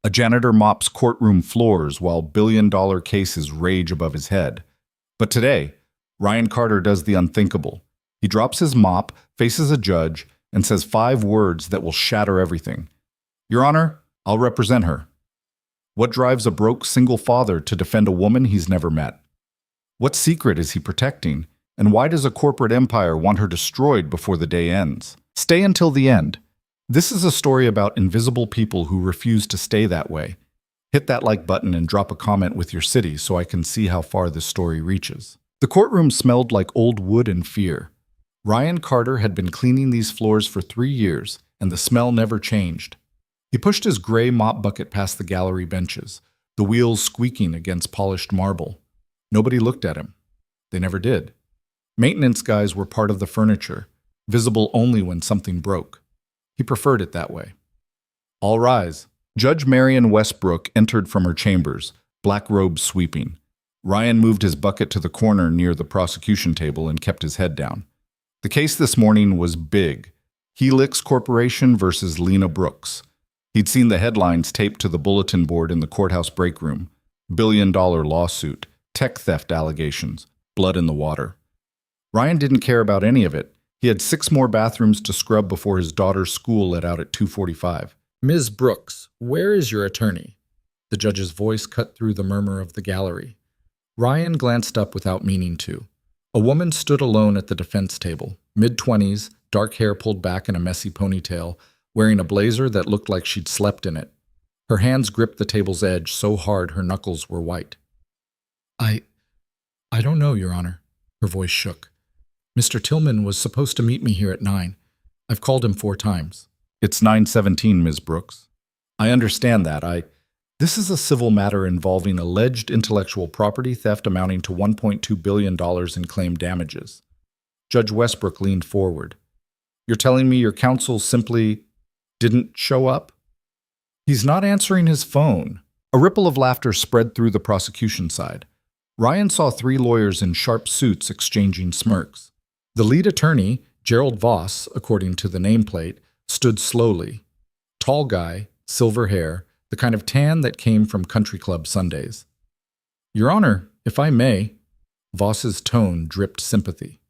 A janitor mops courtroom floors while billion-dollar cases rage above his head. But today, Ryan Carter does the unthinkable. He drops his mop, faces a judge, and says 5 words that will shatter everything. Your Honor, I'll represent her. What drives a broke single father to defend a woman he's never met? What secret is he protecting? And why does a corporate empire want her destroyed before the day ends? Stay until the end. This is a story about invisible people who refuse to stay that way. Hit that like button and drop a comment with your city so I can see how far this story reaches. The courtroom smelled like old wood and fear. Ryan Carter had been cleaning these floors for 3 years, and the smell never changed. He pushed his gray mop bucket past the gallery benches, the wheels squeaking against polished marble. Nobody looked at him. They never did. Maintenance guys were part of the furniture, visible only when something broke. He preferred it that way. All rise. Judge Marion Westbrook entered from her chambers, black robes sweeping. Ryan moved his bucket to the corner near the prosecution table and kept his head down. The case this morning was big. Helix Corporation versus Lena Brooks. He'd seen the headlines taped to the bulletin board in the courthouse break room. Billion-dollar lawsuit, tech theft allegations, blood in the water. Ryan didn't care about any of it. He had 6 more bathrooms to scrub before his daughter's school let out at 2:45. Ms. Brooks, where is your attorney? The judge's voice cut through the murmur of the gallery. Ryan glanced up without meaning to. A woman stood alone at the defense table, mid-20s, dark hair pulled back in a messy ponytail, wearing a blazer that looked like she'd slept in it. Her hands gripped the table's edge so hard her knuckles were white. I don't know, Your Honor. Her voice shook. Mr. Tillman was supposed to meet me here at 9. I've called him 4 times. It's 9:17, Ms. Brooks. I understand that. This is a civil matter involving alleged intellectual property theft amounting to $1.2 billion in claimed damages. Judge Westbrook leaned forward. You're telling me your counsel simply didn't show up? He's not answering his phone. A ripple of laughter spread through the prosecution side. Ryan saw 3 lawyers in sharp suits exchanging smirks. The lead attorney, Gerald Voss, according to the nameplate, stood slowly. Tall guy, silver hair, the kind of tan that came from country club Sundays. Your Honor, if I may, Voss's tone dripped sympathy.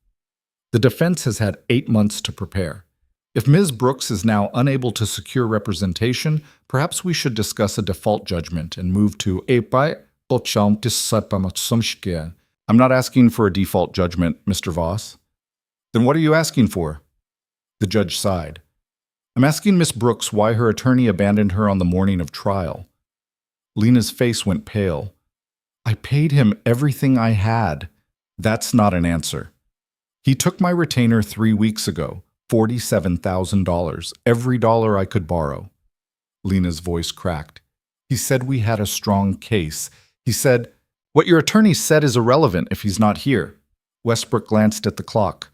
The defense has had 8 months to prepare. If Ms. Brooks is now unable to secure representation, perhaps we should discuss a default judgment and move to I'm not asking for a default judgment, Mr. Voss. Then what are you asking for? The judge sighed. I'm asking Miss Brooks why her attorney abandoned her on the morning of trial. Lena's face went pale. I paid him everything I had. That's not an answer. He took my retainer 3 weeks ago, $47,000, every dollar I could borrow. Lena's voice cracked. He said we had a strong case. He said, what your attorney said is irrelevant if he's not here. Westbrook glanced at the clock.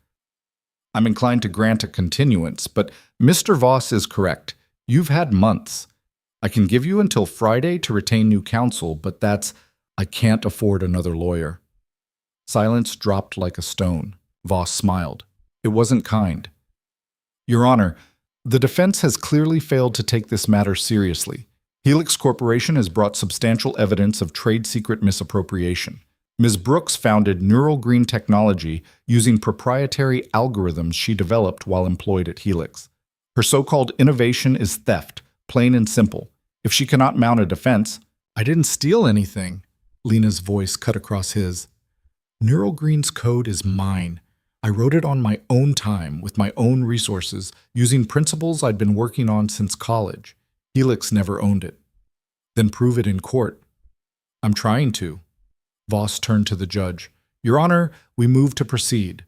I'm inclined to grant a continuance, but Mr. Voss is correct. You've had months. I can give you until Friday to retain new counsel, but I can't afford another lawyer. Silence dropped like a stone. Voss smiled. It wasn't kind. Your Honor, the defense has clearly failed to take this matter seriously. Helix Corporation has brought substantial evidence of trade secret misappropriation. Ms. Brooks founded Neural Green Technology using proprietary algorithms she developed while employed at Helix. Her so-called innovation is theft, plain and simple. If she cannot mount a defense, I didn't steal anything. Lena's voice cut across his. Neural Green's code is mine. I wrote it on my own time, with my own resources, using principles I'd been working on since college. Helix never owned it. Then prove it in court. I'm trying to. Voss turned to the judge. Your Honor, we move to proceed.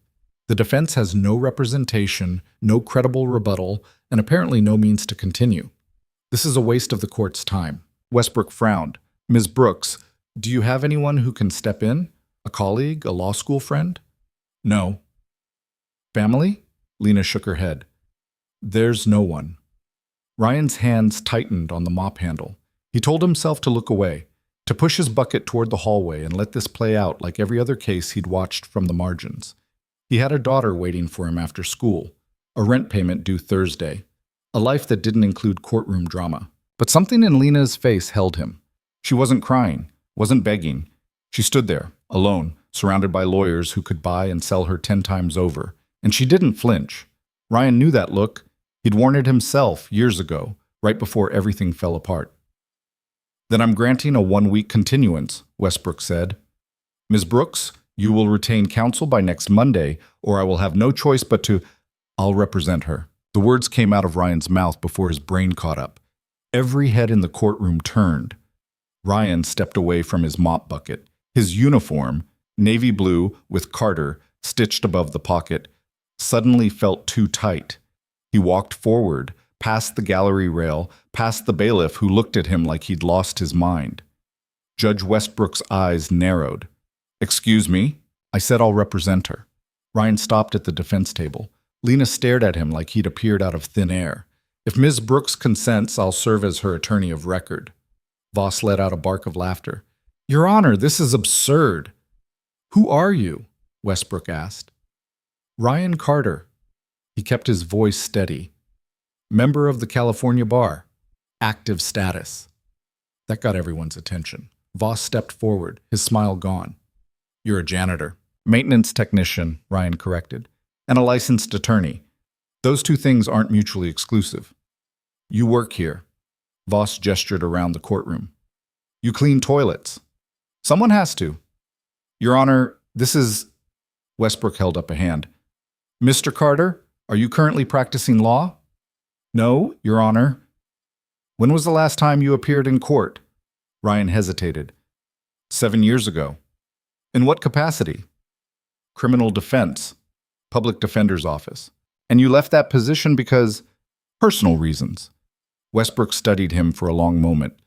The defense has no representation, no credible rebuttal, and apparently no means to continue. This is a waste of the court's time. Westbrook frowned. Ms. Brooks, do you have anyone who can step in? A colleague, a law school friend? No. Family? Lena shook her head. There's no one. Ryan's hands tightened on the mop handle. He told himself to look away, to push his bucket toward the hallway and let this play out like every other case he'd watched from the margins. He had a daughter waiting for him after school, a rent payment due Thursday, a life that didn't include courtroom drama. But something in Lena's face held him. She wasn't crying, wasn't begging. She stood there, alone, surrounded by lawyers who could buy and sell her 10 times over. And she didn't flinch. Ryan knew that look. He'd worn it himself years ago, right before everything fell apart. "Then I'm granting a 1-week continuance," Westbrook said. "Ms. Brooks, you will retain counsel by next Monday, or I will have no choice but to— I'll represent her." The words came out of Ryan's mouth before his brain caught up. Every head in the courtroom turned. Ryan stepped away from his mop bucket. His uniform, navy blue with Carter stitched above the pocket, suddenly felt too tight. He walked forward, past the gallery rail, past the bailiff who looked at him like he'd lost his mind. Judge Westbrook's eyes narrowed. "Excuse me?" "I said I'll represent her." Ryan stopped at the defense table. Lena stared at him like he'd appeared out of thin air. "If Ms. Brooks consents, I'll serve as her attorney of record." Voss let out a bark of laughter. "Your Honor, this is absurd." "Who are you?" Westbrook asked. "Ryan Carter." He kept his voice steady. "Member of the California Bar. Active status." That got everyone's attention. Voss stepped forward, his smile gone. "You're a janitor." "Maintenance technician," Ryan corrected. "And a licensed attorney. Those two things aren't mutually exclusive." "You work here." Voss gestured around the courtroom. "You clean toilets." "Someone has to." "Your Honor, this is—" Westbrook held up a hand. "Mr. Carter, are you currently practicing law?" "No, Your Honor." "When was the last time you appeared in court?" Ryan hesitated. 7 years ago." "In what capacity?" "Criminal defense. Public defender's office." "And you left that position because—" "Personal reasons." Westbrook studied him for a long moment.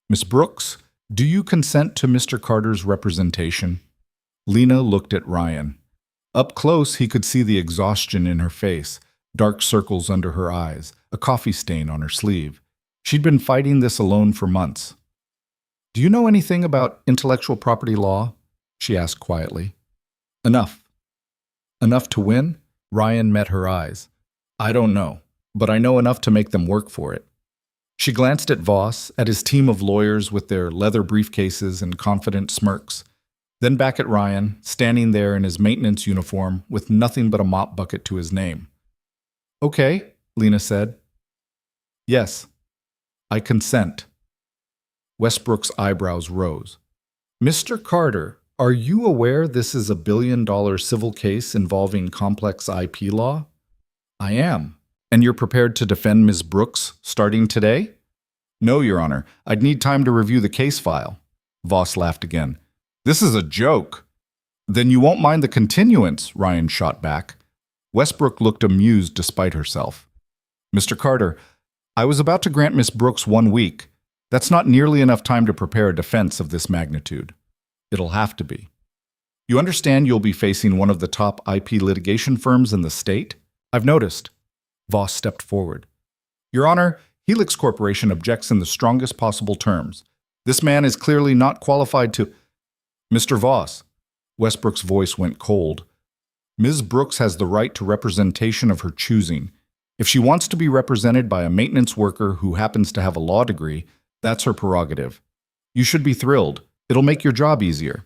"Miss Brooks, do you consent to Mr. Carter's representation?" Lena looked at Ryan. Up close, he could see the exhaustion in her face, dark circles under her eyes, a coffee stain on her sleeve. She'd been fighting this alone for months. "Do you know anything about intellectual property law?" she asked quietly. "Enough." "Enough to win?" Ryan met her eyes. "I don't know, but I know enough to make them work for it." She glanced at Voss, at his team of lawyers with their leather briefcases and confident smirks, then back at Ryan, standing there in his maintenance uniform with nothing but a mop bucket to his name. "Okay," Lena said. "Yes, I consent." Westbrook's eyebrows rose. "Mr. Carter, are you aware this is a billion-dollar civil case involving complex IP law?" "I am." "And you're prepared to defend Ms. Brooks starting today?" "No, Your Honor. I'd need time to review the case file." Voss laughed again. "This is a joke." "Then you won't mind the continuance," Ryan shot back. Westbrook looked amused despite herself. "Mr. Carter, I was about to grant Miss Brooks 1 week. That's not nearly enough time to prepare a defense of this magnitude. It'll have to be. You understand you'll be facing one of the top IP litigation firms in the state?" "I've noticed." Voss stepped forward. "Your Honor, Helix Corporation objects in the strongest possible terms. This man is clearly not qualified to—" "Mr. Voss," Westbrook's voice went cold. "Ms. Brooks has the right to representation of her choosing. If she wants to be represented by a maintenance worker who happens to have a law degree, that's her prerogative. You should be thrilled. It'll make your job easier."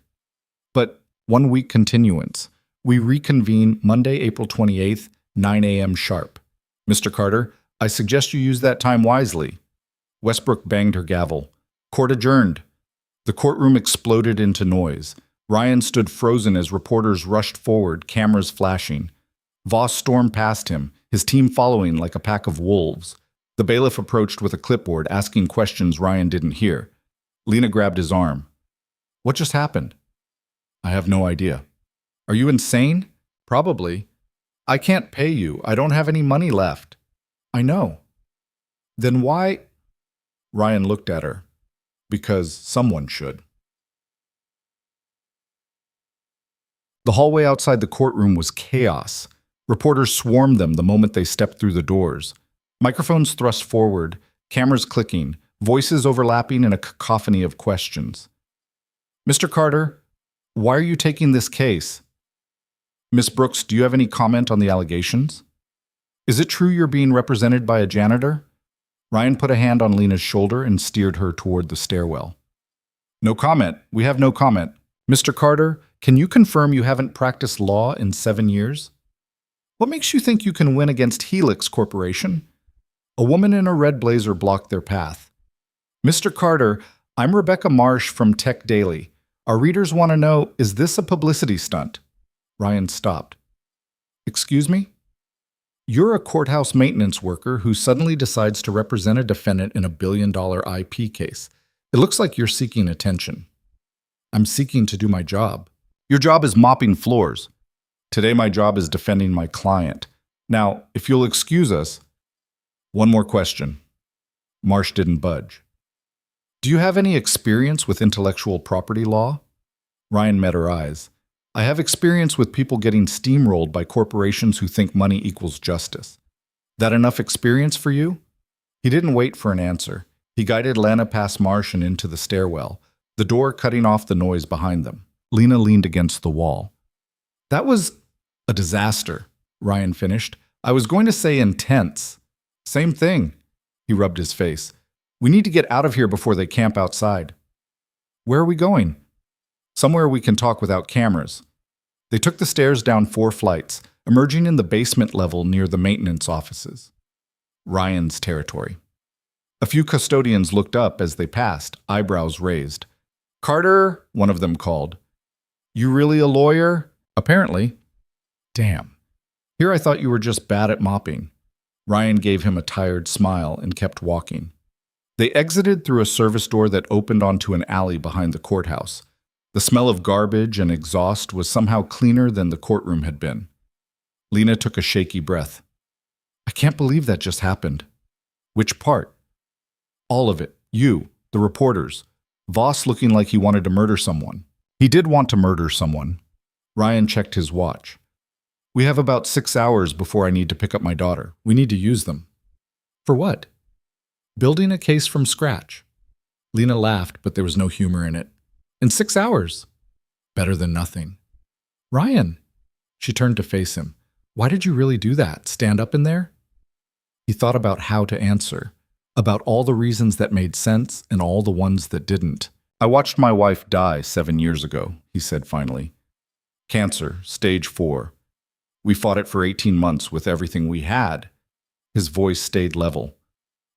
"But 1 week continuance. We reconvene Monday, April 28th, 9 a.m. sharp. Mr. Carter, I suggest you use that time wisely." Westbrook banged her gavel. "Court adjourned." The courtroom exploded into noise. Ryan stood frozen as reporters rushed forward, cameras flashing. Voss stormed past him, his team following like a pack of wolves. The bailiff approached with a clipboard, asking questions Ryan didn't hear. Lena grabbed his arm. "What just happened?" "I have no idea." "Are you insane?" "Probably." "I can't pay you. I don't have any money left." "I know." "Then why—" Ryan looked at her. "Because someone should." The hallway outside the courtroom was chaos. Reporters swarmed them the moment they stepped through the doors. Microphones thrust forward, cameras clicking, voices overlapping in a cacophony of questions. "Mr. Carter, why are you taking this case?" "Miss Brooks, do you have any comment on the allegations?" "Is it true you're being represented by a janitor?" Ryan put a hand on Lena's shoulder and steered her toward the stairwell. No comment. We have no comment. Mr. Carter, can you confirm you haven't practiced law in 7 years? What makes you think you can win against Helix Corporation? A woman in a red blazer blocked their path. Mr. Carter, I'm Rebecca Marsh from Tech Daily. Our readers want to know, is this a publicity stunt? Ryan stopped. Excuse me? You're a courthouse maintenance worker who suddenly decides to represent a defendant in a billion-dollar IP case. It looks like you're seeking attention. I'm seeking to do my job. Your job is mopping floors. Today my job is defending my client. Now, if you'll excuse us, one more question. Marsh didn't budge. Do you have any experience with intellectual property law? Ryan met her eyes. I have experience with people getting steamrolled by corporations who think money equals justice. That enough experience for you? He didn't wait for an answer. He guided Lena past Marsh and into the stairwell, the door cutting off the noise behind them. Lena leaned against the wall. That was a disaster, Ryan finished. I was going to say intense. Same thing. He rubbed his face. We need to get out of here before they camp outside. Where are we going? Somewhere we can talk without cameras. They took the stairs down 4 flights, emerging in the basement level near the maintenance offices. Ryan's territory. A few custodians looked up as they passed, eyebrows raised. Carter, one of them called. You really a lawyer? Apparently. Damn. Here I thought you were just bad at mopping. Ryan gave him a tired smile and kept walking. They exited through a service door that opened onto an alley behind the courthouse. The smell of garbage and exhaust was somehow cleaner than the courtroom had been. Lena took a shaky breath. I can't believe that just happened. Which part? All of it. You, the reporters. Voss looking like he wanted to murder someone. He did want to murder someone. Ryan checked his watch. We have about 6 hours before I need to pick up my daughter. We need to use them. For what? Building a case from scratch. Lena laughed, but there was no humor in it. In 6 hours. Better than nothing. Ryan. She turned to face him. Why did you really do that? Stand up in there? He thought about how to answer, about all the reasons that made sense and all the ones that didn't. I watched my wife die 7 years ago, he said finally. Cancer, stage 4. We fought it for 18 months with everything we had. His voice stayed level.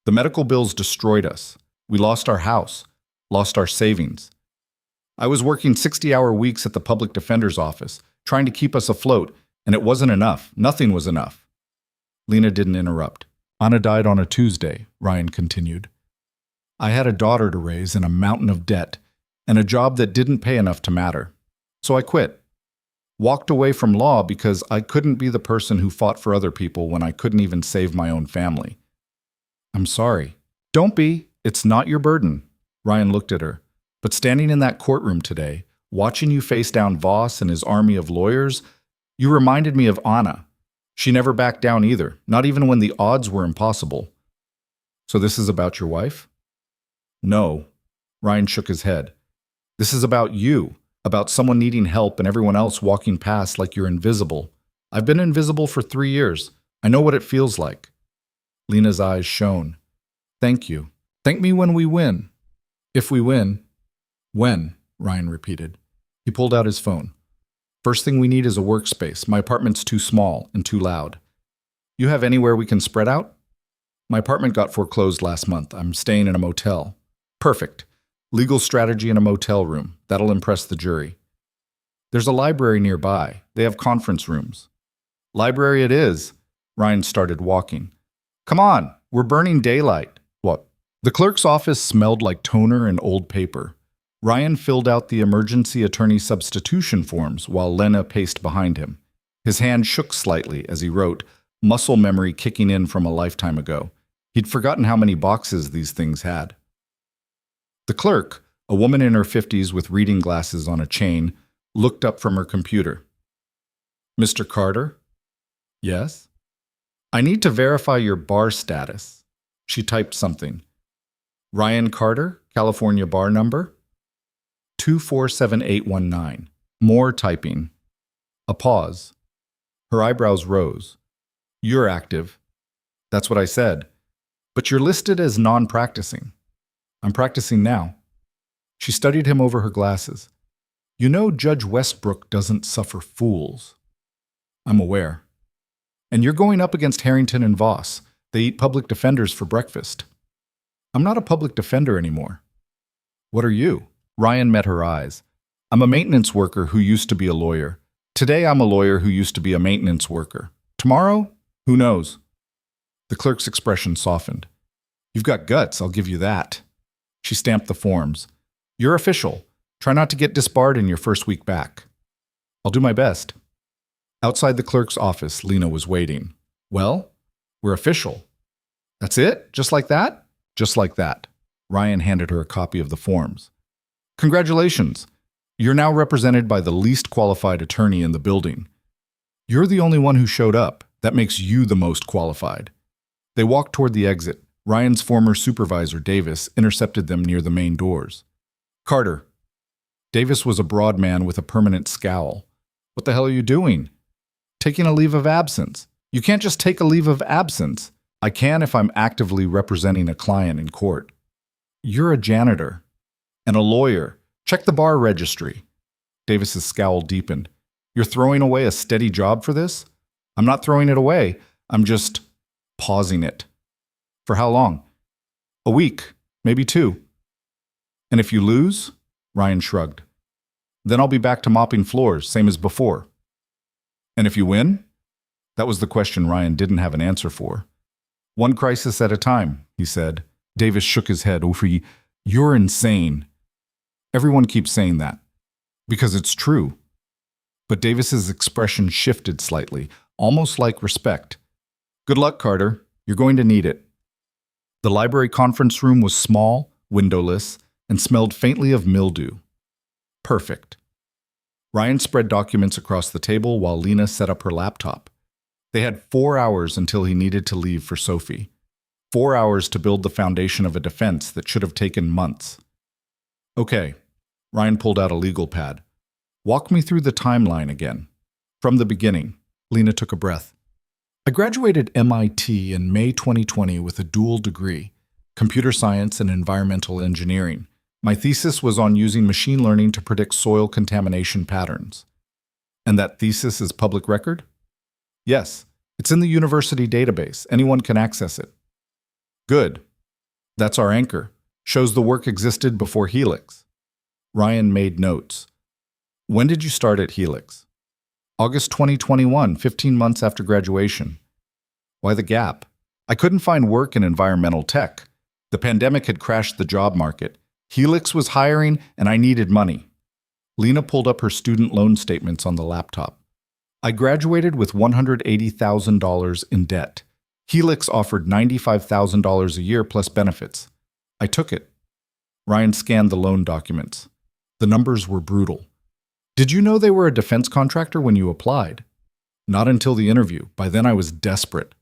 The medical bills destroyed us. We lost our house, lost our savings. I was working 60-hour weeks at the public defender's office, trying to keep us afloat, and it wasn't enough. Nothing was enough. Lena didn't interrupt. Anna died on a Tuesday, Ryan continued. I had a daughter to raise and a mountain of debt, and a job that didn't pay enough to matter. So I quit. Walked away from law because I couldn't be the person who fought for other people when I couldn't even save my own family. I'm sorry. Don't be. It's not your burden. Ryan looked at her. But standing in that courtroom today, watching you face down Voss and his army of lawyers, you reminded me of Anna. She never backed down either, not even when the odds were impossible. So this is about your wife? No. Ryan shook his head. This is about you, about someone needing help and everyone else walking past like you're invisible. I've been invisible for 3 years. I know what it feels like. Lena's eyes shone. Thank you. Thank me when we win. If we win. When? Ryan repeated. He pulled out his phone. First thing we need is a workspace. My apartment's too small and too loud. You have anywhere we can spread out? My apartment got foreclosed last month. I'm staying in a motel. Perfect. Legal strategy in a motel room. That'll impress the jury. There's a library nearby. They have conference rooms. Library it is. Ryan started walking. Come on, we're burning daylight. What? The clerk's office smelled like toner and old paper. Ryan filled out the emergency attorney substitution forms while Lena paced behind him. His hand shook slightly as he wrote, muscle memory kicking in from a lifetime ago. He'd forgotten how many boxes these things had. The clerk, a woman in her 50s with reading glasses on a chain, looked up from her computer. Mr. Carter? Yes? I need to verify your bar status. She typed something. Ryan Carter, California bar number? 247819. More typing. A pause. Her eyebrows rose. You're active. That's what I said. But you're listed as non-practicing. I'm practicing now. She studied him over her glasses. You know Judge Westbrook doesn't suffer fools. I'm aware. And you're going up against Harrington and Voss. They eat public defenders for breakfast. I'm not a public defender anymore. What are you? Ryan met her eyes. I'm a maintenance worker who used to be a lawyer. Today I'm a lawyer who used to be a maintenance worker. Tomorrow? Who knows? The clerk's expression softened. You've got guts, I'll give you that. She stamped the forms. You're official. Try not to get disbarred in your first week back. I'll do my best. Outside the clerk's office, Lena was waiting. Well, we're official. That's it? Just like that? Just like that. Ryan handed her a copy of the forms. Congratulations. You're now represented by the least qualified attorney in the building. You're the only one who showed up. That makes you the most qualified. They walked toward the exit. Ryan's former supervisor, Davis, intercepted them near the main doors. Carter. Davis was a broad man with a permanent scowl. What the hell are you doing? Taking a leave of absence. You can't just take a leave of absence. I can if I'm actively representing a client in court. You're a janitor. And a lawyer. Check the bar registry. Davis's scowl deepened. You're throwing away a steady job for this? I'm not throwing it away. I'm just pausing it. For how long? A week, maybe 2. And if you lose? Ryan shrugged. Then I'll be back to mopping floors, same as before. And if you win? That was the question Ryan didn't have an answer for. One crisis at a time, he said. Davis shook his head. Oofy, you're insane. Everyone keeps saying that. Because it's true. But Davis's expression shifted slightly, almost like respect. Good luck, Carter. You're going to need it. The library conference room was small, windowless, and smelled faintly of mildew. Perfect. Ryan spread documents across the table while Lena set up her laptop. They had 4 hours until he needed to leave for Sophie. 4 hours to build the foundation of a defense that should have taken months. Okay. Ryan pulled out a legal pad. Walk me through the timeline again. From the beginning. Lena took a breath. I graduated MIT in May 2020 with a dual degree, computer science and environmental engineering. My thesis was on using machine learning to predict soil contamination patterns. And that thesis is public record? Yes, it's in the university database. Anyone can access it. Good. That's our anchor. Shows the work existed before Helix. Ryan made notes. When did you start at Helix? August 2021, 15 months after graduation. Why the gap? I couldn't find work in environmental tech. The pandemic had crashed the job market. Helix was hiring, and I needed money. Lena pulled up her student loan statements on the laptop. I graduated with $180,000 in debt. Helix offered $95,000 a year plus benefits. I took it. Ryan scanned the loan documents. The numbers were brutal. Did you know they were a defense contractor when you applied? Not until the interview. By then I was desperate.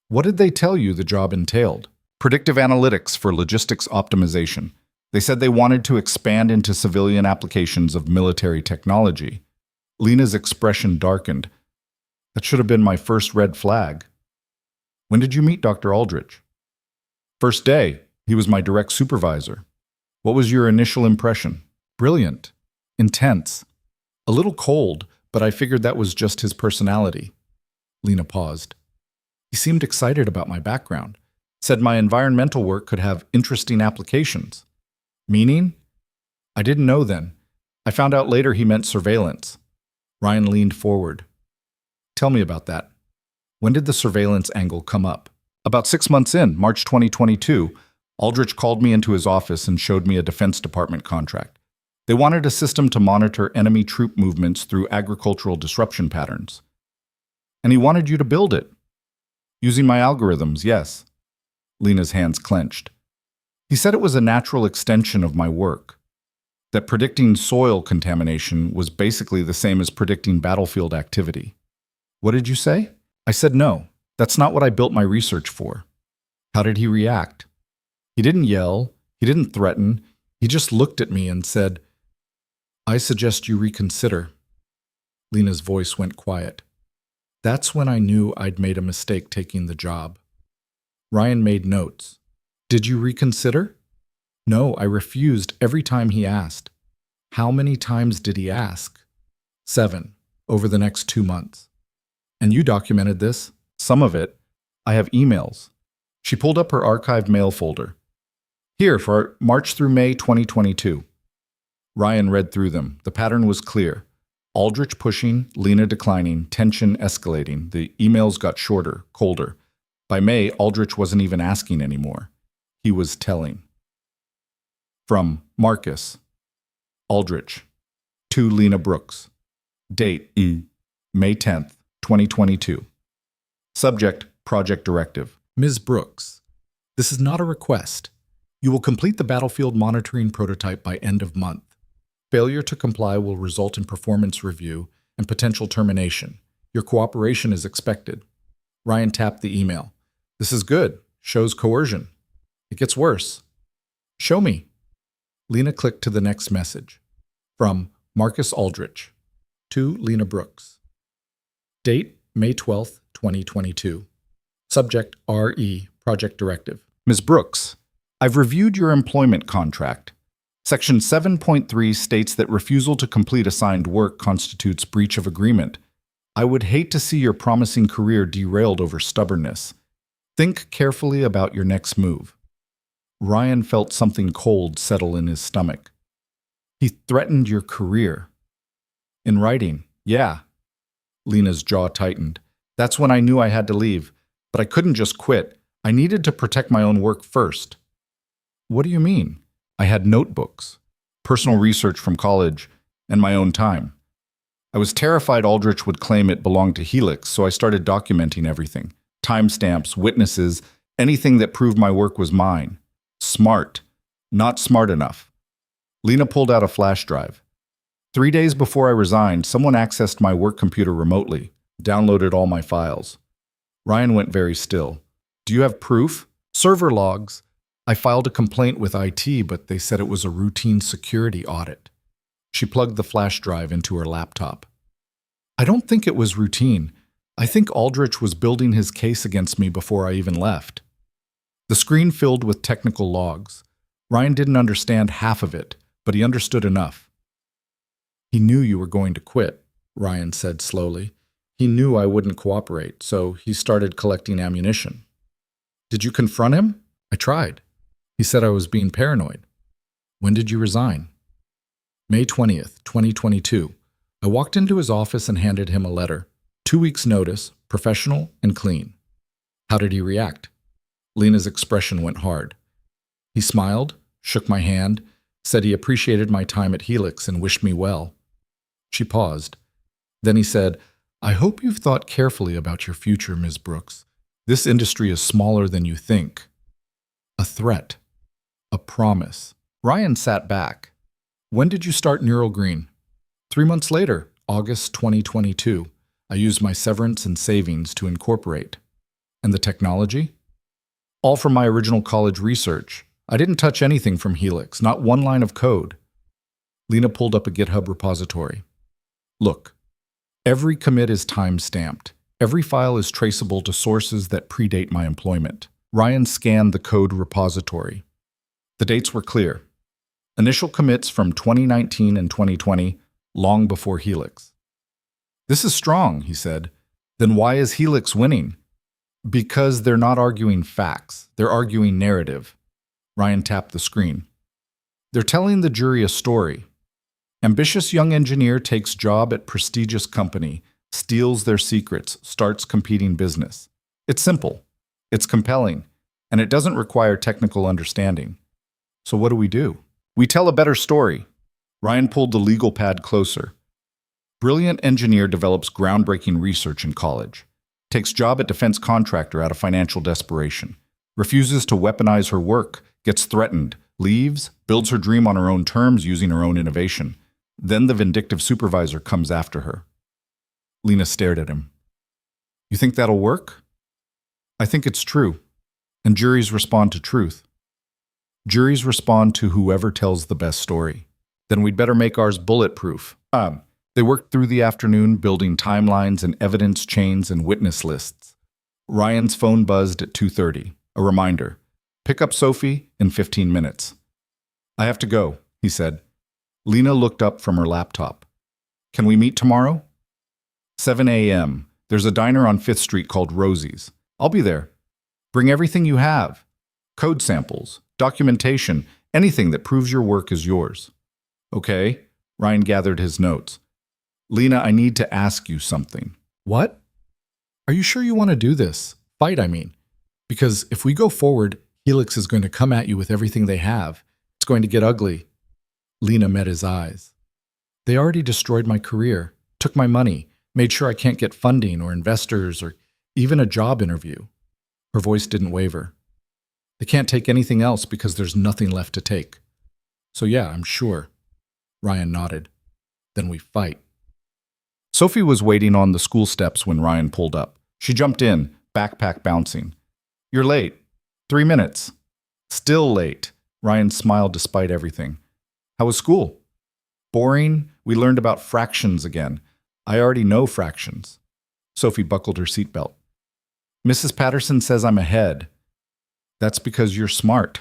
What did they tell you the job entailed? Predictive analytics for logistics optimization. They said they wanted to expand into civilian applications of military technology. Lena's expression darkened. That should have been my first red flag. When did you meet Dr. Aldrich? First day. He was my direct supervisor. What was your initial impression? Brilliant. Intense. A little cold, but I figured that was just his personality. Lena paused. He seemed excited about my background. Said my environmental work could have interesting applications. Meaning? I didn't know then. I found out later he meant surveillance. Ryan leaned forward. Tell me about that. When did the surveillance angle come up? About 6 months in, March 2022, Aldrich called me into his office and showed me a Defense Department contract. They wanted a system to monitor enemy troop movements through agricultural disruption patterns. And he wanted you to build it. Using my algorithms, yes. Lena's hands clenched. He said it was a natural extension of my work. That predicting soil contamination was basically the same as predicting battlefield activity. What did you say? I said no. That's not what I built my research for. How did he react? He didn't yell. He didn't threaten. He just looked at me and said, I suggest you reconsider. Lena's voice went quiet. That's when I knew I'd made a mistake taking the job. Ryan made notes. Did you reconsider? No, I refused every time he asked. How many times did he ask? 7, over the next 2 months. And you documented this? Some of it. I have emails. She pulled up her archived mail folder. Here, for March through May 2022. Ryan read through them. The pattern was clear. Aldrich pushing, Lena declining, tension escalating. The emails got shorter, colder. By May, Aldrich wasn't even asking anymore. He was telling. From Marcus. Aldrich. To Lena Brooks. Date May 10th, 2022. Subject, Project Directive. Ms. Brooks, this is not a request. You will complete the battlefield monitoring prototype by end of month. Failure to comply will result in performance review and potential termination. Your cooperation is expected. Ryan tapped the email. This is good. Shows coercion. It gets worse. Show me. Lena clicked to the next message. From Marcus Aldrich. To Lena Brooks. Date, May 12th, 2022. Subject, RE, Project Directive. Ms. Brooks, I've reviewed your employment contract. Section 7.3 states that refusal to complete assigned work constitutes breach of agreement. I would hate to see your promising career derailed over stubbornness. Think carefully about your next move. Ryan felt something cold settle in his stomach. He threatened your career. In writing, yeah. Lena's jaw tightened. That's when I knew I had to leave. But I couldn't just quit. I needed to protect my own work first. What do you mean? I had notebooks, personal research from college, and my own time. I was terrified Aldrich would claim it belonged to Helix, so I started documenting everything. Timestamps, witnesses, anything that proved my work was mine. Smart. Not smart enough. Lena pulled out a flash drive. 3 days before I resigned, someone accessed my work computer remotely, downloaded all my files. Ryan went very still. Do you have proof? Server logs. I filed a complaint with IT, but they said it was a routine security audit. She plugged the flash drive into her laptop. I don't think it was routine. I think Aldrich was building his case against me before I even left. The screen filled with technical logs. Ryan didn't understand half of it, but he understood enough. He knew you were going to quit, Ryan said slowly. He knew I wouldn't cooperate, so he started collecting ammunition. Did you confront him? I tried. He said I was being paranoid. When did you resign? May 20th, 2022. I walked into his office and handed him a letter. 2 weeks' notice, professional and clean. How did he react? Lena's expression went hard. He smiled, shook my hand, said he appreciated my time at Helix and wished me well. She paused. Then he said, I hope you've thought carefully about your future, Ms. Brooks. This industry is smaller than you think. A threat. A promise. Ryan sat back. When did you start Neural Green? 3 months later, August 2022. I used my severance and savings to incorporate. And the technology? All from my original college research. I didn't touch anything from Helix, not one line of code. Lena pulled up a GitHub repository. Look. Every commit is time-stamped. Every file is traceable to sources that predate my employment. Ryan scanned the code repository. The dates were clear. Initial commits from 2019 and 2020, long before Helix. This is strong, he said. Then why is Helix winning? Because they're not arguing facts. They're arguing narrative. Ryan tapped the screen. They're telling the jury a story. Ambitious young engineer takes job at prestigious company, steals their secrets, starts competing business. It's simple, it's compelling, and it doesn't require technical understanding. So what do? We tell a better story. Ryan pulled the legal pad closer. Brilliant engineer develops groundbreaking research in college. Takes job at defense contractor out of financial desperation. Refuses to weaponize her work, gets threatened, leaves, builds her dream on her own terms using her own innovation. Then the vindictive supervisor comes after her. Lena stared at him. You think that'll work? I think it's true. And juries respond to truth. Juries respond to whoever tells the best story. Then we'd better make ours bulletproof. They worked through the afternoon building timelines and evidence chains and witness lists. Ryan's phone buzzed at 2:30. A reminder. Pick up Sophie in 15 minutes. I have to go, he said. Lena looked up from her laptop. Can we meet tomorrow? 7 a.m. There's a diner on 5th Street called Rosie's. I'll be there. Bring everything you have. Code samples, documentation, anything that proves your work is yours. Okay, Ryan gathered his notes. Lena, I need to ask you something. What? Are you sure you want to do this? Fight, I mean. Because if we go forward, Helix is going to come at you with everything they have. It's going to get ugly. Lena met his eyes. They already destroyed my career, took my money, made sure I can't get funding or investors or even a job interview. Her voice didn't waver. They can't take anything else because there's nothing left to take. So yeah, I'm sure. Ryan nodded. Then we fight. Sophie was waiting on the school steps when Ryan pulled up. She jumped in, backpack bouncing. You're late. 3 minutes. Still late. Ryan smiled despite everything. How was school? Boring. We learned about fractions again. I already know fractions. Sophie buckled her seatbelt. Mrs. Patterson says I'm ahead. That's because you're smart.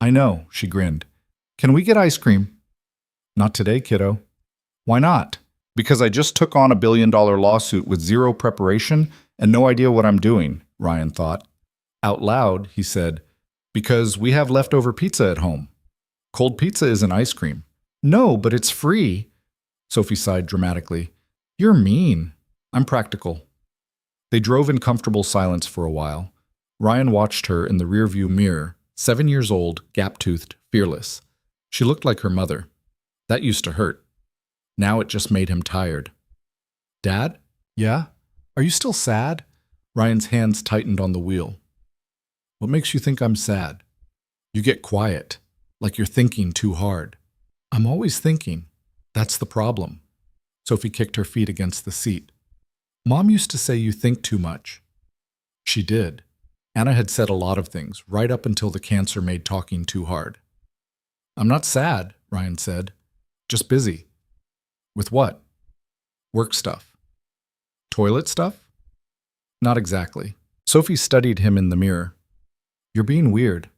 I know, she grinned. Can we get ice cream? Not today, kiddo. Why not? Because I just took on a $1 billion lawsuit with zero preparation and no idea what I'm doing, Ryan thought. Out loud, he said, because we have leftover pizza at home. Cold pizza isn't ice cream. No, but it's free. Sophie sighed dramatically. You're mean. I'm practical. They drove in comfortable silence for a while. Ryan watched her in the rearview mirror, 7 years old, gap-toothed, fearless. She looked like her mother. That used to hurt. Now it just made him tired. Dad? Yeah? Are you still sad? Ryan's hands tightened on the wheel. What makes you think I'm sad? You get quiet, like you're thinking too hard. I'm always thinking. That's the problem. Sophie kicked her feet against the seat. Mom used to say you think too much. She did. Anna had said a lot of things, right up until the cancer made talking too hard. I'm not sad, Ryan said. Just busy. With what? Work stuff. Toilet stuff? Not exactly. Sophie studied him in the mirror. You're being weird.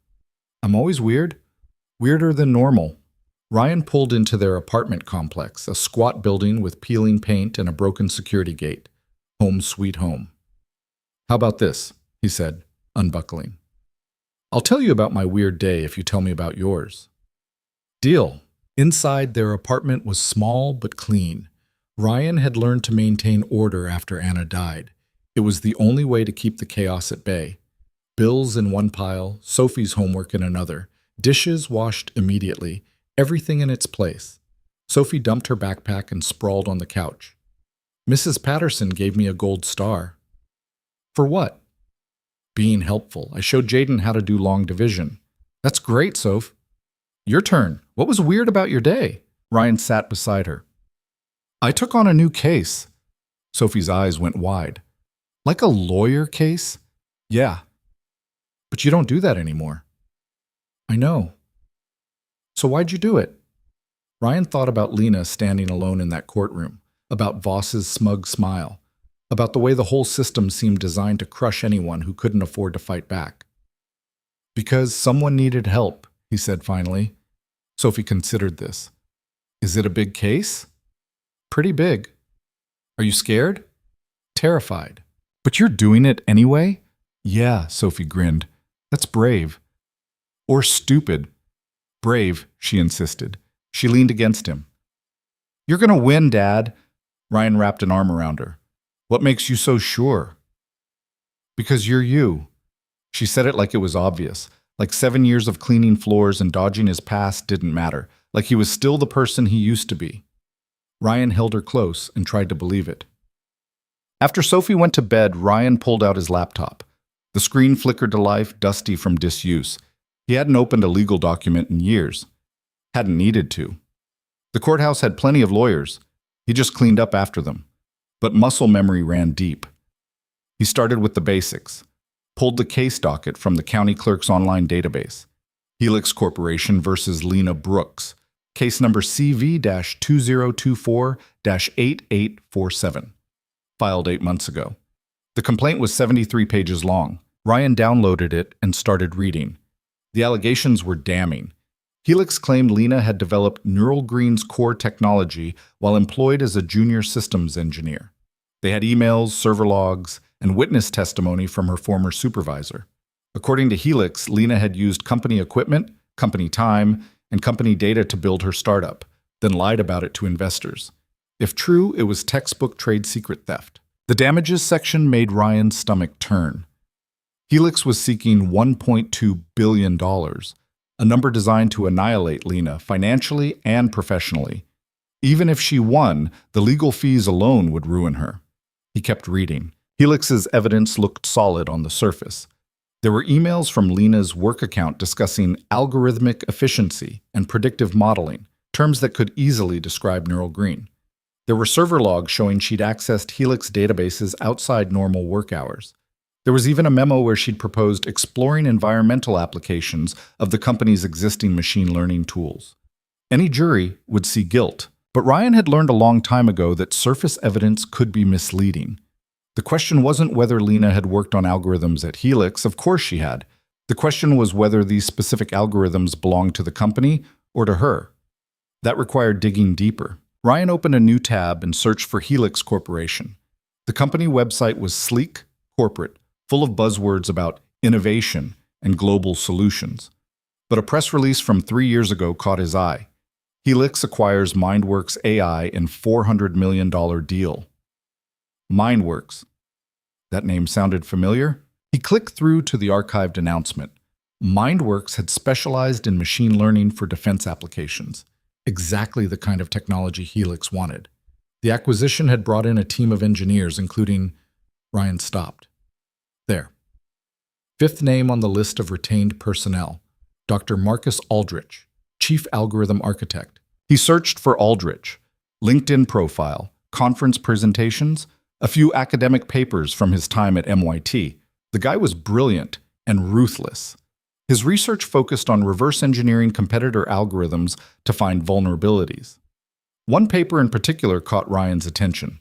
I'm always weird? Weirder than normal. Ryan pulled into their apartment complex, a squat building with peeling paint and a broken security gate. Home sweet home. How about this? He said, unbuckling. I'll tell you about my weird day if you tell me about yours. Deal. Inside, their apartment was small but clean. Ryan had learned to maintain order after Anna died. It was the only way to keep the chaos at bay. Bills in one pile, Sophie's homework in another, dishes washed immediately, everything in its place. Sophie dumped her backpack and sprawled on the couch. Mrs. Patterson gave me a gold star. For what? Being helpful. I showed Jaden how to do long division. That's great, Soph. Your turn. What was weird about your day? Ryan sat beside her. I took on a new case. Sophie's eyes went wide. Like a lawyer case? Yeah. But you don't do that anymore. I know. So why'd you do it? Ryan thought about Lena standing alone in that courtroom, about Voss's smug smile, about the way the whole system seemed designed to crush anyone who couldn't afford to fight back. Because someone needed help, he said finally. Sophie considered this. Is it a big case? Pretty big. Are you scared? Terrified. But you're doing it anyway? Yeah, Sophie grinned. That's brave. Or stupid. Brave, she insisted. She leaned against him. You're going to win, Dad. Ryan wrapped an arm around her. What makes you so sure? Because you're you. She said it like it was obvious, like 7 years of cleaning floors and dodging his past didn't matter, like he was still the person he used to be. Ryan held her close and tried to believe it. After Sophie went to bed, Ryan pulled out his laptop. The screen flickered to life, dusty from disuse. He hadn't opened a legal document in years. Hadn't needed to. The courthouse had plenty of lawyers. He just cleaned up after them. But muscle memory ran deep. He started with the basics. Pulled the case docket from the county clerk's online database. Helix Corporation versus Lena Brooks. Case number CV-2024-8847. Filed 8 months ago. The complaint was 73 pages long. Ryan downloaded it and started reading. The allegations were damning. Helix claimed Lena had developed Neural Green's core technology while employed as a junior systems engineer. They had emails, server logs, and witness testimony from her former supervisor. According to Helix, Lena had used company equipment, company time, and company data to build her startup, then lied about it to investors. If true, it was textbook trade secret theft. The damages section made Ryan's stomach turn. Helix was seeking $1.2 billion, a number designed to annihilate Lena financially and professionally. Even if she won, the legal fees alone would ruin her. He kept reading. Helix's evidence looked solid on the surface. There were emails from Lena's work account discussing algorithmic efficiency and predictive modeling, terms that could easily describe Neural Green. There were server logs showing she'd accessed Helix databases outside normal work hours. There was even a memo where she'd proposed exploring environmental applications of the company's existing machine learning tools. Any jury would see guilt, but Ryan had learned a long time ago that surface evidence could be misleading. The question wasn't whether Lena had worked on algorithms at Helix. Of course she had. The question was whether these specific algorithms belonged to the company or to her. That required digging deeper. Ryan opened a new tab and searched for Helix Corporation. The company website was sleek, corporate, full of buzzwords about innovation and global solutions. But a press release from 3 years ago caught his eye. Helix acquires MindWorks AI in $400 million deal. MindWorks. That name sounded familiar. He clicked through to the archived announcement. MindWorks had specialized in machine learning for defense applications. Exactly the kind of technology Helix wanted. The acquisition had brought in a team of engineers, including... Ryan stopped. There. Fifth name on the list of retained personnel, Dr. Marcus Aldrich, Chief Algorithm Architect. He searched for Aldrich, LinkedIn profile, conference presentations, a few academic papers from his time at MIT. The guy was brilliant and ruthless. His research focused on reverse engineering competitor algorithms to find vulnerabilities. One paper in particular caught Ryan's attention.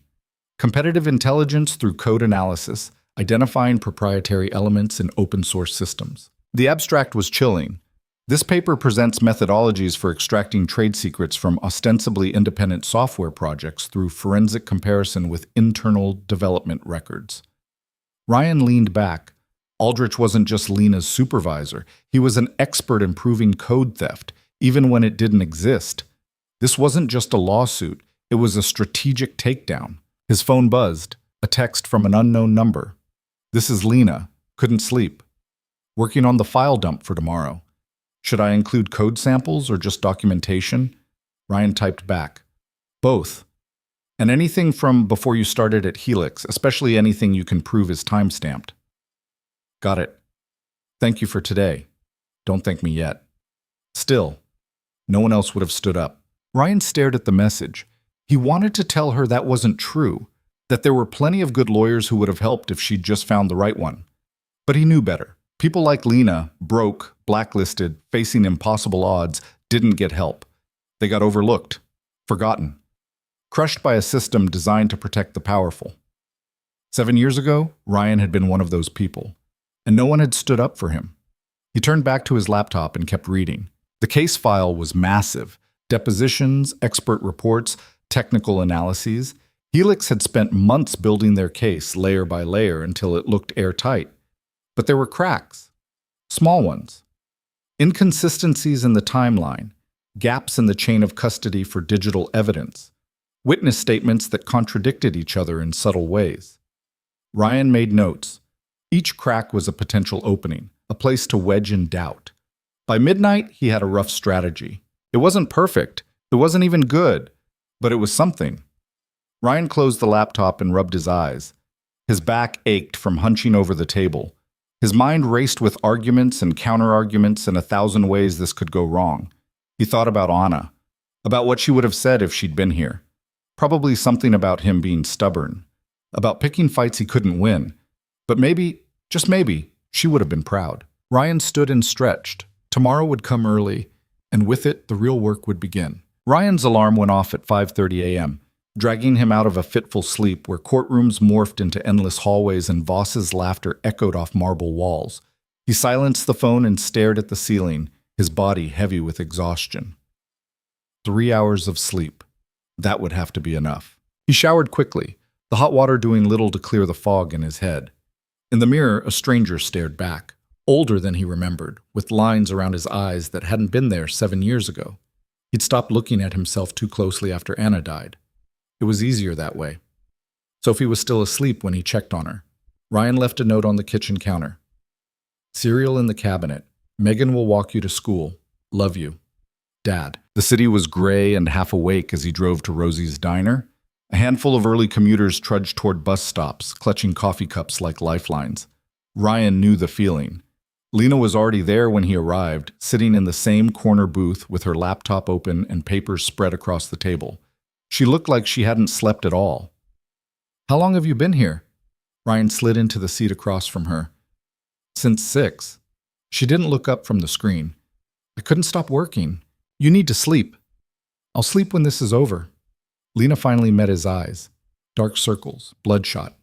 Competitive intelligence through code analysis, identifying proprietary elements in open-source systems. The abstract was chilling. This paper presents methodologies for extracting trade secrets from ostensibly independent software projects through forensic comparison with internal development records. Ryan leaned back. Aldrich wasn't just Lena's supervisor. He was an expert in proving code theft, even when it didn't exist. This wasn't just a lawsuit. It was a strategic takedown. His phone buzzed. A text from an unknown number. "This is Lena. Couldn't sleep. Working on the file dump for tomorrow. Should I include code samples or just documentation?" Ryan typed back. "Both. And anything from before you started at Helix, especially anything you can prove is time-stamped." "Got it. Thank you for today. Don't thank me yet." Still, no one else would have stood up. Ryan stared at the message. He wanted to tell her that wasn't true, that there were plenty of good lawyers who would have helped if she'd just found the right one. But he knew better. People like Lena, broke, blacklisted, facing impossible odds, didn't get help. They got overlooked, forgotten, crushed by a system designed to protect the powerful. 7 years ago, Ryan had been one of those people, and no one had stood up for him. He turned back to his laptop and kept reading. The case file was massive. Depositions, expert reports, technical analyses. Helix had spent months building their case layer by layer until it looked airtight. But there were cracks, small ones. Inconsistencies in the timeline, gaps in the chain of custody for digital evidence, witness statements that contradicted each other in subtle ways. Ryan made notes. Each crack was a potential opening, a place to wedge in doubt. By midnight, he had a rough strategy. It wasn't perfect, it wasn't even good, but it was something. Ryan closed the laptop and rubbed his eyes. His back ached from hunching over the table. His mind raced with arguments and counter-arguments and 1,000 ways this could go wrong. He thought about Anna, about what she would have said if she'd been here. Probably something about him being stubborn, about picking fights he couldn't win. But maybe, just maybe, she would have been proud. Ryan stood and stretched. Tomorrow would come early, and with it, the real work would begin. Ryan's alarm went off at 5:30 a.m. dragging him out of a fitful sleep where courtrooms morphed into endless hallways and Voss's laughter echoed off marble walls. He silenced the phone and stared at the ceiling, his body heavy with exhaustion. 3 hours of sleep. That would have to be enough. He showered quickly, the hot water doing little to clear the fog in his head. In the mirror, a stranger stared back, older than he remembered, with lines around his eyes that hadn't been there 7 years ago. He'd stopped looking at himself too closely after Anna died. It was easier that way. Sophie was still asleep when he checked on her. Ryan left a note on the kitchen counter. Cereal in the cabinet. Megan will walk you to school. Love you. Dad. The city was gray and half awake as he drove to Rosie's diner. A handful of early commuters trudged toward bus stops, clutching coffee cups like lifelines. Ryan knew the feeling. Lena was already there when he arrived, sitting in the same corner booth with her laptop open and papers spread across the table. She looked like she hadn't slept at all. How long have you been here? Ryan slid into the seat across from her. Since 6. She didn't look up from the screen. I couldn't stop working. You need to sleep. I'll sleep when this is over. Lena finally met his eyes. Dark circles, bloodshot.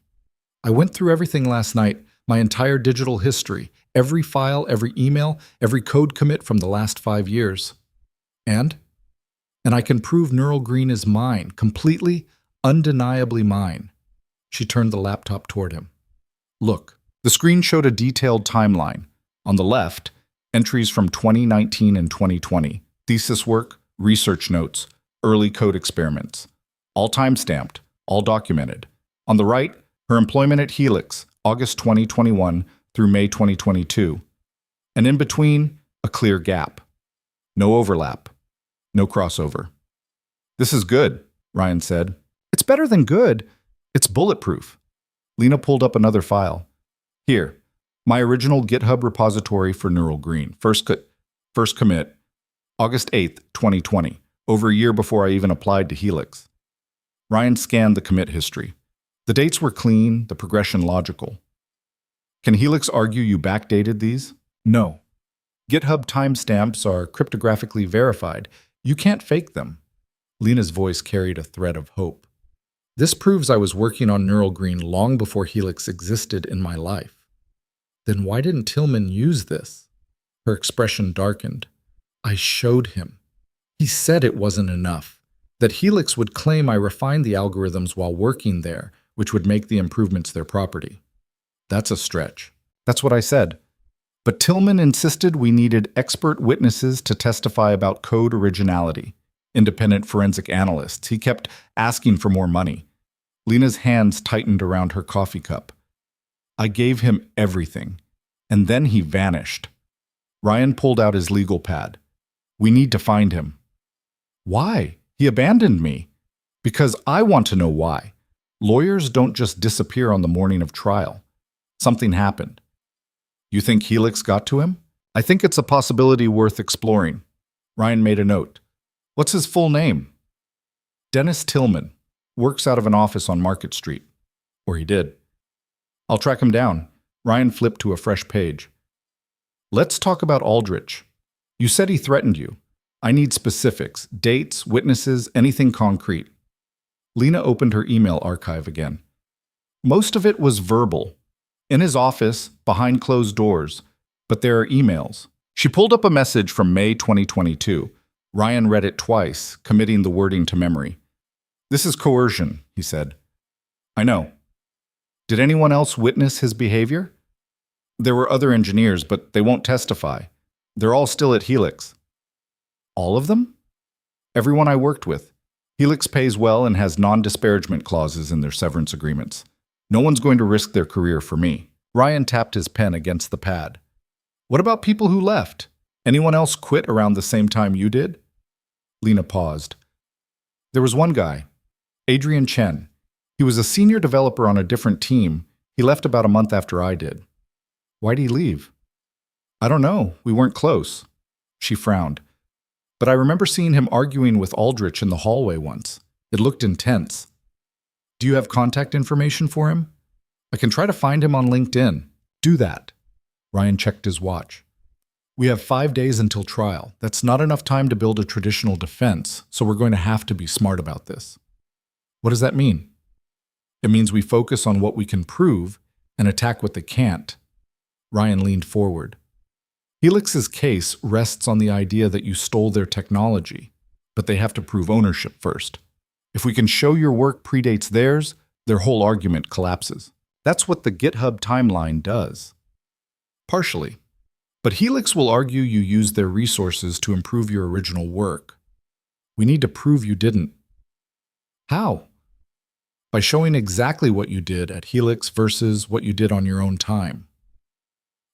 I went through everything last night, my entire digital history, every file, every email, every code commit from the last 5 years. And I can prove Neural Green is mine, completely, undeniably mine. She turned the laptop toward him. Look, the screen showed a detailed timeline. On the left, entries from 2019 and 2020, thesis work, research notes, early code experiments. All time-stamped, all documented. On the right, her employment at Helix, August 2021 through May 2022. And in between, a clear gap. No overlap. No crossover. This is good, Ryan said. It's better than good. It's bulletproof. Lena pulled up another file. Here, my original GitHub repository for Neural Green. First commit, August 8th, 2020, over a year before I even applied to Helix. Ryan scanned the commit history. The dates were clean, the progression logical. Can Helix argue you backdated these? No. GitHub timestamps are cryptographically verified. You can't fake them. Lena's voice carried a thread of hope. This proves I was working on Neural Green long before Helix existed in my life. Then why didn't Tillman use this? Her expression darkened. I showed him. He said it wasn't enough, that Helix would claim I refined the algorithms while working there, which would make the improvements their property. That's a stretch. That's what I said. But Tillman insisted we needed expert witnesses to testify about code originality, independent forensic analysts. He kept asking for more money. Lena's hands tightened around her coffee cup. I gave him everything, and then he vanished. Ryan pulled out his legal pad. We need to find him. Why? He abandoned me. Because I want to know why. Lawyers don't just disappear on the morning of trial. Something happened. You think Helix got to him? I think it's a possibility worth exploring. Ryan made a note. What's his full name? Dennis Tillman. Works out of an office on Market Street. Or he did. I'll track him down. Ryan flipped to a fresh page. Let's talk about Aldrich. You said he threatened you. I need specifics, dates, witnesses, anything concrete. Lena opened her email archive again. Most of it was verbal. In his office, behind closed doors. But there are emails. She pulled up a message from May 2022. Ryan read it twice, committing the wording to memory. This is coercion, he said. I know. Did anyone else witness his behavior? There were other engineers, but they won't testify. They're all still at Helix. All of them? Everyone I worked with. Helix pays well and has non-disparagement clauses in their severance agreements. No one's going to risk their career for me. Ryan tapped his pen against the pad. What about people who left? Anyone else quit around the same time you did? Lena paused. There was one guy, Adrian Chen. He was a senior developer on a different team. He left about a month after I did. Why'd he leave? I don't know. We weren't close. She frowned. But I remember seeing him arguing with Aldrich in the hallway once. It looked intense. Do you have contact information for him? I can try to find him on LinkedIn. Do that. Ryan checked his watch. We have 5 days until trial. That's not enough time to build a traditional defense, so we're going to have to be smart about this. What does that mean? It means we focus on what we can prove and attack what they can't. Ryan leaned forward. Helix's case rests on the idea that you stole their technology, but they have to prove ownership first. If we can show your work predates theirs, their whole argument collapses. That's what the GitHub timeline does. Partially. But Helix will argue you used their resources to improve your original work. We need to prove you didn't. How? By showing exactly what you did at Helix versus what you did on your own time.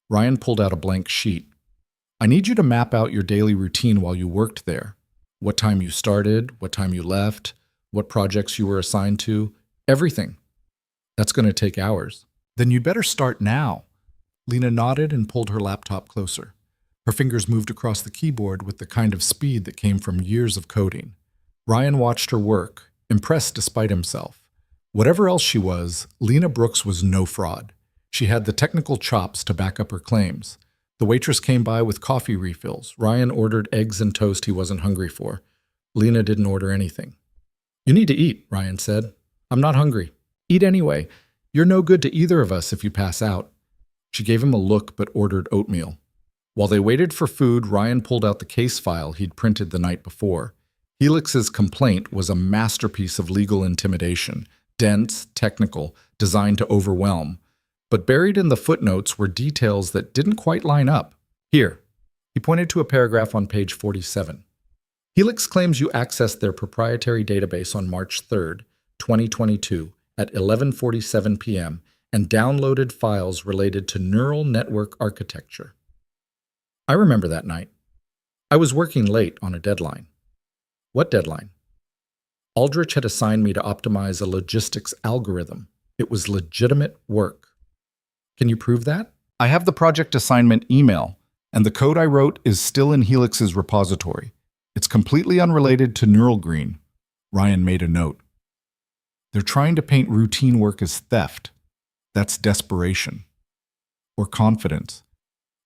Ryan pulled out a blank sheet. I need you to map out your daily routine while you worked there. What time you started, what time you left, what projects you were assigned to, everything. That's going to take hours. Then you'd better start now. Lena nodded and pulled her laptop closer. Her fingers moved across the keyboard with the kind of speed that came from years of coding. Ryan watched her work, impressed despite himself. Whatever else she was, Lena Brooks was no fraud. She had the technical chops to back up her claims. The waitress came by with coffee refills. Ryan ordered eggs and toast he wasn't hungry for. Lena didn't order anything. You need to eat, Ryan said. I'm not hungry. Eat anyway. You're no good to either of us if you pass out. She gave him a look but ordered oatmeal. While they waited for food, Ryan pulled out the case file he'd printed the night before. Helix's complaint was a masterpiece of legal intimidation, dense, technical, designed to overwhelm. But buried in the footnotes were details that didn't quite line up. Here, he pointed to a paragraph on page 47. Helix claims you accessed their proprietary database on March 3rd, 2022 at 11:47 p.m. and downloaded files related to neural network architecture. I remember that night. I was working late on a deadline. What deadline? Aldrich had assigned me to optimize a logistics algorithm. It was legitimate work. Can you prove that? I have the project assignment email, and the code I wrote is still in Helix's repository. It's completely unrelated to Neural Green. Ryan made a note. They're trying to paint routine work as theft. That's desperation. Or confidence.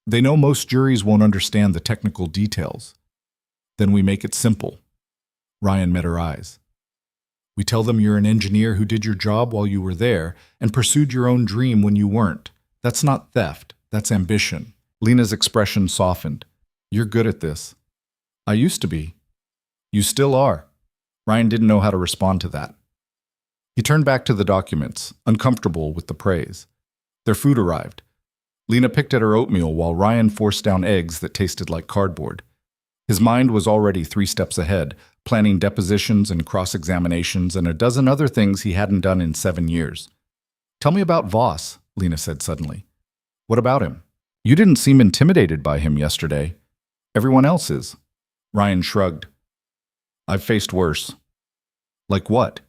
They know most juries won't understand the technical details. Then we make it simple. Ryan met her eyes. We tell them you're an engineer who did your job while you were there and pursued your own dream when you weren't. That's not theft. That's ambition. Lena's expression softened. You're good at this. I used to be. You still are. Ryan didn't know how to respond to that. He turned back to the documents, uncomfortable with the praise. Their food arrived. Lena picked at her oatmeal while Ryan forced down eggs that tasted like cardboard. His mind was already 3 steps ahead, planning depositions and cross-examinations and a dozen other things he hadn't done in 7 years. Tell me about Voss, Lena said suddenly. What about him? You didn't seem intimidated by him yesterday. Everyone else is. Ryan shrugged. I've faced worse. Like what?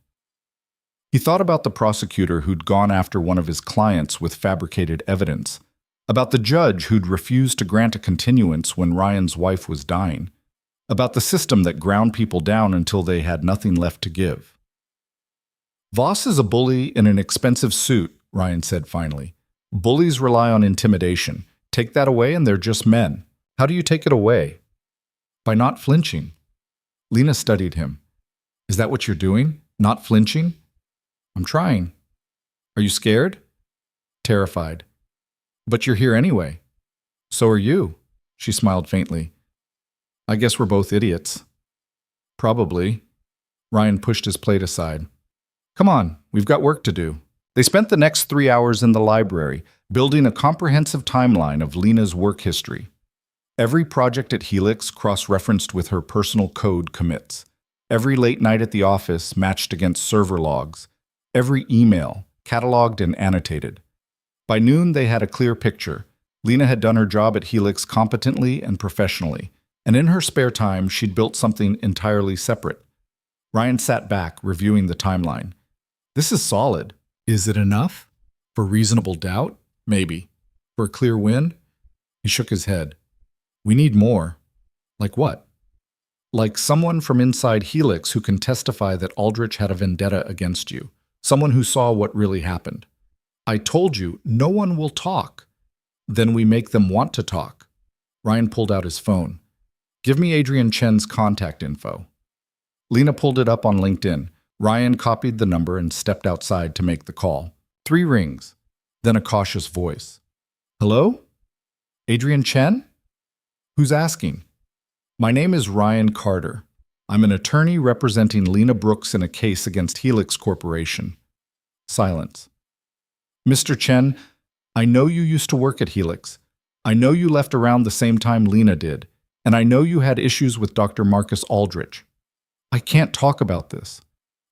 He thought about the prosecutor who'd gone after one of his clients with fabricated evidence, about the judge who'd refused to grant a continuance when Ryan's wife was dying, about the system that ground people down until they had nothing left to give. Voss is a bully in an expensive suit, Ryan said finally. Bullies rely on intimidation. Take that away and they're just men. How do you take it away? By not flinching. Lena studied him. Is that what you're doing? Not flinching? I'm trying. Are you scared? Terrified. But you're here anyway. So are you. She smiled faintly. I guess we're both idiots. Probably. Ryan pushed his plate aside. Come on, we've got work to do. They spent the next 3 hours in the library, building a comprehensive timeline of Lena's work history. Every project at Helix cross-referenced with her personal code commits. Every late night at the office matched against server logs. Every email, cataloged and annotated. By noon, they had a clear picture. Lena had done her job at Helix competently and professionally, and in her spare time, she'd built something entirely separate. Ryan sat back, reviewing the timeline. This is solid. Is it enough? For reasonable doubt? Maybe. For a clear win? He shook his head. We need more. Like what? Like someone from inside Helix who can testify that Aldrich had a vendetta against you. Someone who saw what really happened. I told you, no one will talk. Then we make them want to talk. Ryan pulled out his phone. Give me Adrian Chen's contact info. Lena pulled it up on LinkedIn. Ryan copied the number and stepped outside to make the call. 3 rings, then a cautious voice. Hello? Adrian Chen? Who's asking? My name is Ryan Carter. I'm an attorney representing Lena Brooks in a case against Helix Corporation. Silence. Mr. Chen, I know you used to work at Helix. I know you left around the same time Lena did, and I know you had issues with Dr. Marcus Aldrich. I can't talk about this.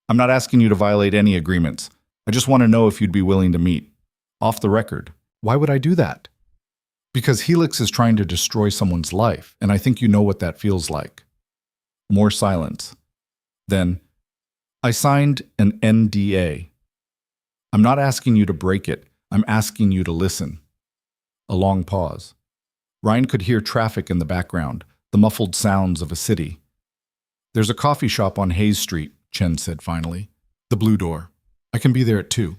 I'm not asking you to violate any agreements. I just want to know if you'd be willing to meet. Off the record. Why would I do that? Because Helix is trying to destroy someone's life, and I think you know what that feels like. More silence. Then, I signed an NDA. I'm not asking you to break it. I'm asking you to listen. A long pause. Ryan could hear traffic in the background, the muffled sounds of a city. There's a coffee shop on Hayes Street, Chen said finally. The Blue Door. I can be there at 2.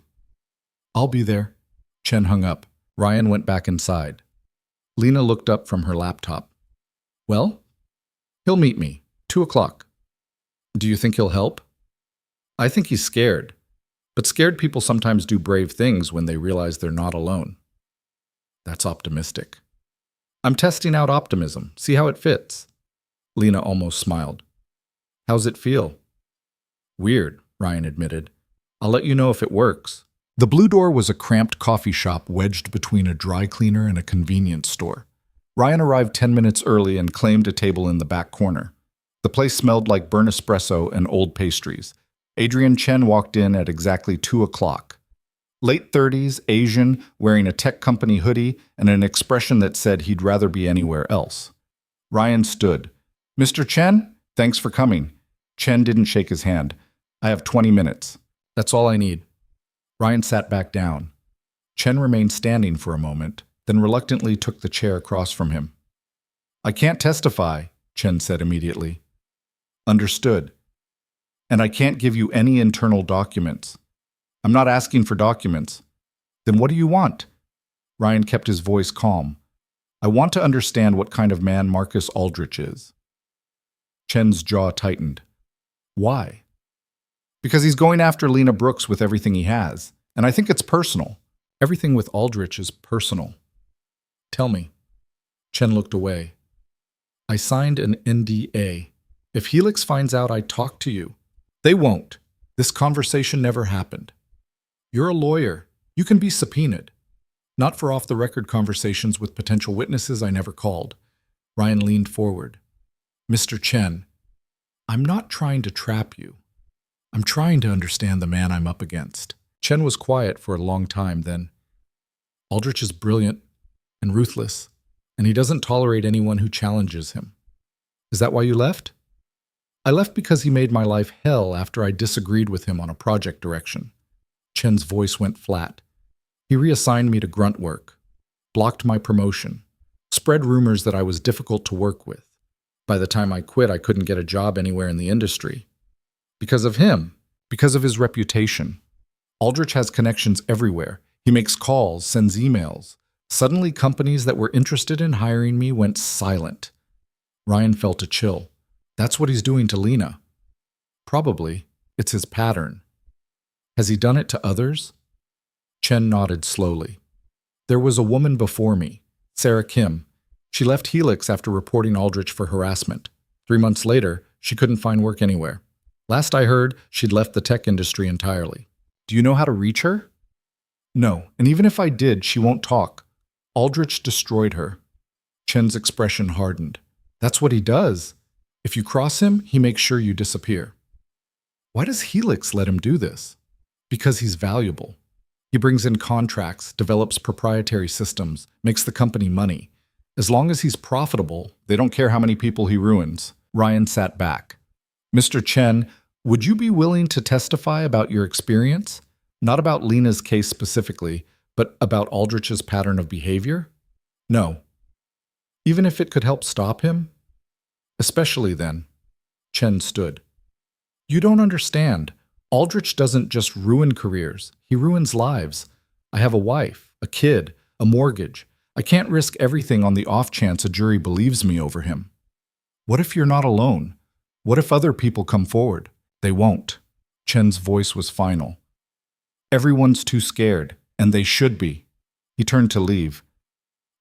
I'll be there. Chen hung up. Ryan went back inside. Lena looked up from her laptop. Well? He'll meet me. 2 o'clock. Do you think he'll help? I think he's scared. But scared people sometimes do brave things when they realize they're not alone. That's optimistic. I'm testing out optimism. See how it fits. Lena almost smiled. How's it feel? Weird, Ryan admitted. I'll let you know if it works. The Blue Door was a cramped coffee shop wedged between a dry cleaner and a convenience store. Ryan arrived 10 minutes early and claimed a table in the back corner. The place smelled like burnt espresso and old pastries. Adrian Chen walked in at exactly 2 o'clock. Late 30s, Asian, wearing a tech company hoodie and an expression that said he'd rather be anywhere else. Ryan stood. Mr. Chen, thanks for coming. Chen didn't shake his hand. I have 20 minutes. That's all I need. Ryan sat back down. Chen remained standing for a moment, then reluctantly took the chair across from him. I can't testify, Chen said immediately. Understood. And I can't give you any internal documents. I'm not asking for documents. Then what do you want? Ryan kept his voice calm. I want to understand what kind of man Marcus Aldrich is. Chen's jaw tightened. Why? Because he's going after Lena Brooks with everything he has, and I think it's personal. Everything with Aldrich is personal. Tell me. Chen looked away. I signed an NDA. If Helix finds out I talked to you, they won't. This conversation never happened. You're a lawyer. You can be subpoenaed. Not for off-the-record conversations with potential witnesses I never called. Ryan leaned forward. Mr. Chen, I'm not trying to trap you. I'm trying to understand the man I'm up against. Chen was quiet for a long time, then. Aldrich is brilliant and ruthless, and he doesn't tolerate anyone who challenges him. Is that why you left? I left because he made my life hell after I disagreed with him on a project direction. Chen's voice went flat. He reassigned me to grunt work, blocked my promotion, spread rumors that I was difficult to work with. By the time I quit, I couldn't get a job anywhere in the industry. Because of him, because of his reputation. Aldrich has connections everywhere. He makes calls, sends emails. Suddenly, companies that were interested in hiring me went silent. Ryan felt a chill. That's what he's doing to Lena. Probably. It's his pattern. Has he done it to others? Chen nodded slowly. There was a woman before me, Sarah Kim. She left Helix after reporting Aldrich for harassment. 3 months later, she couldn't find work anywhere. Last I heard, she'd left the tech industry entirely. Do you know how to reach her? No, and even if I did, she won't talk. Aldrich destroyed her. Chen's expression hardened. That's what he does. If you cross him, he makes sure you disappear. Why does Helix let him do this? Because he's valuable. He brings in contracts, develops proprietary systems, makes the company money. As long as he's profitable, they don't care how many people he ruins. Ryan sat back. Mr. Chen, would you be willing to testify about your experience? Not about Lena's case specifically, but about Aldrich's pattern of behavior? No. Even if it could help stop him? Especially then. Chen stood. You don't understand. Aldrich doesn't just ruin careers. He ruins lives. I have a wife, a kid, a mortgage. I can't risk everything on the off chance a jury believes me over him. What if you're not alone? What if other people come forward? They won't. Chen's voice was final. Everyone's too scared, and they should be. He turned to leave.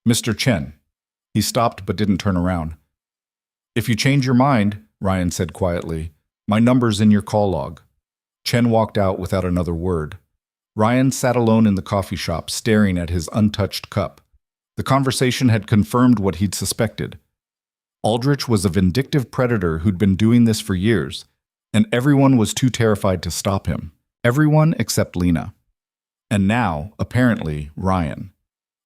Mr. Chen. He stopped but didn't turn around. If you change your mind, Ryan said quietly, my number's in your call log. Chen walked out without another word. Ryan sat alone in the coffee shop, staring at his untouched cup. The conversation had confirmed what he'd suspected. Aldrich was a vindictive predator who'd been doing this for years, and everyone was too terrified to stop him. Everyone except Lena. And now, apparently, Ryan.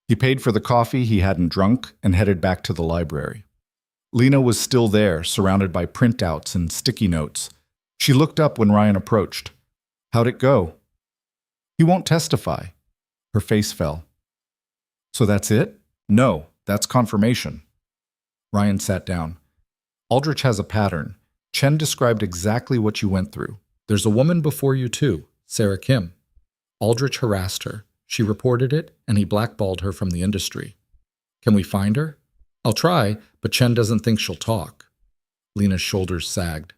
He paid for the coffee he hadn't drunk and headed back to the library. Lena was still there, surrounded by printouts and sticky notes. She looked up when Ryan approached. How'd it go? He won't testify. Her face fell. So that's it? No, that's confirmation. Ryan sat down. Aldrich has a pattern. Chen described exactly what you went through. There's a woman before you too, Sarah Kim. Aldrich harassed her. She reported it, and he blackballed her from the industry. Can we find her? I'll try, but Chen doesn't think she'll talk. Lena's shoulders sagged.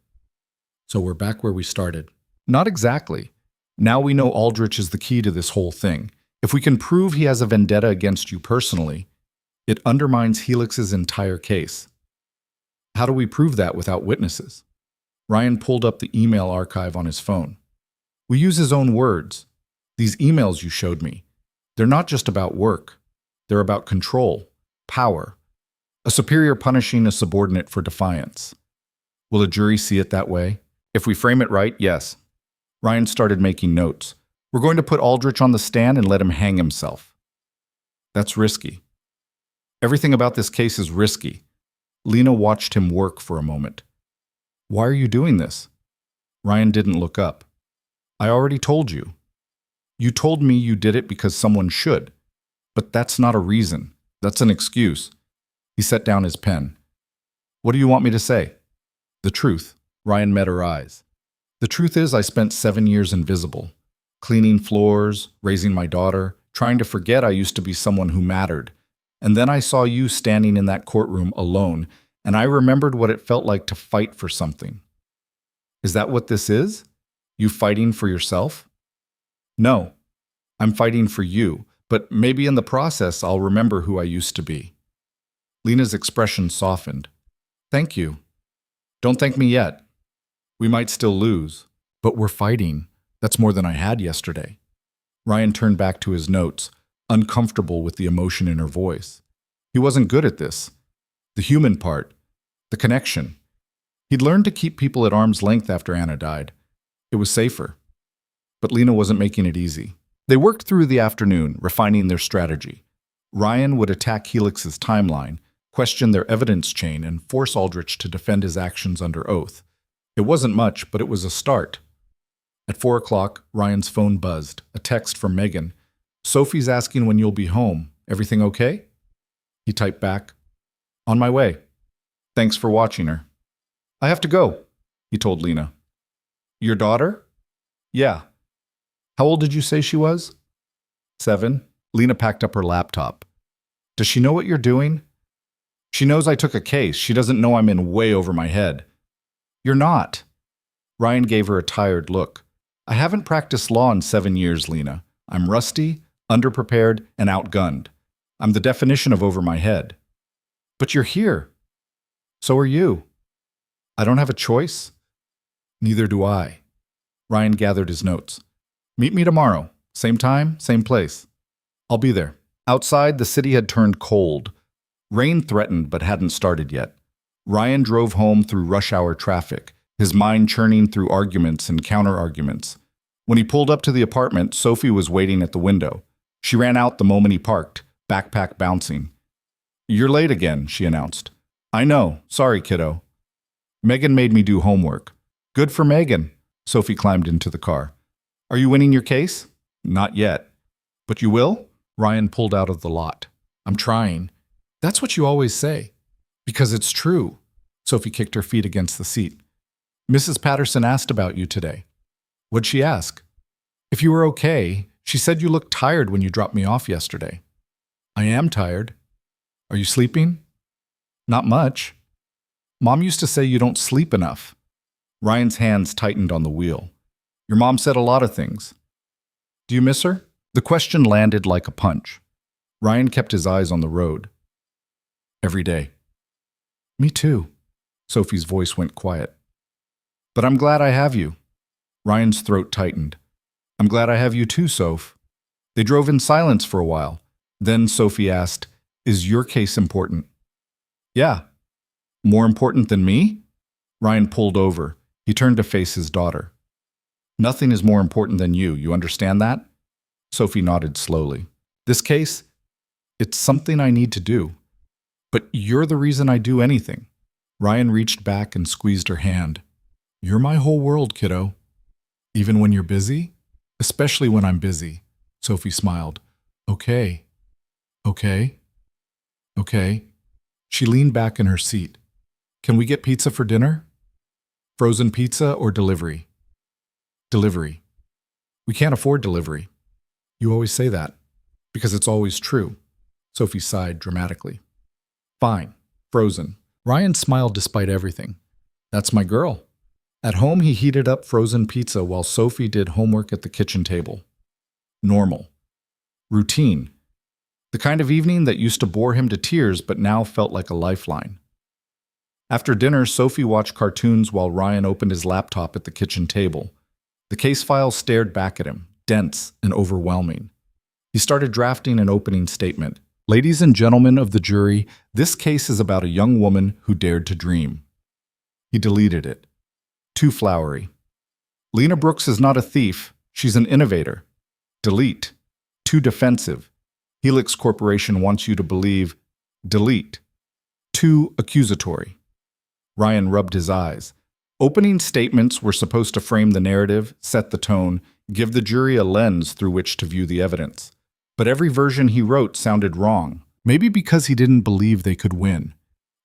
So we're back where we started. Not exactly. Now we know Aldrich is the key to this whole thing. If we can prove he has a vendetta against you personally, it undermines Helix's entire case. How do we prove that without witnesses? Ryan pulled up the email archive on his phone. We use his own words. These emails you showed me, they're not just about work. They're about control, power, a superior punishing a subordinate for defiance. Will a jury see it that way? If we frame it right, yes. Ryan started making notes. We're going to put Aldrich on the stand and let him hang himself. That's risky. Everything about this case is risky. Lena watched him work for a moment. Why are you doing this? Ryan didn't look up. I already told you. You told me you did it because someone should. But that's not a reason. That's an excuse. He set down his pen. What do you want me to say? The truth. Ryan met her eyes. The truth is I spent 7 years invisible. Cleaning floors, raising my daughter, trying to forget I used to be someone who mattered. And then I saw you standing in that courtroom alone, and I remembered what it felt like to fight for something. Is that what this is? You fighting for yourself? No, I'm fighting for you, but maybe in the process I'll remember who I used to be. Lena's expression softened. Thank you. Don't thank me yet. We might still lose, but we're fighting. That's more than I had yesterday. Ryan turned back to his notes, uncomfortable with the emotion in her voice. He wasn't good at this. The human part, the connection. He'd learned to keep people at arm's length after Anna died. It was safer. But Lena wasn't making it easy. They worked through the afternoon, refining their strategy. Ryan would attack Helix's timeline, question their evidence chain, and force Aldrich to defend his actions under oath. It wasn't much, but it was a start. At 4 o'clock, Ryan's phone buzzed, a text from Megan. Sophie's asking when you'll be home. Everything okay? He typed back, on my way. Thanks for watching her. I have to go, he told Lena. Your daughter? Yeah. How old did you say she was? 7. Lena packed up her laptop. Does she know what you're doing? She knows I took a case. She doesn't know I'm in way over my head. You're not. Ryan gave her a tired look. I haven't practiced law in 7 years, Lena. I'm rusty, underprepared, and outgunned. I'm the definition of over my head. But you're here. So are you. I don't have a choice. Neither do I. Ryan gathered his notes. Meet me tomorrow. Same time, same place. I'll be there. Outside, the city had turned cold. Rain threatened but hadn't started yet. Ryan drove home through rush hour traffic, his mind churning through arguments and counter-arguments. When he pulled up to the apartment, Sophie was waiting at the window. She ran out the moment he parked, backpack bouncing. You're late again, she announced. I know. Sorry, kiddo. Megan made me do homework. Good for Megan. Sophie climbed into the car. Are you winning your case? Not yet. But you will? Ryan pulled out of the lot. I'm trying. That's what you always say. Because it's true. Sophie kicked her feet against the seat. Mrs. Patterson asked about you today. What'd she ask? If you were okay, she said you looked tired when you dropped me off yesterday. I am tired. Are you sleeping? Not much. Mom used to say you don't sleep enough. Ryan's hands tightened on the wheel. Your mom said a lot of things. Do you miss her? The question landed like a punch. Ryan kept his eyes on the road. Every day. Me too. Sophie's voice went quiet. But I'm glad I have you. Ryan's throat tightened. I'm glad I have you too, Soph. They drove in silence for a while. Then Sophie asked, Is your case important? Yeah. More important than me? Ryan pulled over. He turned to face his daughter. Nothing is more important than you understand that? Sophie nodded slowly. This case, it's something I need to do. But you're the reason I do anything. Ryan reached back and squeezed her hand. You're my whole world, kiddo. Even when you're busy? Especially when I'm busy. Sophie smiled. Okay. Okay. Okay. She leaned back in her seat. Can we get pizza for dinner? Frozen pizza or delivery? Delivery. We can't afford delivery. You always say that. Because it's always true. Sophie sighed dramatically. Fine. Frozen. Ryan smiled despite everything. That's my girl. At home, he heated up frozen pizza while Sophie did homework at the kitchen table. Normal. Routine. The kind of evening that used to bore him to tears but now felt like a lifeline. After dinner, Sophie watched cartoons while Ryan opened his laptop at the kitchen table. The case file stared back at him, dense and overwhelming. He started drafting an opening statement. Ladies and gentlemen of the jury, this case is about a young woman who dared to dream. He deleted it. Too flowery. Lena Brooks is not a thief. She's an innovator. Delete. Too defensive. Helix Corporation wants you to believe. Delete. Too accusatory. Ryan rubbed his eyes. Opening statements were supposed to frame the narrative, set the tone, give the jury a lens through which to view the evidence. But every version he wrote sounded wrong. Maybe because he didn't believe they could win.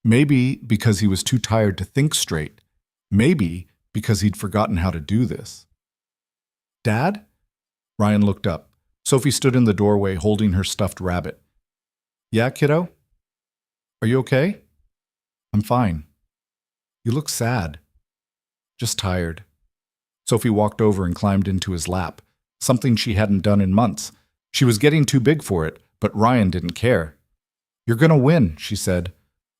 Maybe because he was too tired to think straight. Maybe because he'd forgotten how to do this. Dad? Ryan looked up. Sophie stood in the doorway holding her stuffed rabbit. Yeah, kiddo? Are you okay? I'm fine. You look sad. Just tired. Sophie walked over and climbed into his lap, something she hadn't done in months. She was getting too big for it, but Ryan didn't care. You're gonna win, she said.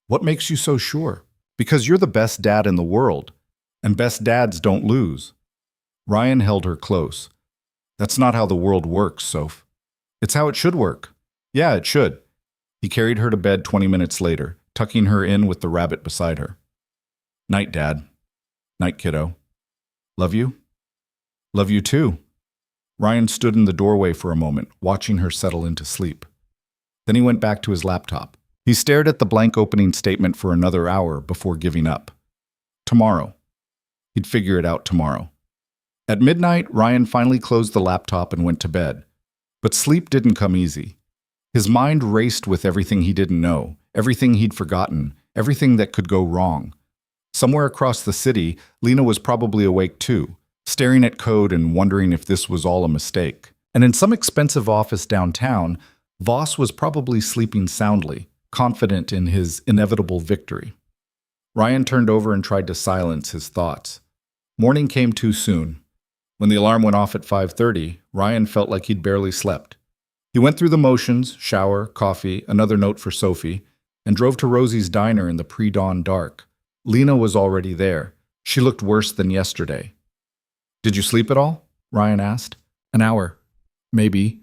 What makes you so sure? Because you're the best dad in the world, and best dads don't lose. Ryan held her close. That's not how the world works, Soph. It's how it should work. Yeah, it should. He carried her to bed 20 minutes later, tucking her in with the rabbit beside her. Night, Dad. Night, kiddo. Love you? Love you too. Ryan stood in the doorway for a moment, watching her settle into sleep. Then he went back to his laptop. He stared at the blank opening statement for another hour before giving up. Tomorrow. He'd figure it out tomorrow. At midnight, Ryan finally closed the laptop and went to bed. But sleep didn't come easy. His mind raced with everything he didn't know, everything he'd forgotten, everything that could go wrong. Somewhere across the city, Lena was probably awake too, staring at code and wondering if this was all a mistake. And in some expensive office downtown, Voss was probably sleeping soundly, confident in his inevitable victory. Ryan turned over and tried to silence his thoughts. Morning came too soon. When the alarm went off at 5:30, Ryan felt like he'd barely slept. He went through the motions, shower, coffee, another note for Sophie, and drove to Rosie's diner in the pre-dawn dark. Lena was already there. She looked worse than yesterday. Did you sleep at all? Ryan asked. An hour. Maybe.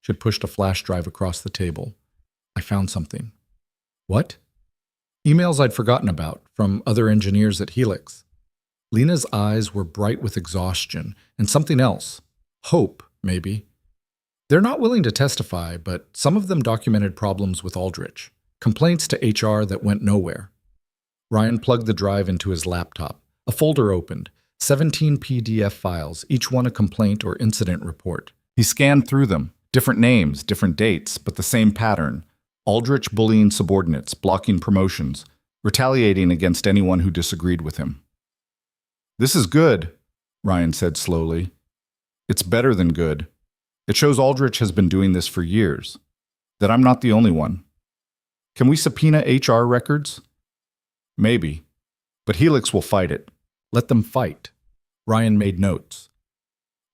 She had pushed a flash drive across the table. I found something. What? Emails I'd forgotten about from other engineers at Helix. Lena's eyes were bright with exhaustion and something else. Hope, maybe. They're not willing to testify, but some of them documented problems with Aldrich. Complaints to HR that went nowhere. Ryan plugged the drive into his laptop. A folder opened. 17 PDF files, each one a complaint or incident report. He scanned through them. Different names, different dates, but the same pattern. Aldrich bullying subordinates, blocking promotions, retaliating against anyone who disagreed with him. This is good, Ryan said slowly. It's better than good. It shows Aldrich has been doing this for years. That I'm not the only one. Can we subpoena HR records? Maybe. But Helix will fight it. Let them fight. Ryan made notes.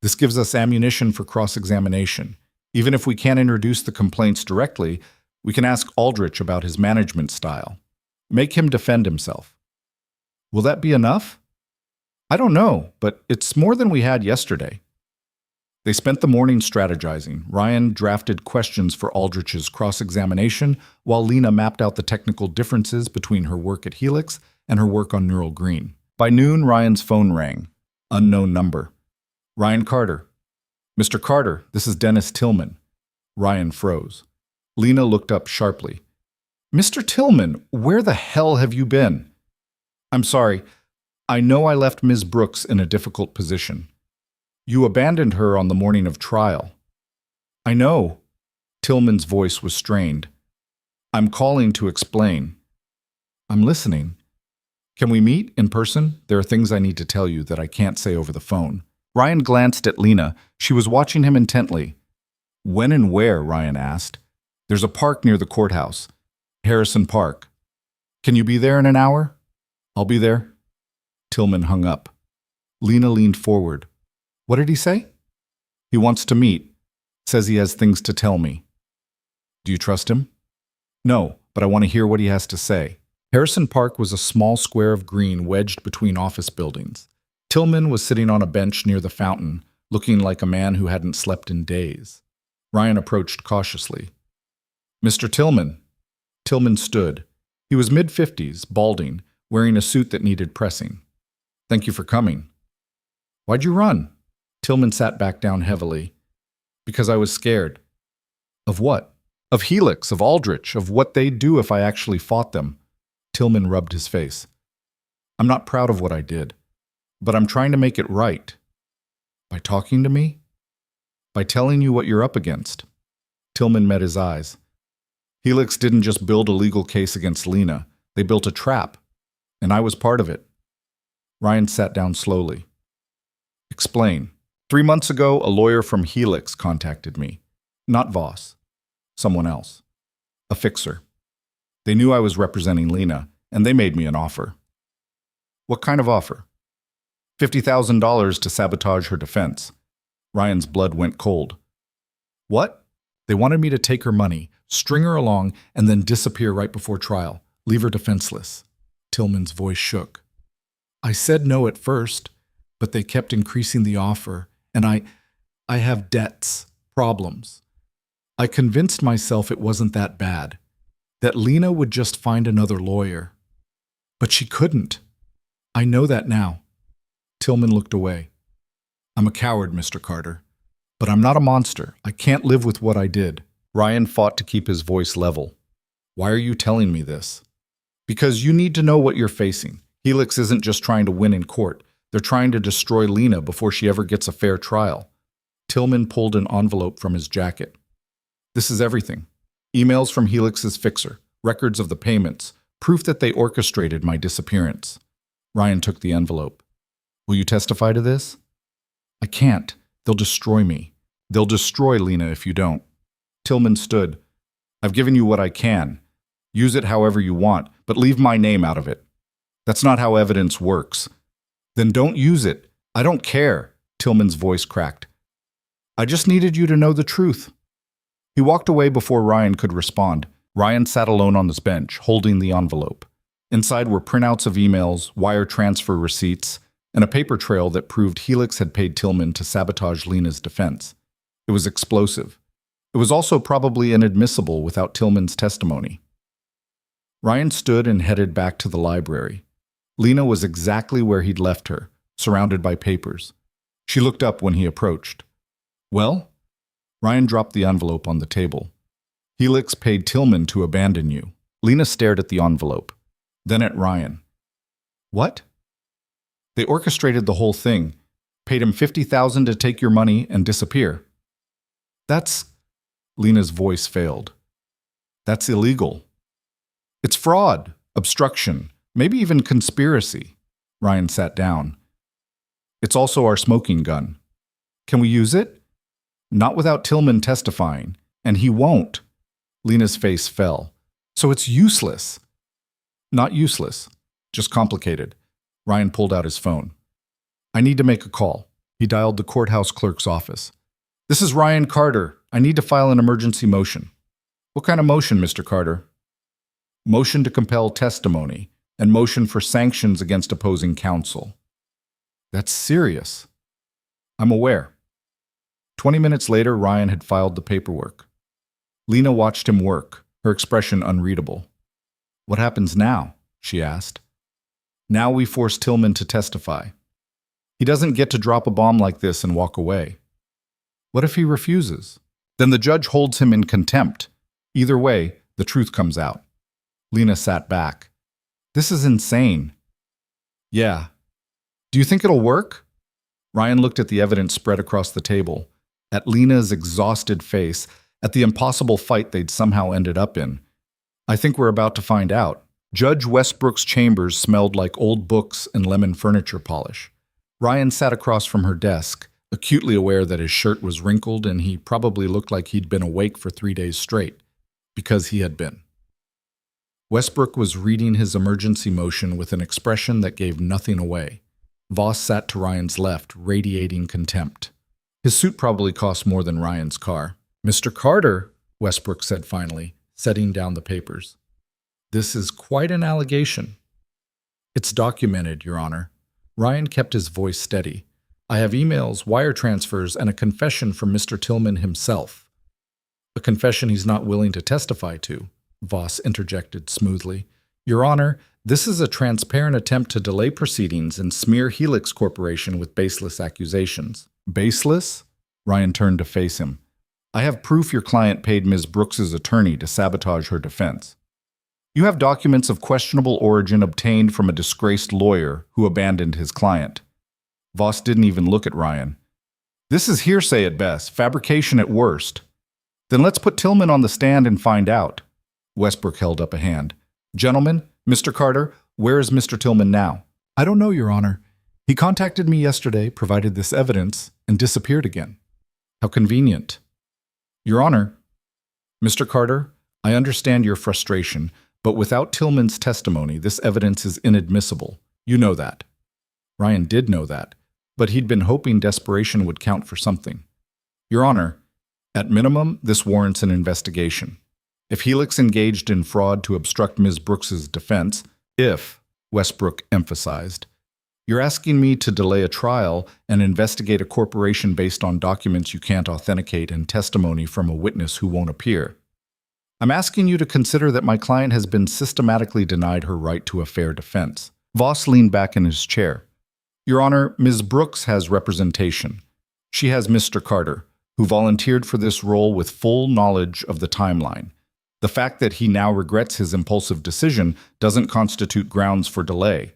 This gives us ammunition for cross-examination. Even if we can't introduce the complaints directly, we can ask Aldrich about his management style. Make him defend himself. Will that be enough? I don't know, but it's more than we had yesterday. They spent the morning strategizing. Ryan drafted questions for Aldrich's cross-examination, while Lena mapped out the technical differences between her work at Helix and her work on Neural Green. By noon, Ryan's phone rang. Unknown number. Ryan Carter. Mr. Carter, this is Dennis Tillman. Ryan froze. Lena looked up sharply. Mr. Tillman, where the hell have you been? I'm sorry. I know I left Ms. Brooks in a difficult position. You abandoned her on the morning of trial. I know. Tillman's voice was strained. I'm calling to explain. I'm listening. Can we meet in person? There are things I need to tell you that I can't say over the phone. Ryan glanced at Lena. She was watching him intently. When and where? Ryan asked. There's a park near the courthouse. Harrison Park. Can you be there in an hour? I'll be there. Tillman hung up. Lena leaned forward. What did he say? He wants to meet. Says he has things to tell me. Do you trust him? No, but I want to hear what he has to say. Harrison Park was a small square of green wedged between office buildings. Tillman was sitting on a bench near the fountain, looking like a man who hadn't slept in days. Ryan approached cautiously. Mr. Tillman. Tillman stood. He was mid-50s, balding, wearing a suit that needed pressing. Thank you for coming. Why'd you run? Tillman sat back down heavily. Because I was scared. Of what? Of Helix, of Aldrich, of what they'd do if I actually fought them. Tillman rubbed his face. I'm not proud of what I did, but I'm trying to make it right. By talking to me? By telling you what you're up against. Tillman met his eyes. Helix didn't just build a legal case against Lena. They built a trap, and I was part of it. Ryan sat down slowly. Explain. 3 months ago, a lawyer from Helix contacted me. Not Voss. Someone else. A fixer. They knew I was representing Lena, and they made me an offer. What kind of offer? $50,000 to sabotage her defense. Ryan's blood went cold. What? They wanted me to take her money, string her along, and then disappear right before trial, leave her defenseless. Tillman's voice shook. I said no at first, but they kept increasing the offer, and I have debts, problems. I convinced myself it wasn't that bad, that Lena would just find another lawyer. But she couldn't. I know that now. Tillman looked away. I'm a coward, Mr. Carter. But I'm not a monster. I can't live with what I did. Ryan fought to keep his voice level. Why are you telling me this? Because you need to know what you're facing. Helix isn't just trying to win in court. They're trying to destroy Lena before she ever gets a fair trial. Tillman pulled an envelope from his jacket. This is everything. Emails from Helix's fixer, records of the payments, proof that they orchestrated my disappearance. Ryan took the envelope. Will you testify to this? I can't. They'll destroy me. They'll destroy Lena if you don't. Tillman stood. I've given you what I can. Use it however you want, but leave my name out of it. That's not how evidence works. Then don't use it. I don't care. Tillman's voice cracked. I just needed you to know the truth. He walked away before Ryan could respond. Ryan sat alone on his bench, holding the envelope. Inside were printouts of emails, wire transfer receipts, and a paper trail that proved Helix had paid Tillman to sabotage Lena's defense. It was explosive. It was also probably inadmissible without Tillman's testimony. Ryan stood and headed back to the library. Lena was exactly where he'd left her, surrounded by papers. She looked up when he approached. Well? Ryan dropped the envelope on the table. Helix paid Tillman to abandon you. Lena stared at the envelope, then at Ryan. What? They orchestrated the whole thing, paid him $50,000 to take your money and disappear. That's... Lena's voice failed. That's illegal. It's fraud, obstruction, maybe even conspiracy. Ryan sat down. It's also our smoking gun. Can we use it? Not without Tillman testifying, and he won't. Lena's face fell. So it's useless. Not useless, just complicated. Ryan pulled out his phone. I need to make a call. He dialed the courthouse clerk's office. "This is Ryan Carter. I need to file an emergency motion." "What kind of motion, Mr. Carter?" "Motion to compel testimony and motion for sanctions against opposing counsel." "That's serious." "I'm aware." 20 minutes later, Ryan had filed the paperwork. Lena watched him work, her expression unreadable. "What happens now?" she asked. "Now we force Tillman to testify. He doesn't get to drop a bomb like this and walk away." "What if he refuses?" "Then the judge holds him in contempt. Either way, the truth comes out." Lena sat back. "This is insane." "Yeah. Do you think it'll work?" Ryan looked at the evidence spread across the table, at Lena's exhausted face, at the impossible fight they'd somehow ended up in. "I think we're about to find out." Judge Westbrook's chambers smelled like old books and lemon furniture polish. Ryan sat across from her desk, acutely aware that his shirt was wrinkled and he probably looked like he'd been awake for 3 days straight, because he had been. Westbrook was reading his emergency motion with an expression that gave nothing away. Voss sat to Ryan's left, radiating contempt. His suit probably cost more than Ryan's car. "Mr. Carter," Westbrook said finally, setting down the papers. "This is quite an allegation." "It's documented, Your Honor." Ryan kept his voice steady. "I have emails, wire transfers, and a confession from Mr. Tillman himself." "A confession he's not willing to testify to," Voss interjected smoothly. "Your Honor, this is a transparent attempt to delay proceedings and smear Helix Corporation with baseless accusations." "Baseless?" Ryan turned to face him. "I have proof your client paid Ms. Brooks's attorney to sabotage her defense. You have documents of questionable origin obtained from a disgraced lawyer who abandoned his client." Voss didn't even look at Ryan. "This is hearsay at best, fabrication at worst." "Then let's put Tillman on the stand and find out." Westbrook held up a hand. "Gentlemen, Mr. Carter, where is Mr. Tillman now?" "I don't know, Your Honor. He contacted me yesterday, provided this evidence, and disappeared again." "How convenient." "Your Honor." "Mr. Carter, I understand your frustration, but without Tillman's testimony, this evidence is inadmissible. You know that." Ryan did know that, but he'd been hoping desperation would count for something. "Your Honor, at minimum, this warrants an investigation. If Helix engaged in fraud to obstruct Ms. Brooks's defense, if," Westbrook emphasized, "you're asking me to delay a trial and investigate a corporation based on documents you can't authenticate and testimony from a witness who won't appear. I'm asking you to consider that my client has been systematically denied her right to a fair defense." Voss leaned back in his chair. "Your Honor, Ms. Brooks has representation. She has Mr. Carter, who volunteered for this role with full knowledge of the timeline. The fact that he now regrets his impulsive decision doesn't constitute grounds for delay."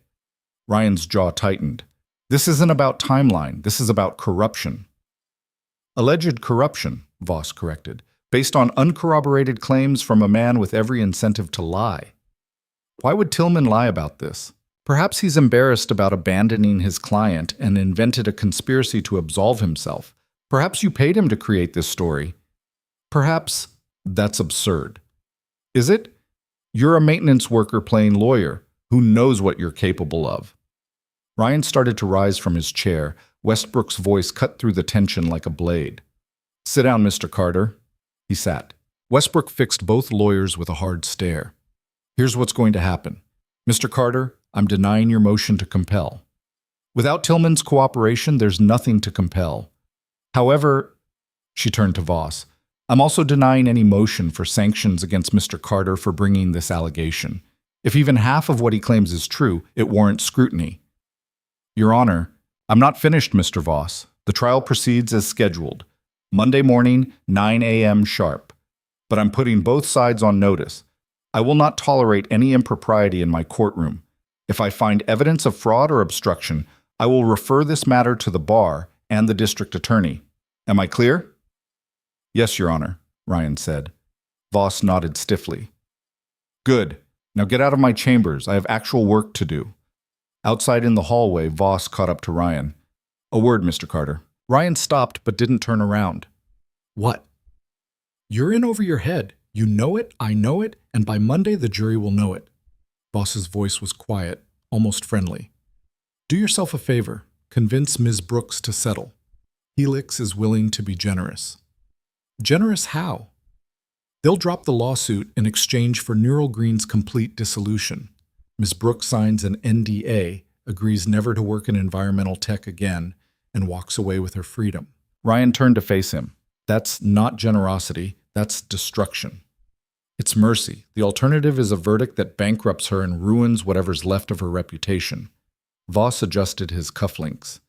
Ryan's jaw tightened. "This isn't about timeline. This is about corruption." "Alleged corruption," Voss corrected, "based on uncorroborated claims from a man with every incentive to lie. Why would Tillman lie about this? Perhaps he's embarrassed about abandoning his client and invented a conspiracy to absolve himself. Perhaps you paid him to create this story. Perhaps that's absurd." "Is it? You're a maintenance worker playing lawyer. Who knows what you're capable of?" Ryan started to rise from his chair. Westbrook's voice cut through the tension like a blade. "Sit down, Mr. Carter." He sat. Westbrook fixed both lawyers with a hard stare. "Here's what's going to happen. Mr. Carter, I'm denying your motion to compel. Without Tillman's cooperation, there's nothing to compel. However," she turned to Voss, "I'm also denying any motion for sanctions against Mr. Carter for bringing this allegation. If even half of what he claims is true, it warrants scrutiny." "Your Honor, I'm not finished, Mr. Voss. The trial proceeds as scheduled. Monday morning, 9 a.m. sharp. But I'm putting both sides on notice. I will not tolerate any impropriety in my courtroom. If I find evidence of fraud or obstruction, I will refer this matter to the bar and the district attorney. Am I clear?" "Yes, Your Honor," Ryan said. Voss nodded stiffly. "Good. Now get out of my chambers. I have actual work to do." Outside in the hallway, Voss caught up to Ryan. "A word, Mr. Carter." Ryan stopped but didn't turn around. "What?" "You're in over your head. You know it, I know it, and by Monday the jury will know it." Voss's voice was quiet, almost friendly. "Do yourself a favor. Convince Ms. Brooks to settle." Helix is willing to be generous. Generous how? They'll drop the lawsuit in exchange for Neural Green's complete dissolution. Ms. Brooks signs an NDA, agrees never to work in environmental tech again, and walks away with her freedom. Ryan turned to face him. That's not generosity, that's destruction. It's mercy. The alternative is a verdict that bankrupts her and ruins whatever's left of her reputation. Voss adjusted his cufflinks.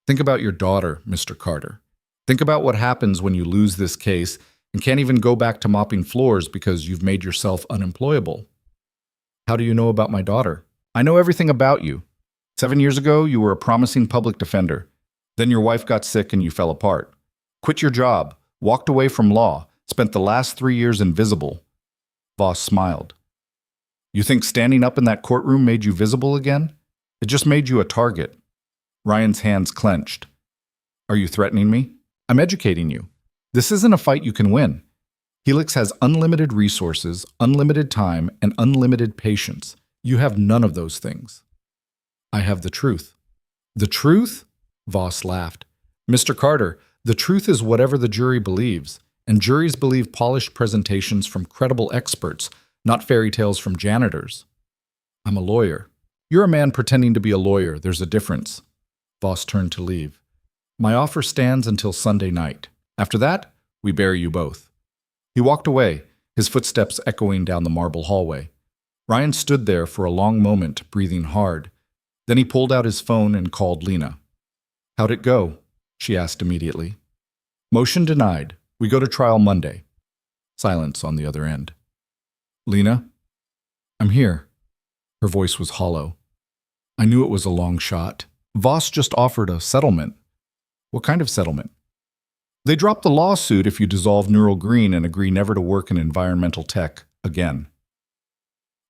Think about your daughter, Mr. Carter. Think about what happens when you lose this case and can't even go back to mopping floors because you've made yourself unemployable. How do you know about my daughter? I know everything about you. 7 years ago, you were a promising public defender. Then your wife got sick and you fell apart. Quit your job, walked away from law, spent the last 3 years invisible. Voss smiled. You think standing up in that courtroom made you visible again? It just made you a target. Ryan's hands clenched. Are you threatening me? I'm educating you. This isn't a fight you can win. Helix has unlimited resources, unlimited time, and unlimited patience. You have none of those things. I have the truth. The truth? Voss laughed. Mr. Carter, the truth is whatever the jury believes, and juries believe polished presentations from credible experts, not fairy tales from janitors. I'm a lawyer. You're a man pretending to be a lawyer. There's a difference. Voss turned to leave. My offer stands until Sunday night. After that, we bury you both. He walked away, his footsteps echoing down the marble hallway. Ryan stood there for a long moment, breathing hard. Then he pulled out his phone and called Lena. How'd it go? She asked immediately. Motion denied. We go to trial Monday. Silence on the other end. Lena? I'm here. Her voice was hollow. I knew it was a long shot. Voss just offered a settlement. What kind of settlement? They drop the lawsuit if you dissolve Neural Green and agree never to work in environmental tech again.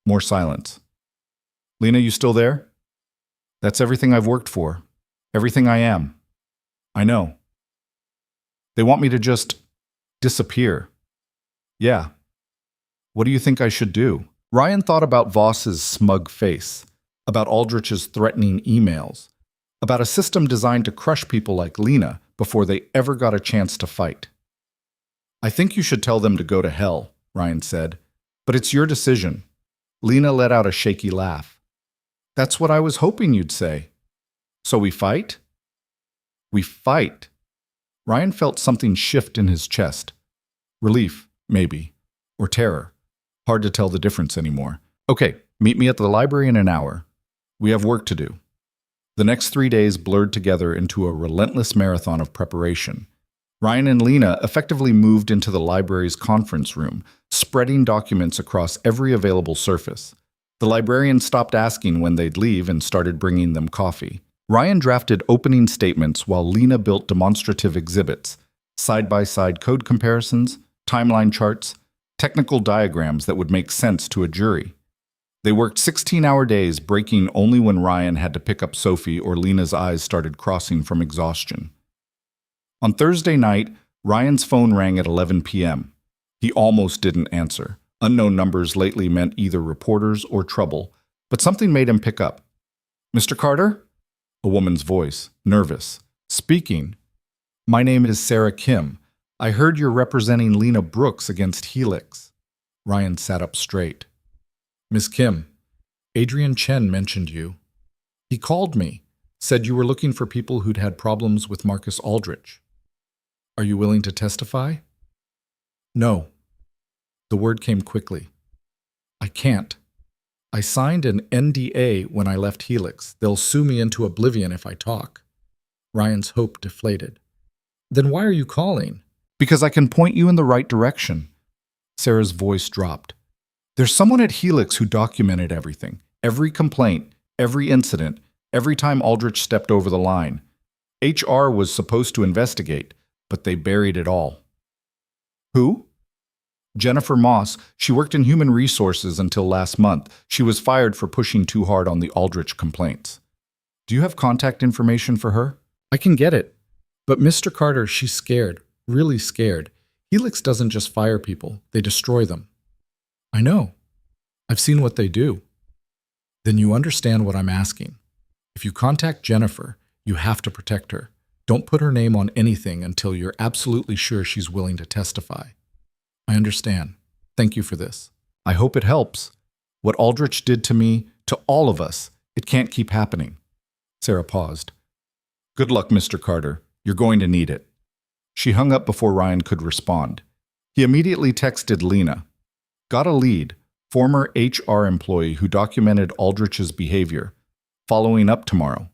More silence. Lena, you still there? That's everything I've worked for. Everything I am. I know. They want me to just disappear. Yeah. What do you think I should do? Ryan thought about Voss's smug face, about Aldrich's threatening emails, about a system designed to crush people like Lena before they ever got a chance to fight. I think you should tell them to go to hell, Ryan said, but it's your decision. Lena let out a shaky laugh. That's what I was hoping you'd say. So we fight? We fight. Ryan felt something shift in his chest. Relief, maybe, or terror. Hard to tell the difference anymore. Okay, meet me at the library in an hour. We have work to do. The next 3 days blurred together into a relentless marathon of preparation. Ryan and Lena effectively moved into the library's conference room, spreading documents across every available surface. The librarian stopped asking when they'd leave and started bringing them coffee. Ryan drafted opening statements while Lena built demonstrative exhibits, side-by-side code comparisons, timeline charts, technical diagrams that would make sense to a jury. They worked 16-hour days, breaking only when Ryan had to pick up Sophie or Lena's eyes started crossing from exhaustion. On Thursday night, Ryan's phone rang at 11 p.m. He almost didn't answer. Unknown numbers lately meant either reporters or trouble, but something made him pick up. Mr. Carter? A woman's voice, nervous. Speaking. My name is Sarah Kim. I heard you're representing Lena Brooks against Helix. Ryan sat up straight. Miss Kim, Adrian Chen mentioned you. He called me, said you were looking for people who'd had problems with Marcus Aldrich. Are you willing to testify? No. The word came quickly. I can't. I signed an NDA when I left Helix. They'll sue me into oblivion if I talk. Ryan's hope deflated. Then why are you calling? Because I can point you in the right direction. Sarah's voice dropped. There's someone at Helix who documented everything. Every complaint, every incident, every time Aldrich stepped over the line. HR was supposed to investigate, but they buried it all. Who? Jennifer Moss. She worked in human resources until last month. She was fired for pushing too hard on the Aldrich complaints. Do you have contact information for her? I can get it. But Mr. Carter, she's scared, really scared. Helix doesn't just fire people, they destroy them. I know. I've seen what they do. Then you understand what I'm asking. If you contact Jennifer, you have to protect her. Don't put her name on anything until you're absolutely sure she's willing to testify. I understand. Thank you for this. I hope it helps. What Aldrich did to me, to all of us, it can't keep happening. Sarah paused. Good luck, Mr. Carter. You're going to need it. She hung up before Ryan could respond. He immediately texted Lena. Got a lead, former HR employee who documented Aldrich's behavior. Following up tomorrow.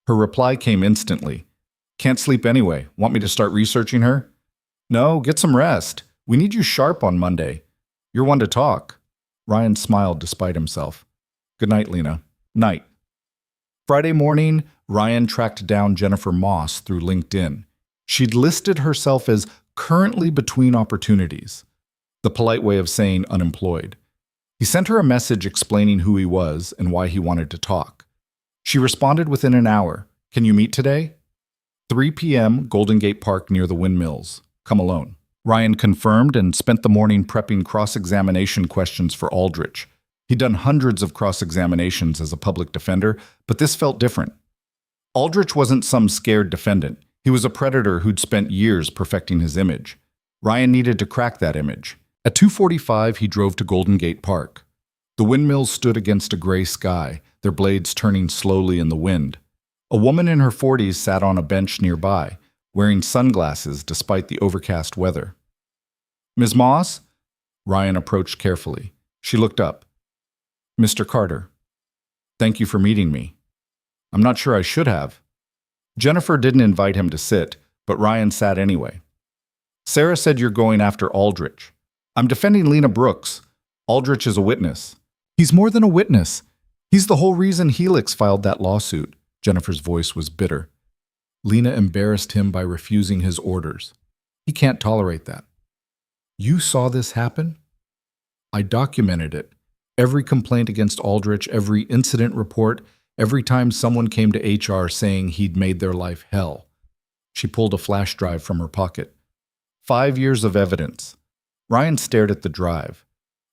Her reply came instantly. Can't sleep anyway. Want me to start researching her? No, get some rest. We need you sharp on Monday. You're one to talk. Ryan smiled despite himself. Good night, Lena. Night. Friday morning, Ryan tracked down Jennifer Moss through LinkedIn. She'd listed herself as currently between opportunities, the polite way of saying unemployed. He sent her a message explaining who he was and why he wanted to talk. She responded within an hour. Can you meet today? 3 p.m., Golden Gate Park near the windmills. Come alone. Ryan confirmed and spent the morning prepping cross-examination questions for Aldrich. He'd done hundreds of cross-examinations as a public defender, but this felt different. Aldrich wasn't some scared defendant. He was a predator who'd spent years perfecting his image. Ryan needed to crack that image. At 2:45, he drove to Golden Gate Park. The windmills stood against a gray sky, their blades turning slowly in the wind. A woman in her 40s sat on a bench nearby, wearing sunglasses despite the overcast weather. Ms. Moss? Ryan approached carefully. She looked up. Mr. Carter. Thank you for meeting me. I'm not sure I should have. Jennifer didn't invite him to sit, but Ryan sat anyway. Sarah said you're going after Aldrich. I'm defending Lena Brooks. Aldrich is a witness. He's more than a witness. He's the whole reason Helix filed that lawsuit. Jennifer's voice was bitter. Lena embarrassed him by refusing his orders. He can't tolerate that. You saw this happen? I documented it. Every complaint against Aldrich, every incident report, every time someone came to HR saying he'd made their life hell. She pulled a flash drive from her pocket. 5 years of evidence. Ryan stared at the drive.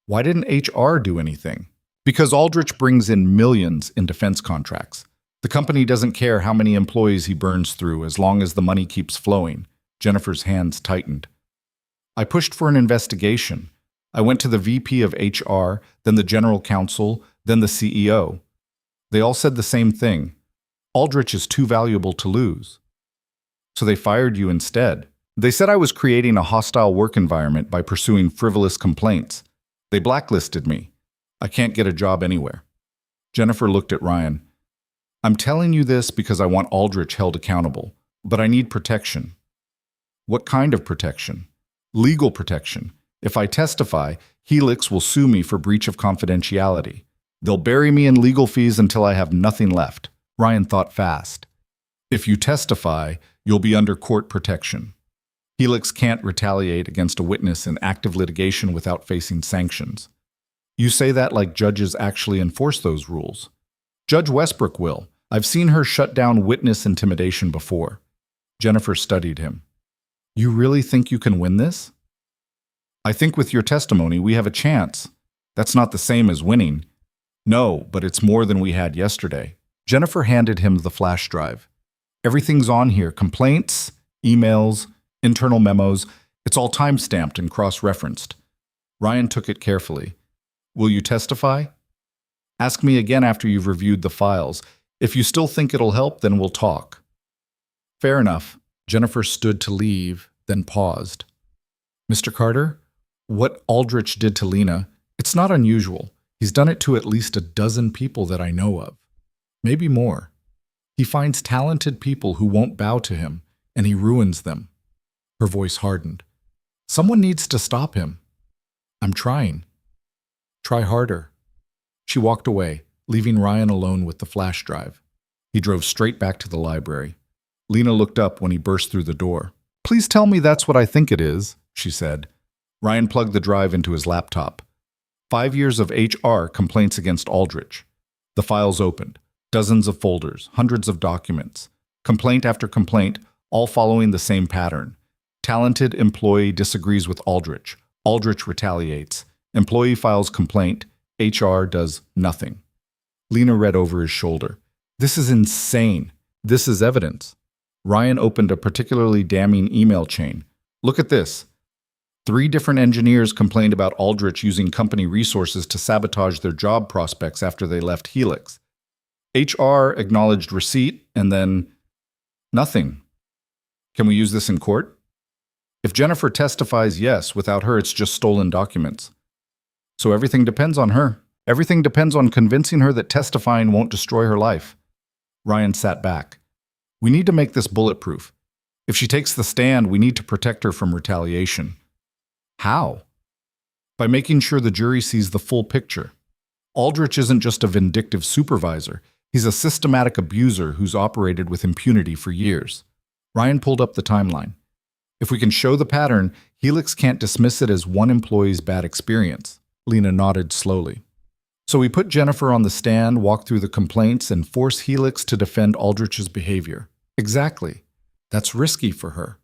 Why didn't HR do anything? Because Aldrich brings in millions in defense contracts. The company doesn't care how many employees he burns through as long as the money keeps flowing. Jennifer's hands tightened. I pushed for an investigation. I went to the VP of HR, then the general counsel, then the CEO. They all said the same thing. Aldrich is too valuable to lose. So they fired you instead. They said I was creating a hostile work environment by pursuing frivolous complaints. They blacklisted me. I can't get a job anywhere. Jennifer looked at Ryan. I'm telling you this because I want Aldrich held accountable, but I need protection. What kind of protection? Legal protection. If I testify, Helix will sue me for breach of confidentiality. They'll bury me in legal fees until I have nothing left. Ryan thought fast. If you testify, you'll be under court protection. Helix can't retaliate against a witness in active litigation without facing sanctions. You say that like judges actually enforce those rules. Judge Westbrook will. I've seen her shut down witness intimidation before. Jennifer studied him. You really think you can win this? I think with your testimony we have a chance. That's not the same as winning. No, but it's more than we had yesterday. Jennifer handed him the flash drive. Everything's on here. Complaints, emails, internal memos. It's all time-stamped and cross-referenced. Ryan took it carefully. Will you testify? Ask me again after you've reviewed the files. If you still think it'll help, then we'll talk. Fair enough. Jennifer stood to leave, then paused. Mr. Carter, what Aldrich did to Lena, it's not unusual. He's done it to at least a dozen people that I know of. Maybe more. He finds talented people who won't bow to him, and he ruins them. Her voice hardened. Someone needs to stop him. I'm trying. Try harder. She walked away, leaving Ryan alone with the flash drive. He drove straight back to the library. Lena looked up when he burst through the door. Please tell me that's what I think it is, she said. Ryan plugged the drive into his laptop. 5 years of HR complaints against Aldrich. The files opened. Dozens of folders, hundreds of documents. Complaint after complaint, all following the same pattern. Talented employee disagrees with Aldrich. Aldrich retaliates. Employee files complaint. HR does nothing. Lena read over his shoulder. This is insane. This is evidence. Ryan opened a particularly damning email chain. Look at this. 3 different engineers complained about Aldrich using company resources to sabotage their job prospects after they left Helix. HR acknowledged receipt, and then nothing. Can we use this in court? If Jennifer testifies, yes. Without her, it's just stolen documents. So everything depends on her. Everything depends on convincing her that testifying won't destroy her life. Ryan sat back. We need to make this bulletproof. If she takes the stand, we need to protect her from retaliation. How? By making sure the jury sees the full picture. Aldrich isn't just a vindictive supervisor. He's a systematic abuser who's operated with impunity for years. Ryan pulled up the timeline. If we can show the pattern, Helix can't dismiss it as one employee's bad experience. Lena nodded slowly. So we put Jennifer on the stand, walk through the complaints, and force Helix to defend Aldrich's behavior. Exactly. That's risky for her.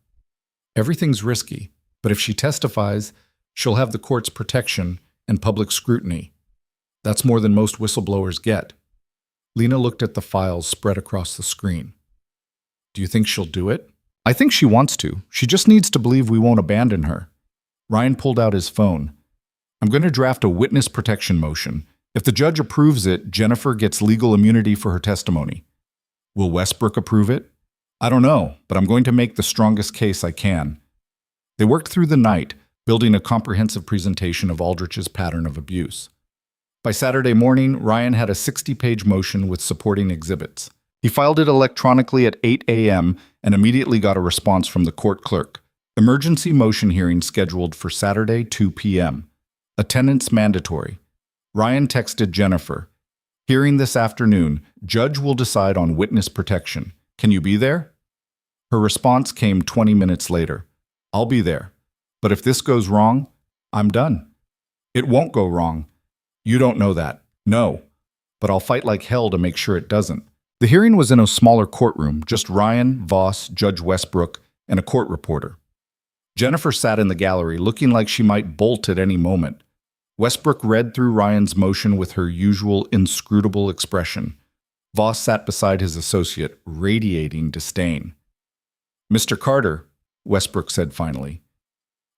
Everything's risky, but if she testifies, she'll have the court's protection and public scrutiny. That's more than most whistleblowers get. Lena looked at the files spread across the screen. Do you think she'll do it? I think she wants to. She just needs to believe we won't abandon her. Ryan pulled out his phone. I'm going to draft a witness protection motion. If the judge approves it, Jennifer gets legal immunity for her testimony. Will Westbrook approve it? I don't know, but I'm going to make the strongest case I can. They worked through the night, building a comprehensive presentation of Aldrich's pattern of abuse. By Saturday morning, Ryan had a 60-page motion with supporting exhibits. He filed it electronically at 8 a.m. and immediately got a response from the court clerk. Emergency motion hearing scheduled for Saturday, 2 p.m. Attendance mandatory. Ryan texted Jennifer. Hearing this afternoon, judge will decide on witness protection. Can you be there? Her response came 20 minutes later. I'll be there. But if this goes wrong, I'm done. It won't go wrong. You don't know that. No. But I'll fight like hell to make sure it doesn't. The hearing was in a smaller courtroom, just Ryan, Voss, Judge Westbrook, and a court reporter. Jennifer sat in the gallery, looking like she might bolt at any moment. Westbrook read through Ryan's motion with her usual inscrutable expression. Voss sat beside his associate, radiating disdain. Mr. Carter, Westbrook said finally,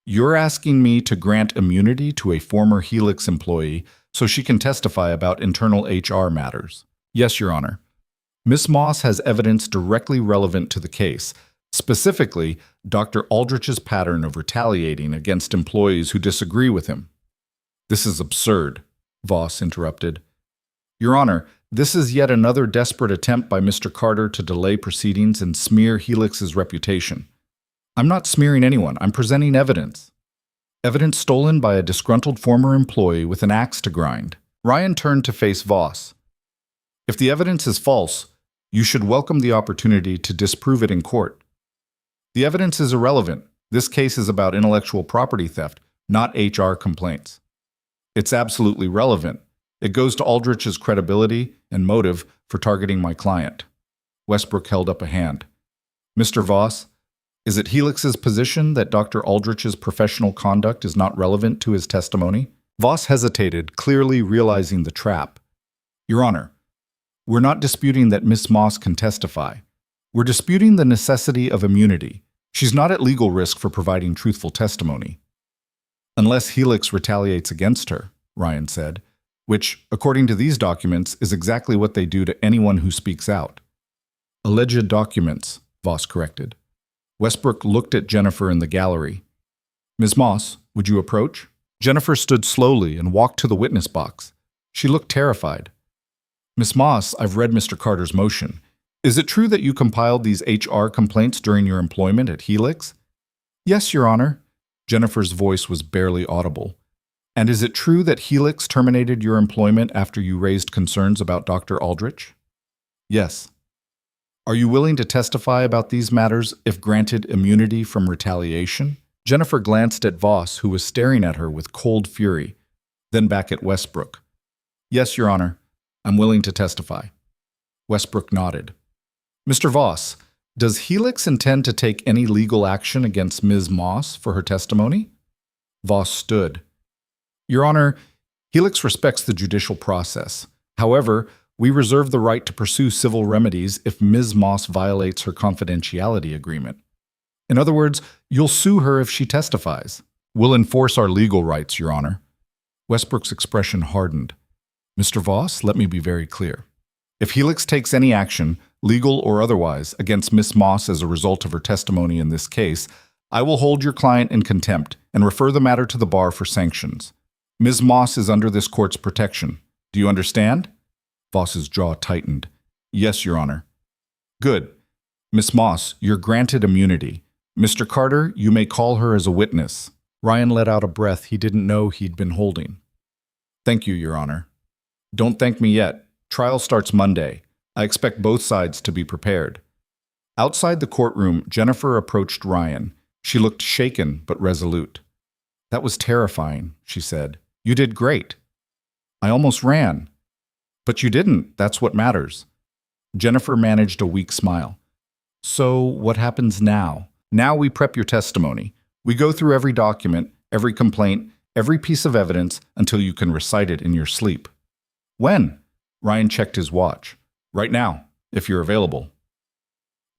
you're asking me to grant immunity to a former Helix employee so she can testify about internal HR matters. Yes, Your Honor. Ms. Moss has evidence directly relevant to the case, specifically Dr. Aldrich's pattern of retaliating against employees who disagree with him. This is absurd, Voss interrupted. Your Honor, this is yet another desperate attempt by Mr. Carter to delay proceedings and smear Helix's reputation. I'm not smearing anyone. I'm presenting evidence. Evidence stolen by a disgruntled former employee with an axe to grind. Ryan turned to face Voss. If the evidence is false, you should welcome the opportunity to disprove it in court. The evidence is irrelevant. This case is about intellectual property theft, not HR complaints. It's absolutely relevant. It goes to Aldrich's credibility and motive for targeting my client. Westbrook held up a hand. Mr. Voss, is it Helix's position that Dr. Aldrich's professional conduct is not relevant to his testimony? Voss hesitated, clearly realizing the trap. Your Honor, we're not disputing that Ms. Moss can testify. We're disputing the necessity of immunity. She's not at legal risk for providing truthful testimony. Unless Helix retaliates against her, Ryan said, which, according to these documents, is exactly what they do to anyone who speaks out. Alleged documents, Voss corrected. Westbrook looked at Jennifer in the gallery. Ms. Moss, would you approach? Jennifer stood slowly and walked to the witness box. She looked terrified. Ms. Moss, I've read Mr. Carter's motion. Is it true that you compiled these HR complaints during your employment at Helix? Yes, Your Honor. Jennifer's voice was barely audible. And is it true that Helix terminated your employment after you raised concerns about Dr. Aldrich? Yes. Are you willing to testify about these matters if granted immunity from retaliation? Jennifer glanced at Voss, who was staring at her with cold fury, then back at Westbrook. Yes, Your Honor. I'm willing to testify. Westbrook nodded. Mr. Voss, does Helix intend to take any legal action against Ms. Moss for her testimony? Voss stood. Your Honor, Helix respects the judicial process. However, We reserve the right to pursue civil remedies if Ms. Moss violates her confidentiality agreement. In other words, you'll sue her if she testifies. We'll enforce our legal rights, Your Honor. Westbrook's expression hardened. Mr. Voss, let me be very clear. If Helix takes any action, legal or otherwise, against Miss Moss as a result of her testimony in this case, I will hold your client in contempt and refer the matter to the bar for sanctions. Ms. Moss is under this court's protection. Do you understand? Voss's jaw tightened. Yes, Your Honor. Good. Miss Moss, you're granted immunity. Mr. Carter, you may call her as a witness. Ryan let out a breath he didn't know he'd been holding. Thank you, Your Honor. Don't thank me yet. Trial starts Monday. I expect both sides to be prepared. Outside the courtroom, Jennifer approached Ryan. She looked shaken but resolute. That was terrifying, she said. You did great. I almost ran. But you didn't. That's what matters. Jennifer managed a weak smile. So what happens now? Now we prep your testimony. We go through every document, every complaint, every piece of evidence until you can recite it in your sleep. When? Ryan checked his watch. Right now, if you're available.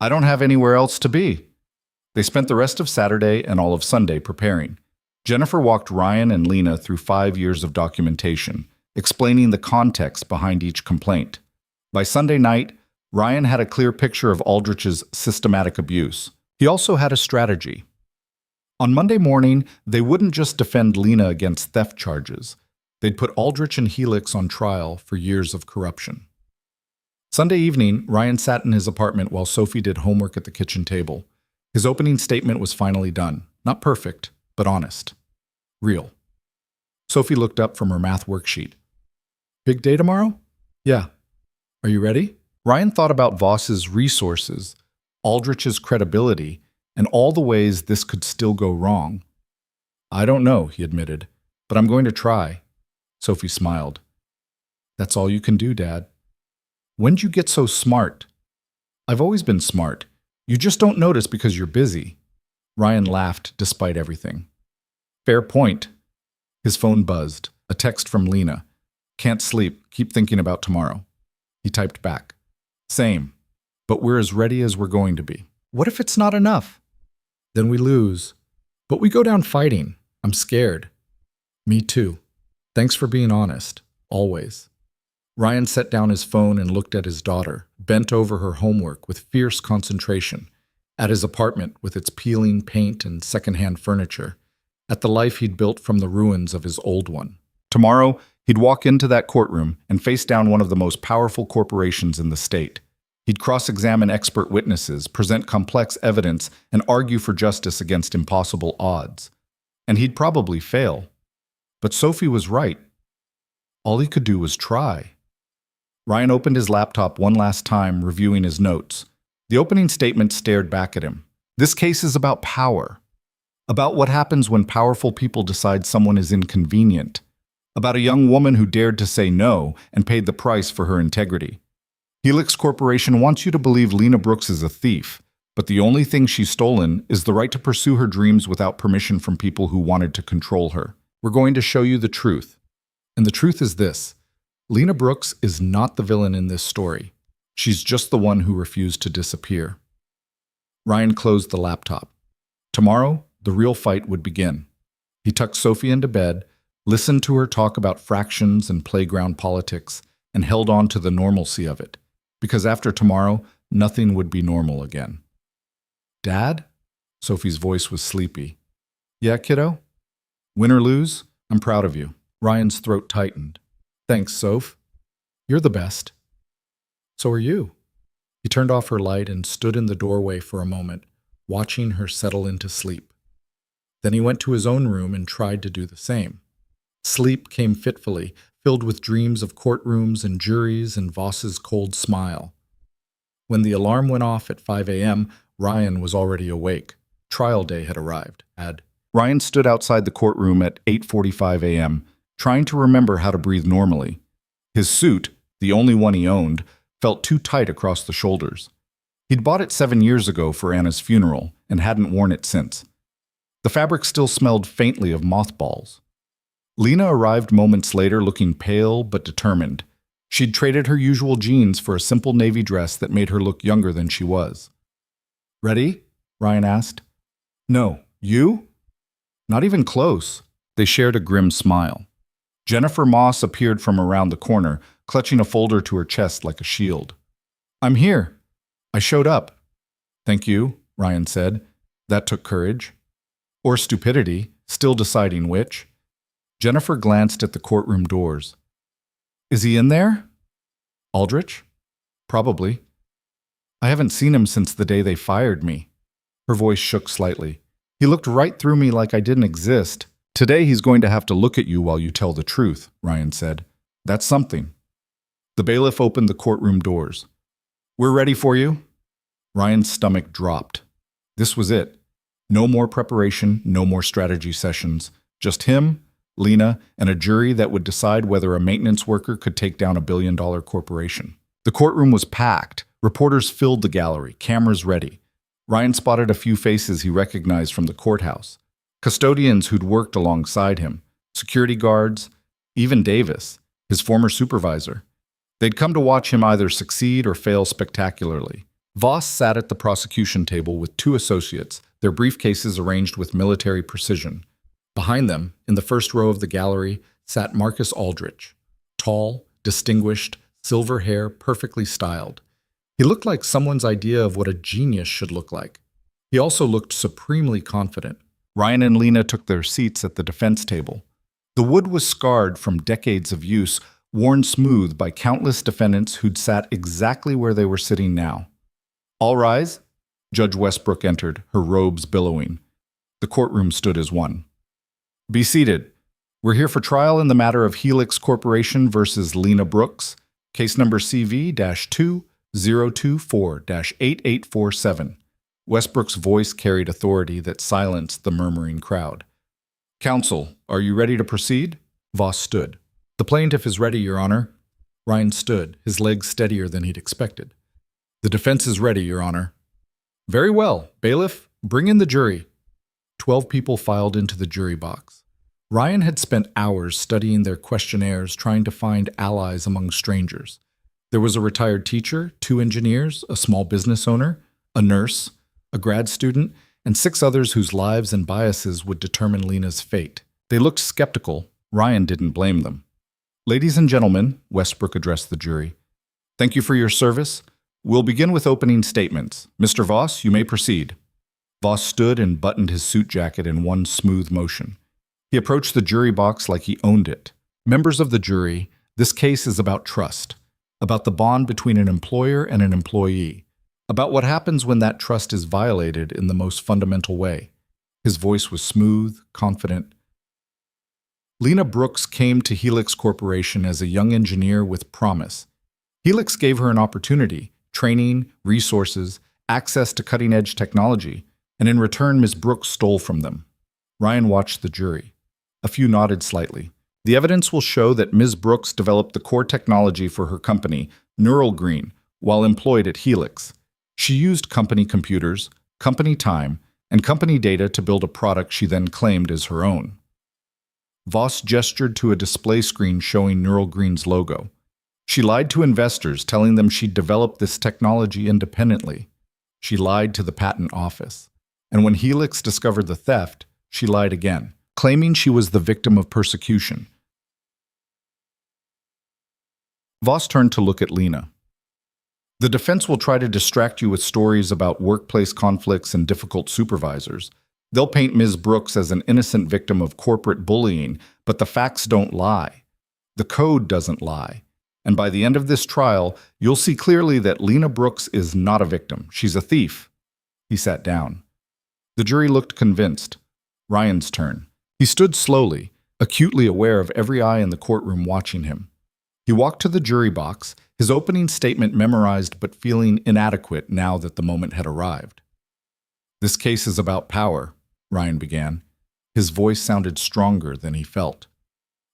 I don't have anywhere else to be. They spent the rest of Saturday and all of Sunday preparing. Jennifer walked Ryan and Lena through 5 years of documentation, explaining the context behind each complaint. By Sunday night, Ryan had a clear picture of Aldrich's systematic abuse. He also had a strategy. On Monday morning, they wouldn't just defend Lena against theft charges. They'd put Aldrich and Helix on trial for years of corruption. Sunday evening, Ryan sat in his apartment while Sophie did homework at the kitchen table. His opening statement was finally done. Not perfect, but honest. Real. Sophie looked up from her math worksheet. Big day tomorrow? Yeah. Are you ready? Ryan thought about Voss's resources, Aldrich's credibility, and all the ways this could still go wrong. I don't know, he admitted, but I'm going to try. Sophie smiled. That's all you can do, Dad. When'd you get so smart? I've always been smart. You just don't notice because you're busy. Ryan laughed despite everything. Fair point. His phone buzzed. A text from Lena. Can't sleep. Keep thinking about tomorrow. He typed back. Same. But we're as ready as we're going to be. What if it's not enough? Then we lose. But we go down fighting. I'm scared. Me too. Thanks for being honest. Always. Ryan set down his phone and looked at his daughter, bent over her homework with fierce concentration, at his apartment with its peeling paint and secondhand furniture, at the life he'd built from the ruins of his old one. Tomorrow, he'd walk into that courtroom and face down one of the most powerful corporations in the state. He'd cross-examine expert witnesses, present complex evidence, and argue for justice against impossible odds. And he'd probably fail. But Sophie was right. All he could do was try. Ryan opened his laptop one last time, reviewing his notes. The opening statement stared back at him. This case is about power. About what happens when powerful people decide someone is inconvenient. About a young woman who dared to say no and paid the price for her integrity. Helix Corporation wants you to believe Lena Brooks is a thief, but the only thing she's stolen is the right to pursue her dreams without permission from people who wanted to control her. We're going to show you the truth. And the truth is this. Lena Brooks is not the villain in this story. She's just the one who refused to disappear. Ryan closed the laptop. Tomorrow, the real fight would begin. He tucked Sophie into bed, listened to her talk about fractions and playground politics, and held on to the normalcy of it. Because after tomorrow, nothing would be normal again. Dad? Sophie's voice was sleepy. Yeah, kiddo? Win or lose, I'm proud of you. Ryan's throat tightened. Thanks, Soph. You're the best. So are you. He turned off her light and stood in the doorway for a moment, watching her settle into sleep. Then he went to his own room and tried to do the same. Sleep came fitfully, filled with dreams of courtrooms and juries and Voss's cold smile. When the alarm went off at 5 a.m., Ryan was already awake. Trial day had arrived. Ryan stood outside the courtroom at 8:45 a.m., trying to remember how to breathe normally. His suit, the only one he owned, felt too tight across the shoulders. He'd bought it 7 years ago for Anna's funeral and hadn't worn it since. The fabric still smelled faintly of mothballs. Lena arrived moments later looking pale but determined. She'd traded her usual jeans for a simple navy dress that made her look younger than she was. "Ready?" Ryan asked. "No. You?" "Not even close." They shared a grim smile. Jennifer Moss appeared from around the corner, clutching a folder to her chest like a shield. "I'm here. I showed up." "Thank you," Ryan said. That took courage. Or stupidity, still deciding which. Jennifer glanced at the courtroom doors. "Is he in there?" "Aldrich?" "Probably." "I haven't seen him since the day they fired me." Her voice shook slightly. "He looked right through me like I didn't exist." "Today he's going to have to look at you while you tell the truth," Ryan said. "That's something." The bailiff opened the courtroom doors. "We're ready for you." Ryan's stomach dropped. This was it. No more preparation, no more strategy sessions. Just him, Lena, and a jury that would decide whether a maintenance worker could take down a billion-dollar corporation. The courtroom was packed. Reporters filled the gallery, cameras ready. Ryan spotted a few faces he recognized from the courthouse. Custodians who'd worked alongside him, security guards, even Davis, his former supervisor. They'd come to watch him either succeed or fail spectacularly. Voss sat at the prosecution table with two associates, their briefcases arranged with military precision. Behind them, in the first row of the gallery, sat Marcus Aldrich. Tall, distinguished, silver hair perfectly styled. He looked like someone's idea of what a genius should look like. He also looked supremely confident. Ryan and Lena took their seats at the defense table. The wood was scarred from decades of use, worn smooth by countless defendants who'd sat exactly where they were sitting now. "All rise." Judge Westbrook entered, her robes billowing. The courtroom stood as one. "Be seated. We're here for trial in the matter of Helix Corporation versus Lena Brooks, case number CV-2024-8847. Westbrook's voice carried authority that silenced the murmuring crowd. "Counsel, are you ready to proceed?" Voss stood. "The plaintiff is ready, Your Honor." Ryan stood, his legs steadier than he'd expected. "The defense is ready, Your Honor." "Very well. Bailiff, bring in the jury." 12 people filed into the jury box. Ryan had spent hours studying their questionnaires, trying to find allies among strangers. There was a retired teacher, 2 engineers, a small business owner, a nurse, a grad student, and 6 others whose lives and biases would determine Lena's fate. They looked skeptical. Ryan didn't blame them. "Ladies and gentlemen," Westbrook addressed the jury, "thank you for your service. We'll begin with opening statements. Mr. Voss, you may proceed." Voss stood and buttoned his suit jacket in one smooth motion. He approached the jury box like he owned it. "Members of the jury, this case is about trust, about the bond between an employer and an employee, about what happens when that trust is violated in the most fundamental way." His voice was smooth, confident. Lena Brooks came to Helix Corporation as a young engineer with promise. Helix gave her an opportunity, training, resources, access to cutting-edge technology, and in return, Ms. Brooks stole from them. Ryan watched the jury. A few nodded slightly. "The evidence will show that Ms. Brooks developed the core technology for her company, Neural Green, while employed at Helix. She used company computers, company time, and company data to build a product she then claimed as her own." Voss gestured to a display screen showing Neural Green's logo. "She lied to investors, telling them she'd developed this technology independently. She lied to the patent office. And when Helix discovered the theft, she lied again, claiming she was the victim of persecution." Voss turned to look at Lena. "The defense will try to distract you with stories about workplace conflicts and difficult supervisors. They'll paint Ms. Brooks as an innocent victim of corporate bullying, but the facts don't lie. The code doesn't lie. And by the end of this trial, you'll see clearly that Lena Brooks is not a victim. She's a thief." He sat down. The jury looked convinced. Ryan's turn. He stood slowly, acutely aware of every eye in the courtroom watching him. He walked to the jury box, his opening statement memorized but feeling inadequate now that the moment had arrived. "This case is about power," Ryan began. His voice sounded stronger than he felt.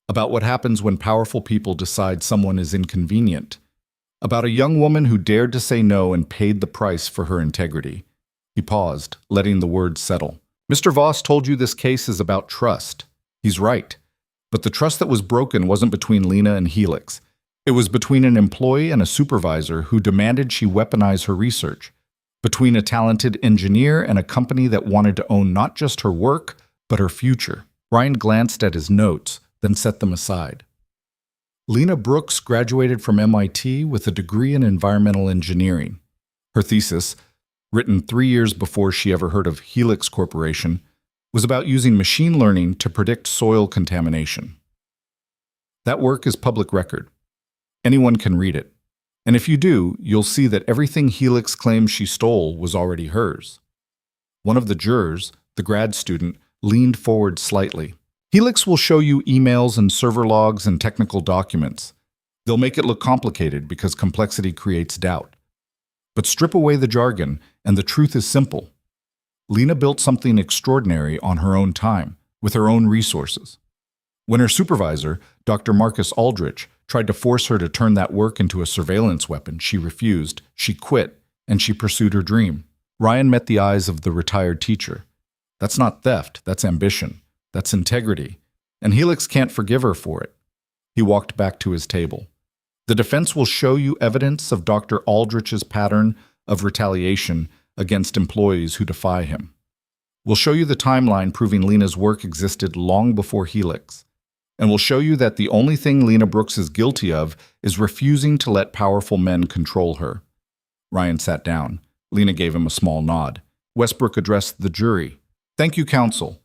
"About what happens when powerful people decide someone is inconvenient. About a young woman who dared to say no and paid the price for her integrity." He paused, letting the words settle. "Mr. Voss told you this case is about trust. He's right. But the trust that was broken wasn't between Lena and Helix. It was between an employee and a supervisor who demanded she weaponize her research, between a talented engineer and a company that wanted to own not just her work, but her future. Ryan glanced at his notes, then set them aside. Lena Brooks graduated from MIT with a degree in environmental engineering. Her thesis, written 3 years before she ever heard of Helix Corporation, was about using machine learning to predict soil contamination. That work is public record. Anyone can read it. And if you do, you'll see that everything Helix claims she stole was already hers. One of the jurors, the grad student, leaned forward slightly. Helix will show you emails and server logs and technical documents. They'll make it look complicated because complexity creates doubt. But strip away the jargon, and the truth is simple. Lena built something extraordinary on her own time, with her own resources. When her supervisor, Dr. Marcus Aldrich, tried to force her to turn that work into a surveillance weapon, she refused, she quit, and she pursued her dream. Ryan met the eyes of the retired teacher. That's not theft, that's ambition, that's integrity, and Helix can't forgive her for it. He walked back to his table. The defense will show you evidence of Dr. Aldrich's pattern of retaliation against employees who defy him. We'll show you the timeline proving Lena's work existed long before Helix. And we'll show you that the only thing Lena Brooks is guilty of is refusing to let powerful men control her. Ryan sat down. Lena gave him a small nod. Westbrook addressed the jury. Thank you, counsel.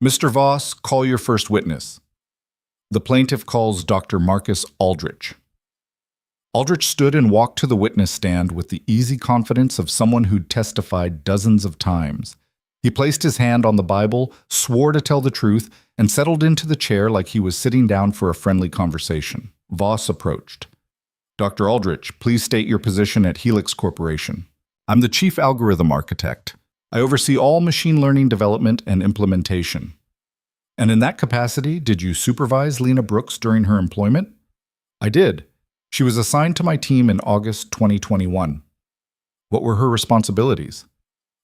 Mr. Voss, call your first witness. The plaintiff calls Dr. Marcus Aldrich. Aldrich stood and walked to the witness stand with the easy confidence of someone who'd testified dozens of times. He placed his hand on the Bible, swore to tell the truth, and settled into the chair like he was sitting down for a friendly conversation. Voss approached. Dr. Aldrich, please state your position at Helix Corporation. I'm the chief algorithm architect. I oversee all machine learning development and implementation. And in that capacity, did you supervise Lena Brooks during her employment? I did. She was assigned to my team in August 2021. What were her responsibilities?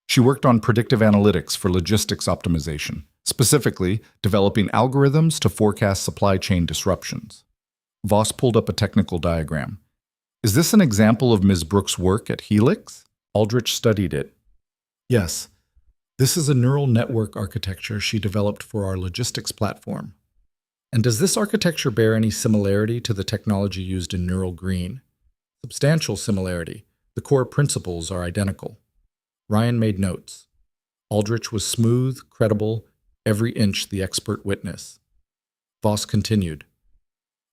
She worked on predictive analytics for logistics optimization, specifically developing algorithms to forecast supply chain disruptions. Voss pulled up a technical diagram. Is this an example of Ms. Brooks' work at Helix? Aldrich studied it. Yes. This is a neural network architecture she developed for our logistics platform. And does this architecture bear any similarity to the technology used in Neural Green? Substantial similarity. The core principles are identical. Ryan made notes. Aldrich was smooth, credible, every inch the expert witness. Voss continued.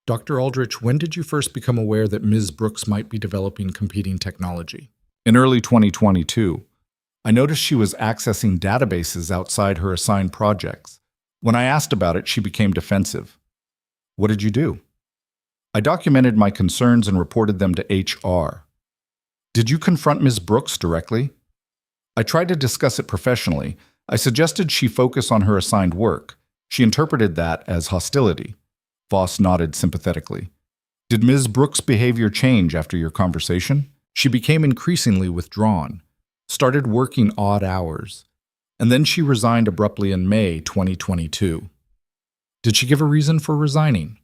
Dr. Aldrich, when did you first become aware that Ms. Brooks might be developing competing technology? In early 2022. I noticed she was accessing databases outside her assigned projects. When I asked about it, she became defensive. What did you do? I documented my concerns and reported them to HR. Did you confront Ms. Brooks directly? I tried to discuss it professionally. I suggested she focus on her assigned work. She interpreted that as hostility. Voss nodded sympathetically. Did Ms. Brooks' behavior change after your conversation? She became increasingly withdrawn, started working odd hours, and then she resigned abruptly in May 2022. Did she give a reason for resigning?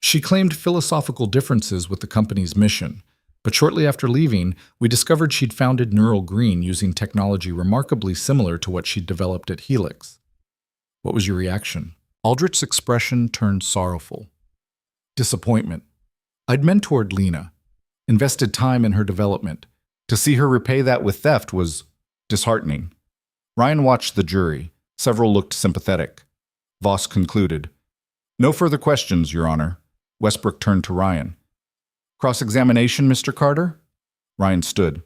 She claimed philosophical differences with the company's mission. But shortly after leaving, we discovered she'd founded Neural Green using technology remarkably similar to what she'd developed at Helix. What was your reaction? Aldrich's expression turned sorrowful. Disappointment. I'd mentored Lena, invested time in her development. To see her repay that with theft was disheartening. Ryan watched the jury. Several looked sympathetic. Voss concluded. No further questions, Your Honor. Westbrook turned to Ryan. Cross-examination, Mr. Carter? Ryan stood.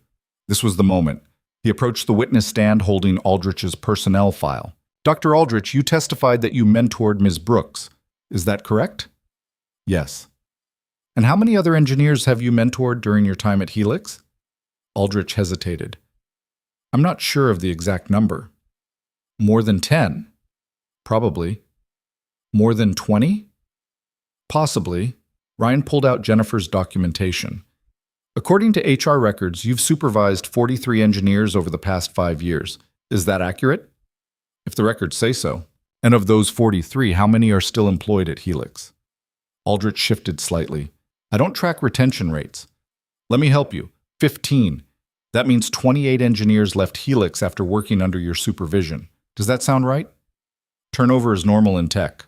This was the moment. He approached the witness stand holding Aldrich's personnel file. Dr. Aldrich, you testified that you mentored Ms. Brooks. Is that correct? Yes. And how many other engineers have you mentored during your time at Helix? Aldrich hesitated. I'm not sure of the exact number. More than 10? Probably. More than 20? Possibly. Ryan pulled out Jennifer's documentation. According to HR records, you've supervised 43 engineers over the past 5 years. Is that accurate? If the records say so. And of those 43, how many are still employed at Helix? Aldrich shifted slightly. I don't track retention rates. Let me help you. 15. That means 28 engineers left Helix after working under your supervision. Does that sound right? Turnover is normal in tech.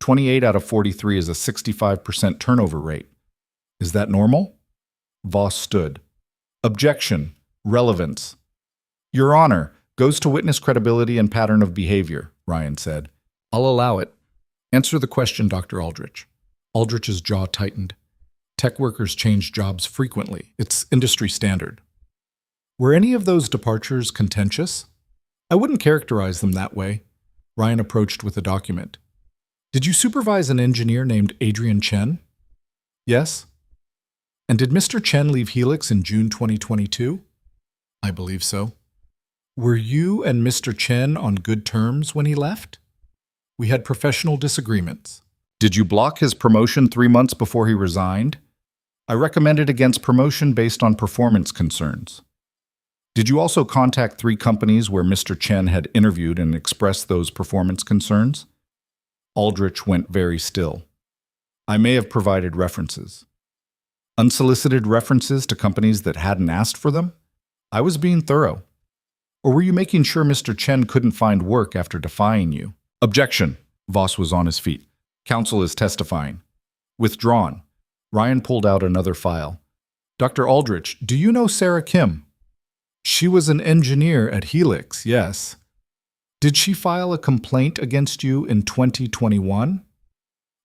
28 out of 43 is a 65% turnover rate. Is that normal? Voss stood. Objection. Relevance. Your Honor, goes to witness credibility and pattern of behavior, Ryan said. I'll allow it. Answer the question, Dr. Aldrich. Aldrich's jaw tightened. Tech workers change jobs frequently. It's industry standard. Were any of those departures contentious? I wouldn't characterize them that way. Ryan approached with a document. Did you supervise an engineer named Adrian Chen? Yes. And did Mr. Chen leave Helix in June 2022? I believe so. Were you and Mr. Chen on good terms when he left? We had professional disagreements. Did you block his promotion 3 months before he resigned? I recommended against promotion based on performance concerns. Did you also contact 3 companies where Mr. Chen had interviewed and expressed those performance concerns? Aldrich went very still. I may have provided references. Unsolicited references to companies that hadn't asked for them? I was being thorough. Or were you making sure Mr. Chen couldn't find work after defying you? Objection. Voss was on his feet. Counsel is testifying. Withdrawn. Ryan pulled out another file. Dr. Aldrich, do you know Sarah Kim? She was an engineer at Helix, yes. Did she file a complaint against you in 2021?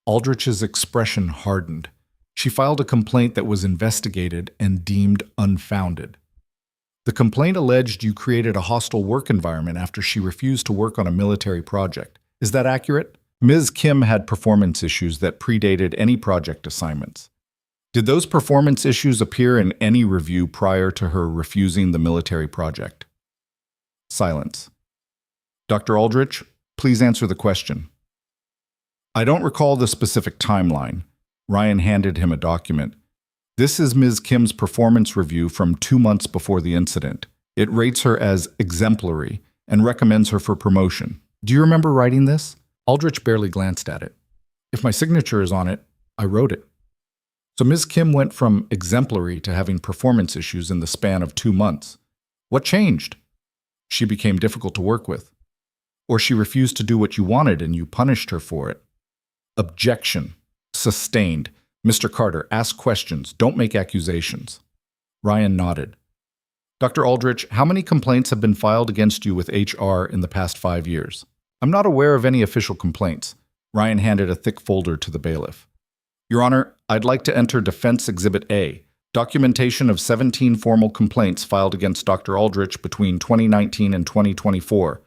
Aldrich's expression hardened. She filed a complaint that was investigated and deemed unfounded. The complaint alleged you created a hostile work environment after she refused to work on a military project. Is that accurate? Ms. Kim had performance issues that predated any project assignments. Did those performance issues appear in any review prior to her refusing the military project? Silence. Dr. Aldrich, please answer the question. I don't recall the specific timeline. Ryan handed him a document. This is Ms. Kim's performance review from 2 months before the incident. It rates her as exemplary and recommends her for promotion. Do you remember writing this? Aldrich barely glanced at it. If my signature is on it, I wrote it. So Ms. Kim went from exemplary to having performance issues in the span of 2 months. What changed? She became difficult to work with. Or she refused to do what you wanted and you punished her for it. Objection. Sustained. Mr. Carter, ask questions. Don't make accusations. Ryan nodded. Dr. Aldrich, how many complaints have been filed against you with HR in the past 5 years? I'm not aware of any official complaints. Ryan handed a thick folder to the bailiff. Your Honor, I'd like to enter Defense Exhibit A, documentation of 17 formal complaints filed against Dr. Aldrich between 2019 and 2024.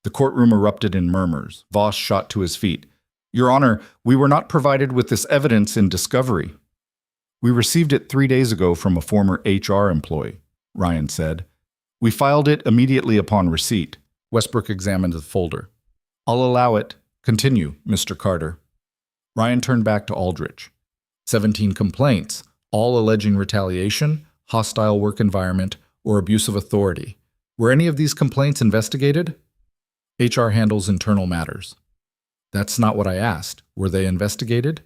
The courtroom erupted in murmurs. Voss shot to his feet. Your Honor, we were not provided with this evidence in discovery. We received it 3 days ago from a former HR employee, Ryan said. We filed it immediately upon receipt. Westbrook examined the folder. I'll allow it. Continue, Mr. Carter. Ryan turned back to Aldrich. 17 complaints, all alleging retaliation, hostile work environment, or abuse of authority. Were any of these complaints investigated? HR handles internal matters. That's not what I asked. Were they investigated?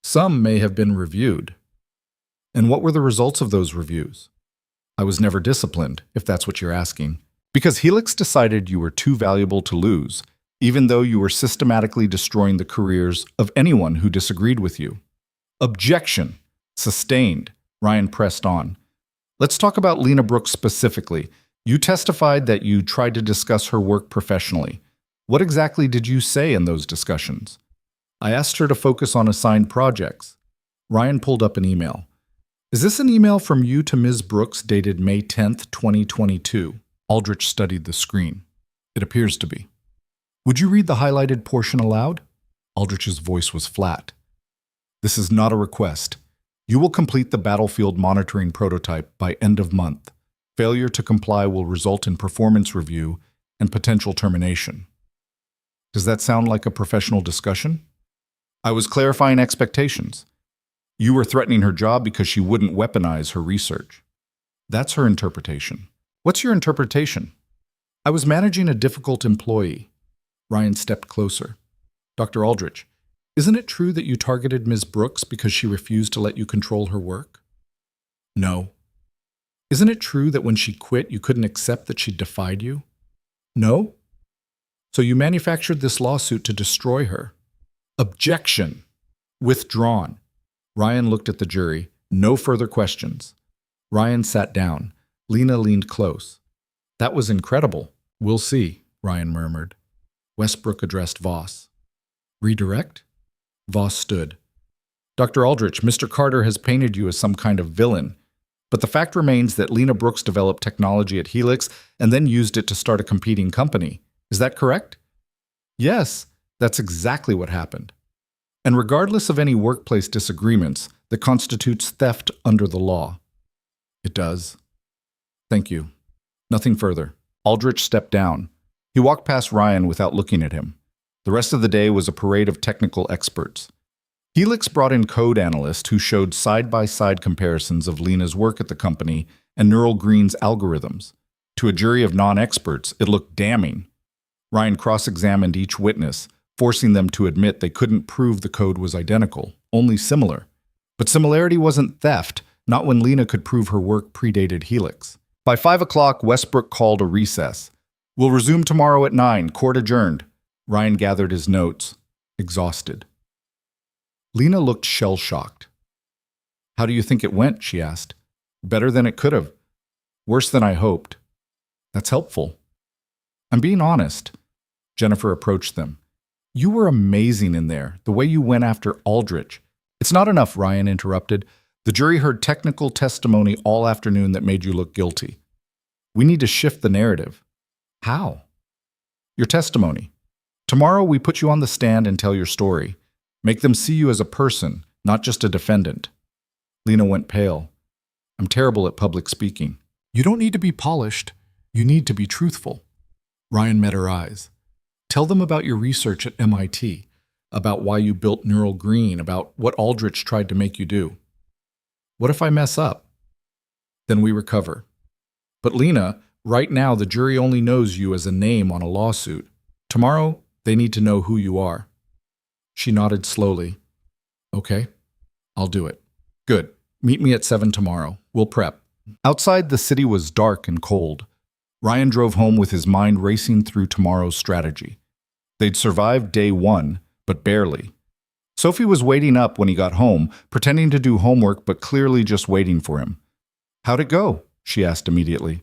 Some may have been reviewed. And what were the results of those reviews? I was never disciplined, if that's what you're asking, because Helix decided you were too valuable to lose, even though you were systematically destroying the careers of anyone who disagreed with you. Objection. Sustained. Ryan pressed on. Let's talk about Lena Brooks specifically. You testified that you tried to discuss her work professionally. What exactly did you say in those discussions? I asked her to focus on assigned projects. Ryan pulled up an email. Is this an email from you to Ms. Brooks dated May 10th, 2022? Aldrich studied the screen. It appears to be. Would you read the highlighted portion aloud? Aldrich's voice was flat. This is not a request. You will complete the battlefield monitoring prototype by end of month. Failure to comply will result in performance review and potential termination. Does that sound like a professional discussion? I was clarifying expectations. You were threatening her job because she wouldn't weaponize her research. That's her interpretation. What's your interpretation? I was managing a difficult employee. Ryan stepped closer. Dr. Aldrich, Isn't it true that you targeted Ms. Brooks because she refused to let you control her work? No. Isn't it true that when she quit, you couldn't accept that she defied you? No. So you manufactured this lawsuit to destroy her. Objection. Withdrawn. Ryan looked at the jury. No further questions. Ryan sat down. Lena leaned close. That was incredible. We'll see, Ryan murmured. Westbrook addressed Voss. Redirect? Voss stood. Dr. Aldrich, Mr. Carter has painted you as some kind of villain. But the fact remains that Lena Brooks developed technology at Helix and then used it to start a competing company. Is that correct? Yes, that's exactly what happened. And regardless of any workplace disagreements, that constitutes theft under the law. It does. Thank you. Nothing further. Aldrich stepped down. He walked past Ryan without looking at him. The rest of the day was a parade of technical experts. Helix brought in code analysts who showed side-by-side comparisons of Lena's work at the company and Neural Green's algorithms. To a jury of non-experts, it looked damning. Ryan cross-examined each witness, forcing them to admit they couldn't prove the code was identical, only similar. But similarity wasn't theft, not when Lena could prove her work predated Helix. By 5 o'clock, Westbrook called a recess. We'll resume tomorrow at 9, court adjourned. Ryan gathered his notes, exhausted. Lena looked shell-shocked. How do you think it went? She asked. Better than it could have. Worse than I hoped. That's helpful. I'm being honest. Jennifer approached them. You were amazing in there, the way you went after Aldrich. It's not enough, Ryan interrupted. The jury heard technical testimony all afternoon that made you look guilty. We need to shift the narrative. How? Your testimony. Tomorrow we put you on the stand and tell your story. Make them see you as a person, not just a defendant. Lena went pale. I'm terrible at public speaking. You don't need to be polished. You need to be truthful. Ryan met her eyes. Tell them about your research at MIT, about why you built Neural Green, about what Aldrich tried to make you do. What if I mess up? Then we recover. But Lena, right now the jury only knows you as a name on a lawsuit. Tomorrow, they need to know who you are. She nodded slowly. Okay, I'll do it. Good. Meet me at 7 tomorrow. We'll prep. Outside, the city was dark and cold. Ryan drove home with his mind racing through tomorrow's strategy. They'd survived day 1, but barely. Sophie was waiting up when he got home, pretending to do homework but clearly just waiting for him. How'd it go? She asked immediately.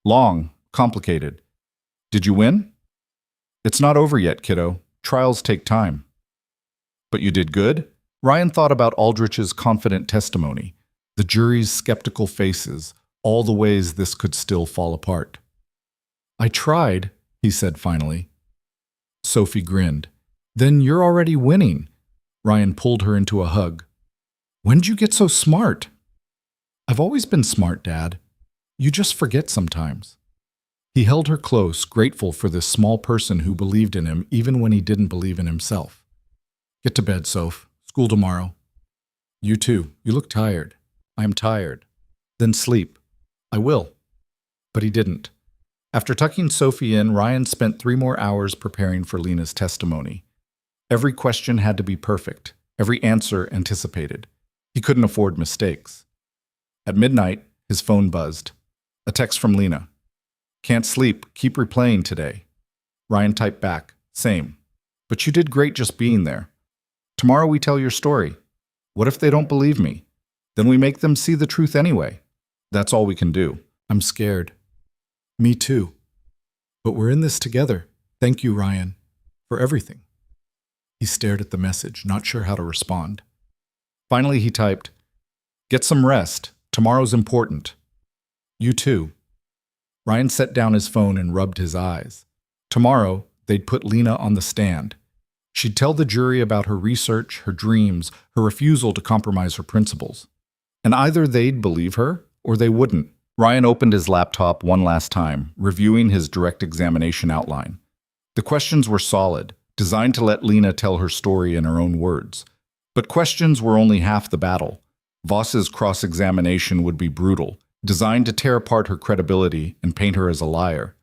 Long, complicated. Did you win? It's not over yet, kiddo. Trials take time. But you did good? Ryan thought about Aldrich's confident testimony, the jury's skeptical faces, all the ways this could still fall apart. I tried, he said finally. Sophie grinned. Then you're already winning. Ryan pulled her into a hug. When'd you get so smart? I've always been smart, Dad. You just forget sometimes. He held her close, grateful for this small person who believed in him even when he didn't believe in himself. Get to bed, Soph. School tomorrow. You too. You look tired. I am tired. Then sleep. I will. But he didn't. After tucking Sophie in, Ryan spent 3 more hours preparing for Lena's testimony. Every question had to be perfect, every answer anticipated. He couldn't afford mistakes. At midnight, his phone buzzed. A text from Lena. Can't sleep, keep replaying today. Ryan typed back, same. But you did great just being there. Tomorrow we tell your story. What if they don't believe me? Then we make them see the truth anyway. That's all we can do. I'm scared. Me too. But we're in this together. Thank you, Ryan, for everything. He stared at the message, not sure how to respond. Finally, he typed, Get some rest. Tomorrow's important. You too. Ryan set down his phone and rubbed his eyes. Tomorrow, they'd put Lena on the stand. She'd tell the jury about her research, her dreams, her refusal to compromise her principles. And either they'd believe her, or they wouldn't. Ryan opened his laptop one last time, reviewing his direct examination outline. The questions were solid, designed to let Lena tell her story in her own words. But questions were only half the battle. Voss's cross-examination would be brutal, designed to tear apart her credibility and paint her as a liar.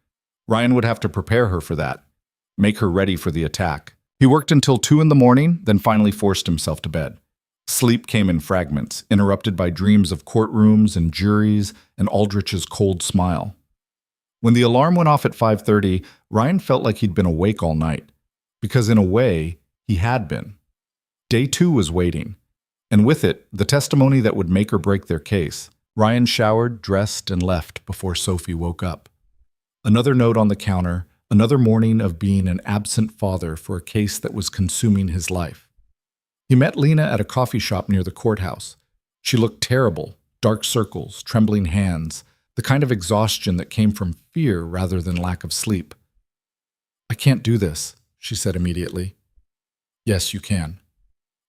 Ryan would have to prepare her for that, make her ready for the attack. He worked until 2 in the morning, then finally forced himself to bed. Sleep came in fragments, interrupted by dreams of courtrooms and juries and Aldrich's cold smile. When the alarm went off at 5:30, Ryan felt like he'd been awake all night, because in a way, he had been. Day 2 was waiting, and with it, the testimony that would make or break their case. Ryan showered, dressed, and left before Sophie woke up. Another note on the counter, another morning of being an absent father for a case that was consuming his life. He met Lena at a coffee shop near the courthouse. She looked terrible, dark circles, trembling hands, the kind of exhaustion that came from fear rather than lack of sleep. "I can't do this," she said immediately. "Yes, you can."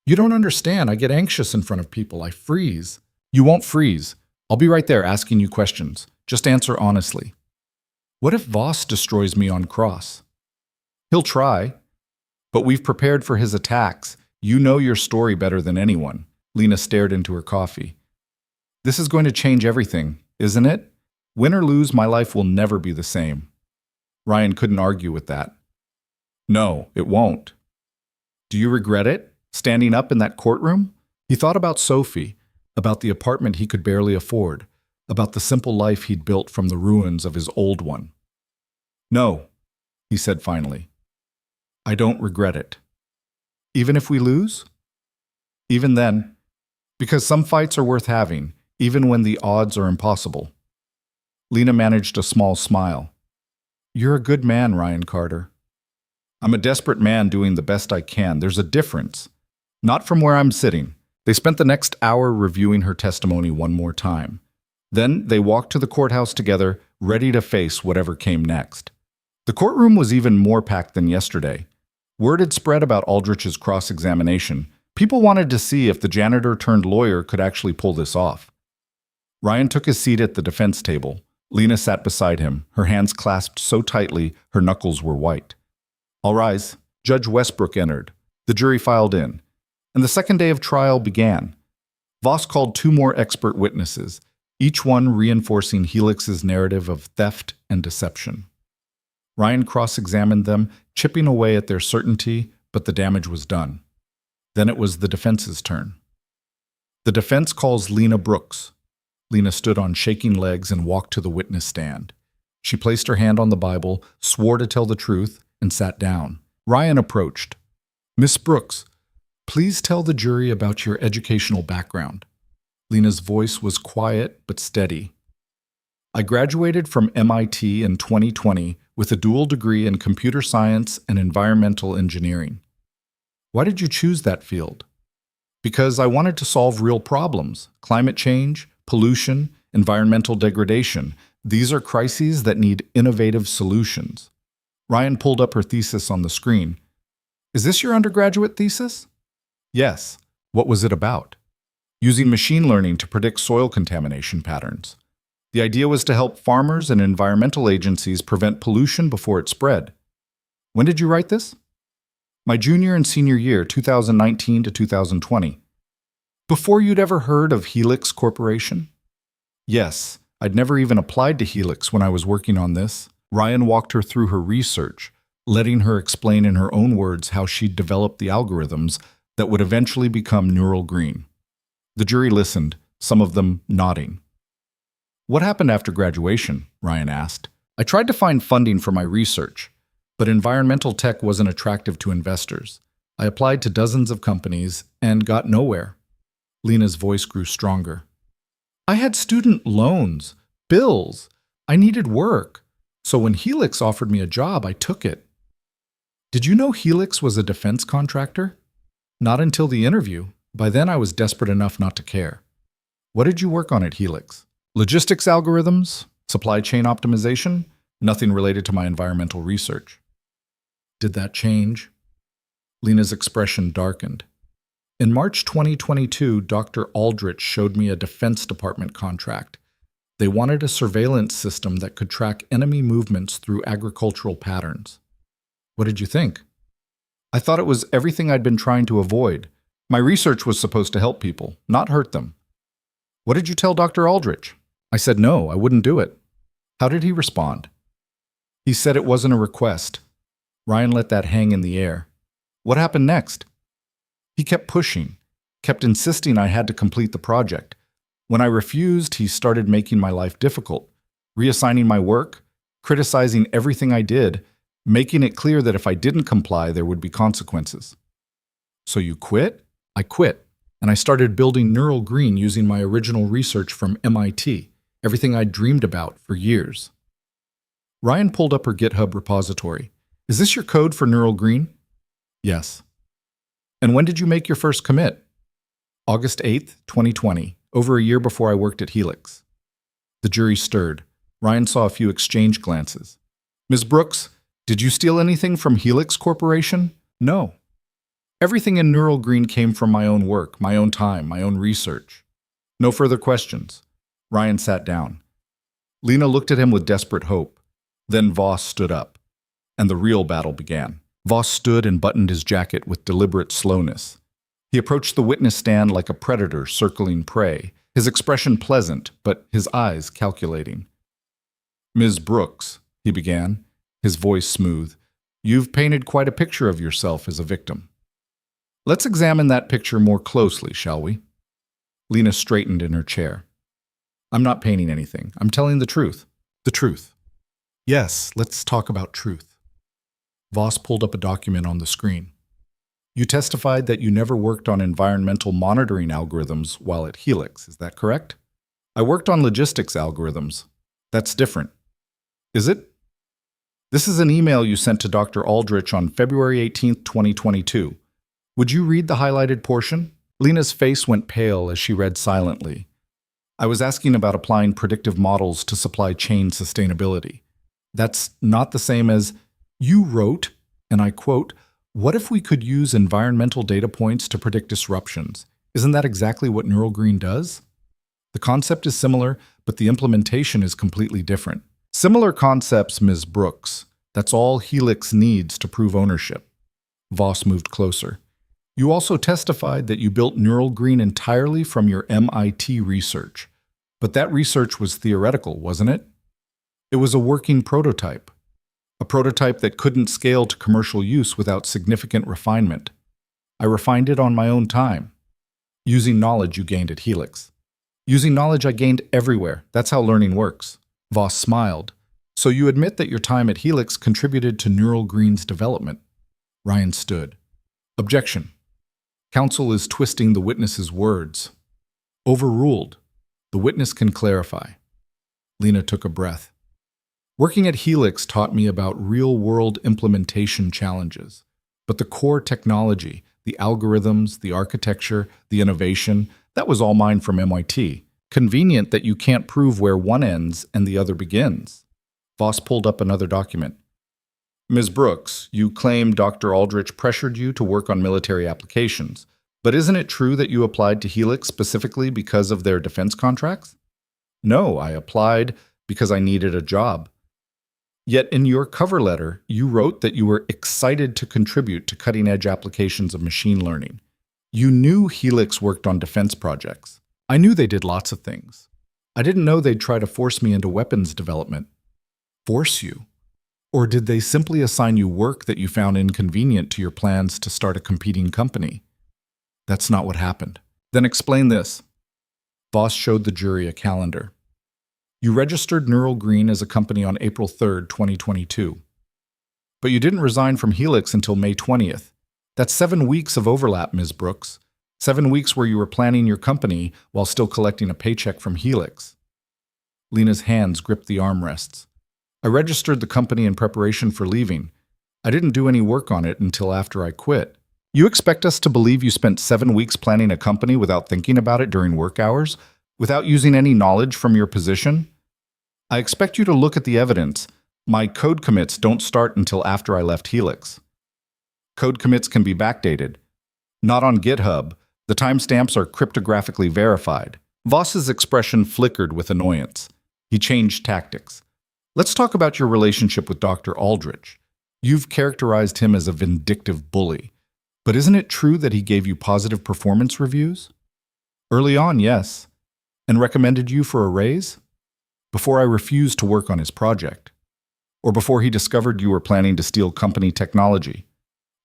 "You don't understand. I get anxious in front of people. I freeze." "You won't freeze. I'll be right there asking you questions. Just answer honestly." "What if Voss destroys me on cross?" "He'll try. But we've prepared for his attacks. You know your story better than anyone." Lena stared into her coffee. "This is going to change everything, isn't it? Win or lose, my life will never be the same." Ryan couldn't argue with that. "No, it won't." "Do you regret it? Standing up in that courtroom?" He thought about Sophie, about the apartment he could barely afford, about the simple life he'd built from the ruins of his old one. "No," he said finally. "I don't regret it." "Even if we lose?" "Even then, because some fights are worth having, even when the odds are impossible." Lena managed a small smile. "You're a good man, Ryan Carter." "I'm a desperate man doing the best I can. There's a difference. Not from where I'm sitting." They spent the next hour reviewing her testimony one more time. Then they walked to the courthouse together, ready to face whatever came next. The courtroom was even more packed than yesterday. Word had spread about Aldrich's cross-examination. People wanted to see if the janitor-turned-lawyer could actually pull this off. Ryan took his seat at the defense table. Lena sat beside him, her hands clasped so tightly her knuckles were white. "All rise." Judge Westbrook entered. The jury filed in, and the second day of trial began. Voss called 2 more expert witnesses, each one reinforcing Helix's narrative of theft and deception. Ryan cross-examined them, chipping away at their certainty, but the damage was done. Then it was the defense's turn. The defense calls Lena Brooks. Lena stood on shaking legs and walked to the witness stand. She placed her hand on the Bible, swore to tell the truth, and sat down. Ryan approached. "Miss Brooks, please tell the jury about your educational background." Lena's voice was quiet but steady. "I graduated from MIT in 2020 with a dual degree in computer science and environmental engineering." "Why did you choose that field?" "Because I wanted to solve real problems: climate change, pollution, environmental degradation. These are crises that need innovative solutions." Ryan pulled up her thesis on the screen. "Is this your undergraduate thesis?" "Yes." "What was it about?" "Using machine learning to predict soil contamination patterns. The idea was to help farmers and environmental agencies prevent pollution before it spread." "When did you write this?" "My junior and senior year, 2019 to 2020. "Before you'd ever heard of Helix Corporation?" "Yes. I'd never even applied to Helix when I was working on this." Ryan walked her through her research, letting her explain in her own words how she'd developed the algorithms that would eventually become Neural Green. The jury listened, some of them nodding. "What happened after graduation?" Ryan asked. "I tried to find funding for my research, but environmental tech wasn't attractive to investors. I applied to dozens of companies and got nowhere." Lena's voice grew stronger. "I had student loans, bills. I needed work. So when Helix offered me a job, I took it." "Did you know Helix was a defense contractor?" "Not until the interview. By then I was desperate enough not to care." "What did you work on at Helix?" "Logistics algorithms, supply chain optimization, nothing related to my environmental research." "Did that change?" Lena's expression darkened. "In March 2022, Dr. Aldrich showed me a Defense Department contract. They wanted a surveillance system that could track enemy movements through agricultural patterns." "What did you think?" "I thought it was everything I'd been trying to avoid. My research was supposed to help people, not hurt them." "What did you tell Dr. Aldrich?" "I said no, I wouldn't do it." "How did he respond?" "He said it wasn't a request." Ryan let that hang in the air. What happened next? He kept pushing, kept insisting I had to complete the project. When I refused, he started making my life difficult, reassigning my work, criticizing everything I did, making it clear that if I didn't comply, there would be consequences. So you quit? I quit, and I started building neural green using my original research from MIT, everything I'd dreamed about for years. Ryan pulled up her GitHub repository. Is this your code for neural green? Yes. And when did you make your first commit? August 8th, 2020, over a year before I worked at Helix. The jury stirred. Ryan saw a few exchange glances. Ms. Brooks, did you steal anything from Helix Corporation? No. Everything in Neural Green came from my own work, my own time, my own research. No further questions. Ryan sat down. Lena looked at him with desperate hope. Then Voss stood up, and the real battle began. Voss stood and buttoned his jacket with deliberate slowness. He approached the witness stand like a predator circling prey, his expression pleasant, but his eyes calculating. Ms. Brooks, he began, his voice smooth, you've painted quite a picture of yourself as a victim. Let's examine that picture more closely, shall we? Lena straightened in her chair. I'm not painting anything. I'm telling the truth. The truth. Yes, let's talk about truth. Voss pulled up a document on the screen. You testified that you never worked on environmental monitoring algorithms while at Helix, is that correct? I worked on logistics algorithms. That's different. Is it? This is an email you sent to Dr. Aldrich on February 18, 2022. Would you read the highlighted portion? Lena's face went pale as she read silently. I was asking about applying predictive models to supply chain sustainability. That's not the same as, you wrote, and I quote, what if we could use environmental data points to predict disruptions? Isn't that exactly what Neural Green does? The concept is similar, but the implementation is completely different. Similar concepts, Ms. Brooks. That's all Helix needs to prove ownership. Voss moved closer. You also testified that you built Neural Green entirely from your MIT research. But that research was theoretical, wasn't it? It was a working prototype. A prototype that couldn't scale to commercial use without significant refinement. I refined it on my own time, using knowledge you gained at Helix. Using knowledge I gained everywhere. That's how learning works. Voss smiled. So you admit that your time at Helix contributed to Neural Green's development? Ryan stood. Objection. Counsel is twisting the witness's words. Overruled. The witness can clarify. Lena took a breath. Working at Helix taught me about real-world implementation challenges. But the core technology, the algorithms, the architecture, the innovation, that was all mine from MIT. Convenient that you can't prove where one ends and the other begins. Voss pulled up another document. Ms. Brooks, you claim Dr. Aldrich pressured you to work on military applications. But isn't it true that you applied to Helix specifically because of their defense contracts? No, I applied because I needed a job. Yet in your cover letter, you wrote that you were excited to contribute to cutting-edge applications of machine learning. You knew Helix worked on defense projects. I knew they did lots of things. I didn't know they'd try to force me into weapons development. Force you? Or did they simply assign you work that you found inconvenient to your plans to start a competing company? That's not what happened. Then explain this. Voss showed the jury a calendar. You registered Neural Green as a company on April 3rd, 2022. But you didn't resign from Helix until May 20th. That's 7 weeks of overlap, Ms. Brooks. 7 weeks where you were planning your company while still collecting a paycheck from Helix. Lena's hands gripped the armrests. I registered the company in preparation for leaving. I didn't do any work on it until after I quit. You expect us to believe you spent 7 weeks planning a company without thinking about it during work hours? Without using any knowledge from your position? I expect you to look at the evidence. My code commits don't start until after I left Helix. Code commits can be backdated. Not on GitHub. The timestamps are cryptographically verified. Voss's expression flickered with annoyance. He changed tactics. Let's talk about your relationship with Dr. Aldrich. You've characterized him as a vindictive bully. But isn't it true that he gave you positive performance reviews? Early on, yes. And recommended you for a raise? Before I refused to work on his project. Or before he discovered you were planning to steal company technology.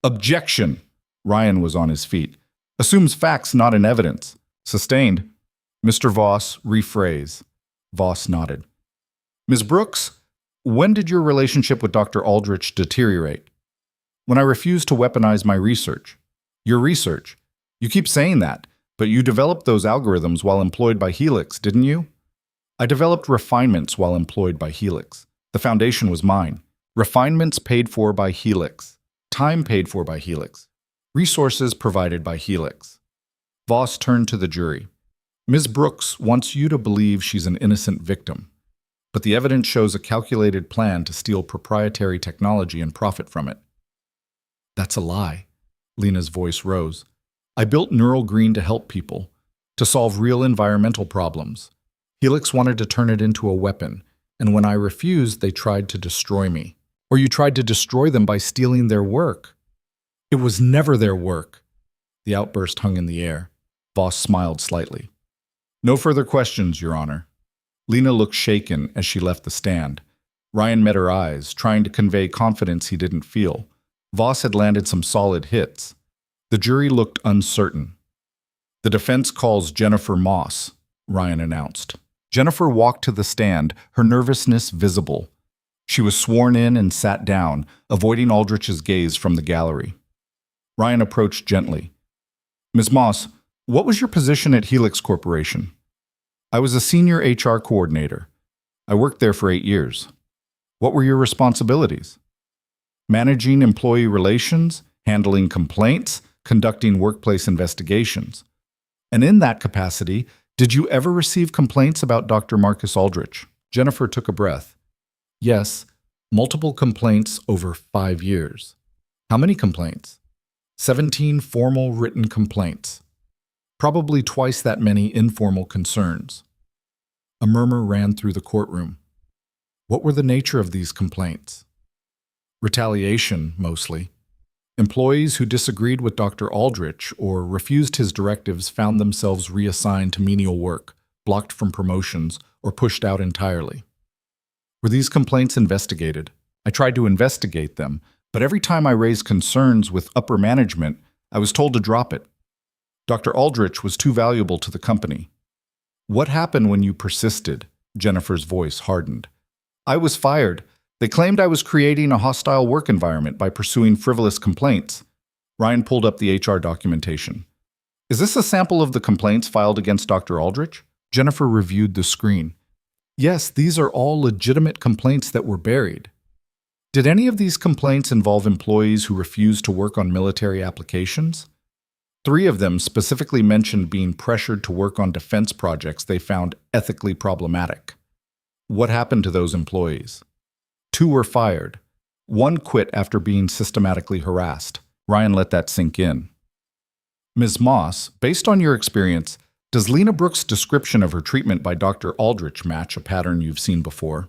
Objection! Ryan was on his feet. Assumes facts, not in evidence. Sustained. Mr. Voss, rephrase. Voss nodded. Ms. Brooks, when did your relationship with Dr. Aldrich deteriorate? When I refused to weaponize my research. Your research. You keep saying that, but you developed those algorithms while employed by Helix, didn't you? I developed refinements while employed by Helix. The foundation was mine. Refinements paid for by Helix. Time paid for by Helix. Resources provided by Helix. Voss turned to the jury. Ms. Brooks wants you to believe she's an innocent victim, but the evidence shows a calculated plan to steal proprietary technology and profit from it. That's a lie. Lena's voice rose. I built Neural Green to help people, to solve real environmental problems. Helix wanted to turn it into a weapon, and when I refused, they tried to destroy me. Or you tried to destroy them by stealing their work. It was never their work. The outburst hung in the air. Voss smiled slightly. No further questions, Your Honor. Lena looked shaken as she left the stand. Ryan met her eyes, trying to convey confidence he didn't feel. Voss had landed some solid hits. The jury looked uncertain. The defense calls Jennifer Moss, Ryan announced. Jennifer walked to the stand, her nervousness visible. She was sworn in and sat down, avoiding Aldrich's gaze from the gallery. Ryan approached gently. Ms. Moss, what was your position at Helix Corporation? I was a senior HR coordinator. I worked there for 8 years. What were your responsibilities? Managing employee relations, handling complaints, conducting workplace investigations. And in that capacity, did you ever receive complaints about Dr. Marcus Aldrich? Jennifer took a breath. Yes, multiple complaints over 5 years. How many complaints? 17 formal written complaints. Probably twice that many informal concerns. A murmur ran through the courtroom. What were the nature of these complaints? Retaliation, mostly. Employees who disagreed with Dr. Aldrich or refused his directives found themselves reassigned to menial work, blocked from promotions, or pushed out entirely. Were these complaints investigated? I tried to investigate them, but every time I raised concerns with upper management, I was told to drop it. Dr. Aldrich was too valuable to the company. What happened when you persisted? Jennifer's voice hardened. I was fired. They claimed I was creating a hostile work environment by pursuing frivolous complaints. Ryan pulled up the HR documentation. Is this a sample of the complaints filed against Dr. Aldrich? Jennifer reviewed the screen. Yes, these are all legitimate complaints that were buried. Did any of these complaints involve employees who refused to work on military applications? 3 of them specifically mentioned being pressured to work on defense projects they found ethically problematic. What happened to those employees? 2 were fired. 1 quit after being systematically harassed. Ryan let that sink in. Ms. Moss, based on your experience, does Lena Brooks' description of her treatment by Dr. Aldrich match a pattern you've seen before?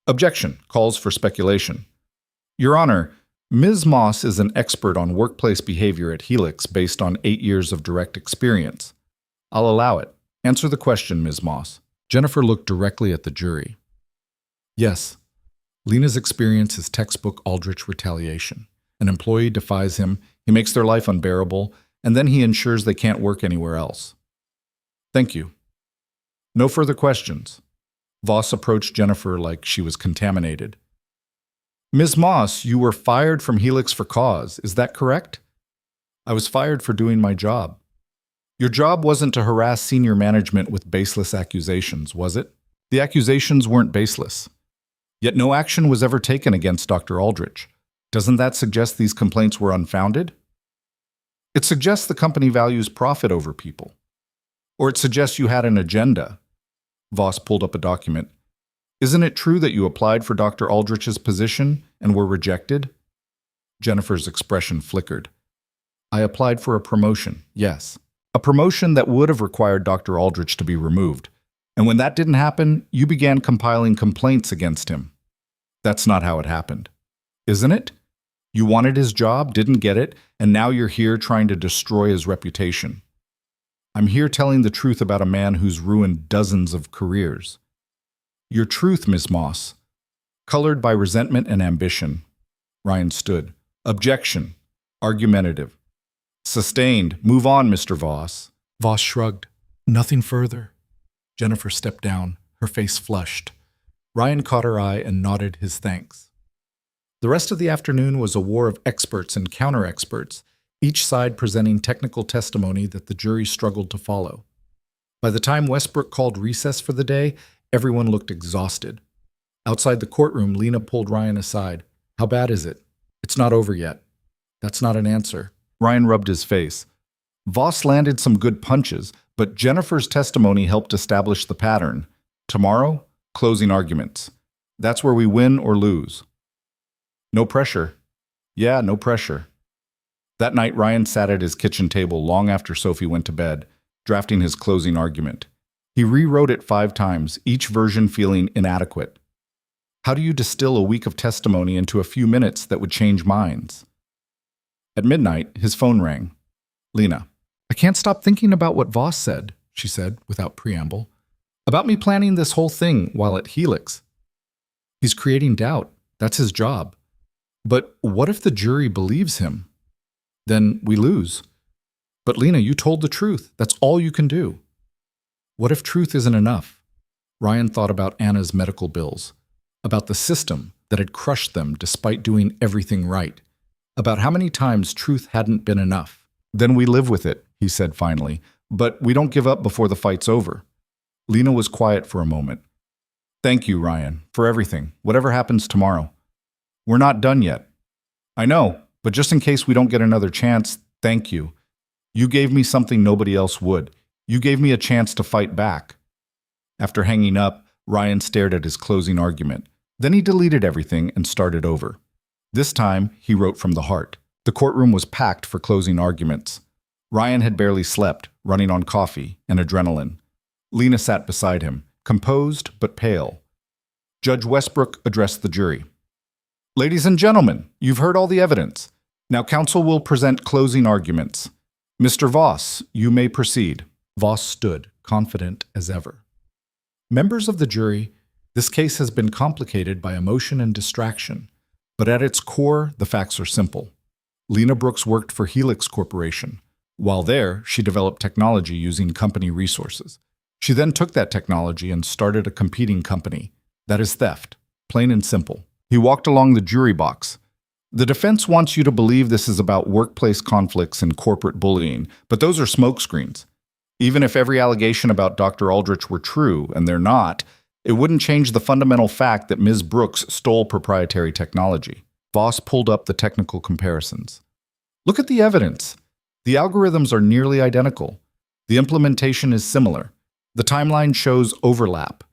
Objection. Calls for speculation. Your Honor, Ms. Moss is an expert on workplace behavior at Helix based on 8 years of direct experience. I'll allow it. Answer the question, Ms. Moss. Jennifer looked directly at the jury. Yes. Lena's experience is textbook Aldrich retaliation. An employee defies him, he makes their life unbearable, and then he ensures they can't work anywhere else. Thank you. No further questions. Voss approached Jennifer like she was contaminated. Ms. Moss, you were fired from Helix for cause, is that correct? I was fired for doing my job. Your job wasn't to harass senior management with baseless accusations, was it? The accusations weren't baseless. Yet no action was ever taken against Dr. Aldrich. Doesn't that suggest these complaints were unfounded? It suggests the company values profit over people. Or it suggests you had an agenda. Voss pulled up a document. Isn't it true that you applied for Dr. Aldrich's position and were rejected? Jennifer's expression flickered. I applied for a promotion, yes. A promotion that would have required Dr. Aldrich to be removed. And when that didn't happen, you began compiling complaints against him. That's not how it happened. Isn't it? You wanted his job, didn't get it, and now you're here trying to destroy his reputation. I'm here telling the truth about a man who's ruined dozens of careers. Your truth, Ms. Moss. Colored by resentment and ambition. Ryan stood. Objection. Argumentative. Sustained. Move on, Mr. Voss. Voss shrugged. Nothing further. Jennifer stepped down, her face flushed. Ryan caught her eye and nodded his thanks. The rest of the afternoon was a war of experts and counter-experts, each side presenting technical testimony that the jury struggled to follow. By the time Westbrook called recess for the day, everyone looked exhausted. Outside the courtroom, Lena pulled Ryan aside. How bad is it? It's not over yet. That's not an answer. Ryan rubbed his face. Voss landed some good punches, but Jennifer's testimony helped establish the pattern. Tomorrow, closing arguments. That's where we win or lose. No pressure. Yeah, no pressure. That night, Ryan sat at his kitchen table long after Sophie went to bed, drafting his closing argument. He rewrote it 5 times, each version feeling inadequate. How do you distill a week of testimony into a few minutes that would change minds? At midnight, his phone rang. Lena. I can't stop thinking about what Voss said, she said without preamble. About me planning this whole thing while at Helix. He's creating doubt. That's his job. But what if the jury believes him? Then we lose. But Lena, you told the truth. That's all you can do. What if truth isn't enough? Ryan thought about Anna's medical bills, about the system that had crushed them despite doing everything right, about how many times truth hadn't been enough. Then we live with it, he said finally, but we don't give up before the fight's over. Lena was quiet for a moment. Thank you, Ryan, for everything, whatever happens tomorrow. We're not done yet. I know, but just in case we don't get another chance, thank you. You gave me something nobody else would. You gave me a chance to fight back. After hanging up, Ryan stared at his closing argument. Then he deleted everything and started over. This time, he wrote from the heart. The courtroom was packed for closing arguments. Ryan had barely slept, running on coffee and adrenaline. Lena sat beside him, composed but pale. Judge Westbrook addressed the jury. Ladies and gentlemen, you've heard all the evidence. Now counsel will present closing arguments. Mr. Voss, you may proceed. Voss stood, confident as ever. Members of the jury, this case has been complicated by emotion and distraction, but at its core, the facts are simple. Lena Brooks worked for Helix Corporation. While there, she developed technology using company resources. She then took that technology and started a competing company. That is theft, plain and simple. He walked along the jury box. The defense wants you to believe this is about workplace conflicts and corporate bullying, but those are smokescreens. Even if every allegation about Dr. Aldrich were true, and they're not, it wouldn't change the fundamental fact that Ms. Brooks stole proprietary technology. Voss pulled up the technical comparisons. Look at the evidence. The algorithms are nearly identical. The implementation is similar. The timeline shows overlap.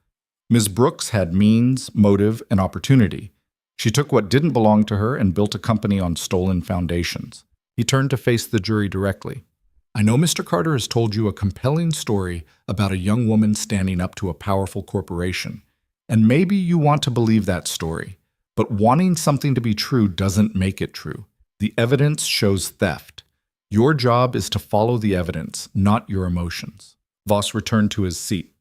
Ms. Brooks had means, motive, and opportunity. She took what didn't belong to her and built a company on stolen foundations. He turned to face the jury directly. I know Mr. Carter has told you a compelling story about a young woman standing up to a powerful corporation. And maybe you want to believe that story. But wanting something to be true doesn't make it true. The evidence shows theft. Your job is to follow the evidence, not your emotions. Voss returned to his seat.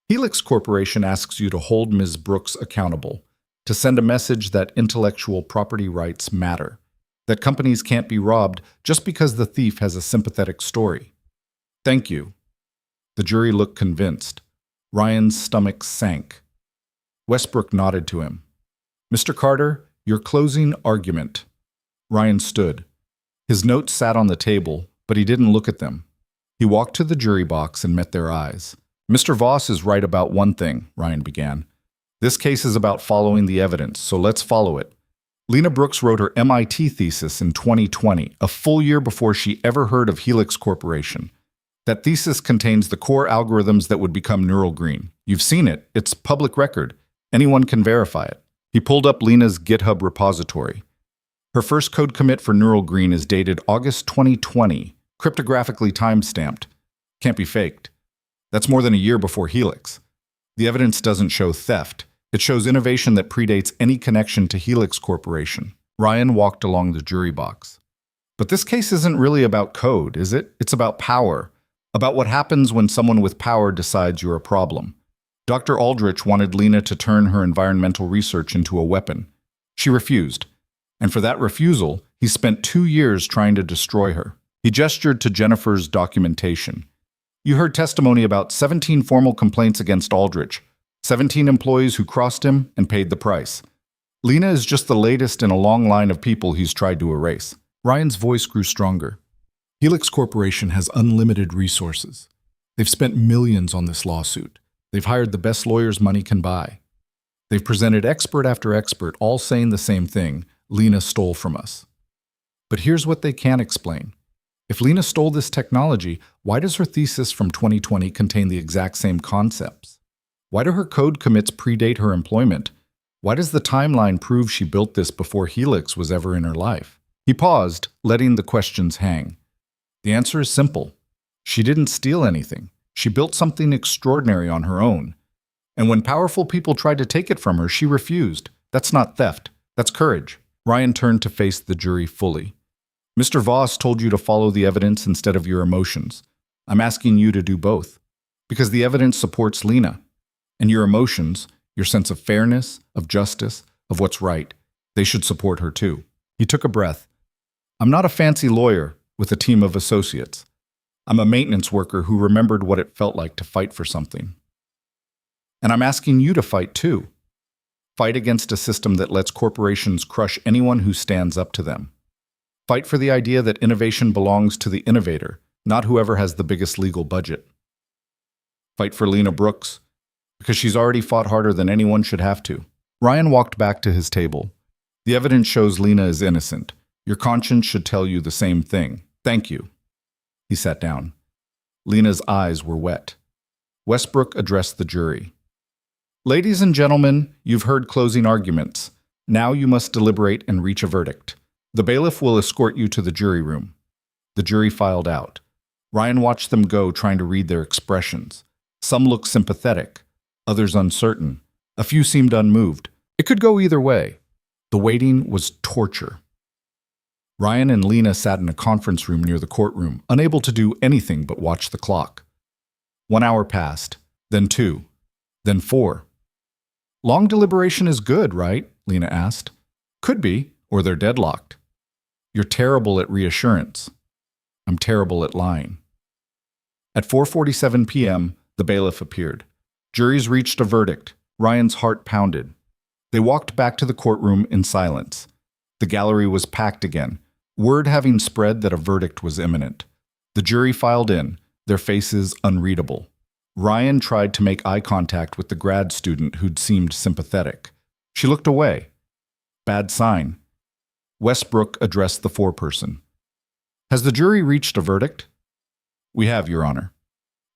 Helix Corporation asks you to hold Ms. Brooks accountable, to send a message that intellectual property rights matter, that companies can't be robbed just because the thief has a sympathetic story. Thank you. The jury looked convinced. Ryan's stomach sank. Westbrook nodded to him. Mr. Carter, your closing argument. Ryan stood. His notes sat on the table, but he didn't look at them. He walked to the jury box and met their eyes. Mr. Voss is right about one thing, Ryan began. This case is about following the evidence, so let's follow it. Lena Brooks wrote her MIT thesis in 2020, a full year before she ever heard of Helix Corporation. That thesis contains the core algorithms that would become Neural Green. You've seen it. It's public record. Anyone can verify it. He pulled up Lena's GitHub repository. Her first code commit for Neural Green is dated August 2020, cryptographically time-stamped. Can't be faked. That's more than a year before Helix. The evidence doesn't show theft. It shows innovation that predates any connection to Helix Corporation. Ryan walked along the jury box. But this case isn't really about code, is it? It's about power. About what happens when someone with power decides you're a problem. Dr. Aldrich wanted Lena to turn her environmental research into a weapon. She refused. And for that refusal, he spent 2 years trying to destroy her. He gestured to Jennifer's documentation. You heard testimony about 17 formal complaints against Aldrich, 17 employees who crossed him and paid the price. Lena is just the latest in a long line of people he's tried to erase. Ryan's voice grew stronger. Helix Corporation has unlimited resources. They've spent millions on this lawsuit. They've hired the best lawyers money can buy. They've presented expert after expert, all saying the same thing: Lena stole from us. But here's what they can't explain. If Lena stole this technology, why does her thesis from 2020 contain the exact same concepts? Why do her code commits predate her employment? Why does the timeline prove she built this before Helix was ever in her life? He paused, letting the questions hang. The answer is simple. She didn't steal anything. She built something extraordinary on her own. And when powerful people tried to take it from her, she refused. That's not theft. That's courage. Ryan turned to face the jury fully. Mr. Voss told you to follow the evidence instead of your emotions. I'm asking you to do both. Because the evidence supports Lena. And your emotions, your sense of fairness, of justice, of what's right, they should support her too. He took a breath. I'm not a fancy lawyer with a team of associates. I'm a maintenance worker who remembered what it felt like to fight for something. And I'm asking you to fight too. Fight against a system that lets corporations crush anyone who stands up to them. Fight for the idea that innovation belongs to the innovator, not whoever has the biggest legal budget. Fight for Lena Brooks, because she's already fought harder than anyone should have to. Ryan walked back to his table. The evidence shows Lena is innocent. Your conscience should tell you the same thing. Thank you. He sat down. Lena's eyes were wet. Westbrook addressed the jury. Ladies and gentlemen, you've heard closing arguments. Now you must deliberate and reach a verdict. The bailiff will escort you to the jury room. The jury filed out. Ryan watched them go, trying to read their expressions. Some looked sympathetic, others uncertain. A few seemed unmoved. It could go either way. The waiting was torture. Ryan and Lena sat in a conference room near the courtroom, unable to do anything but watch the clock. 1 hour passed, then 2, then 4. Long deliberation is good, right? Lena asked. Could be, or they're deadlocked. You're terrible at reassurance. I'm terrible at lying. At 4:47 p.m., the bailiff appeared. Juries reached a verdict. Ryan's heart pounded. They walked back to the courtroom in silence. The gallery was packed again, word having spread that a verdict was imminent. The jury filed in, their faces unreadable. Ryan tried to make eye contact with the grad student who'd seemed sympathetic. She looked away. Bad sign. Westbrook addressed the foreperson. Has the jury reached a verdict? We have, Your Honor.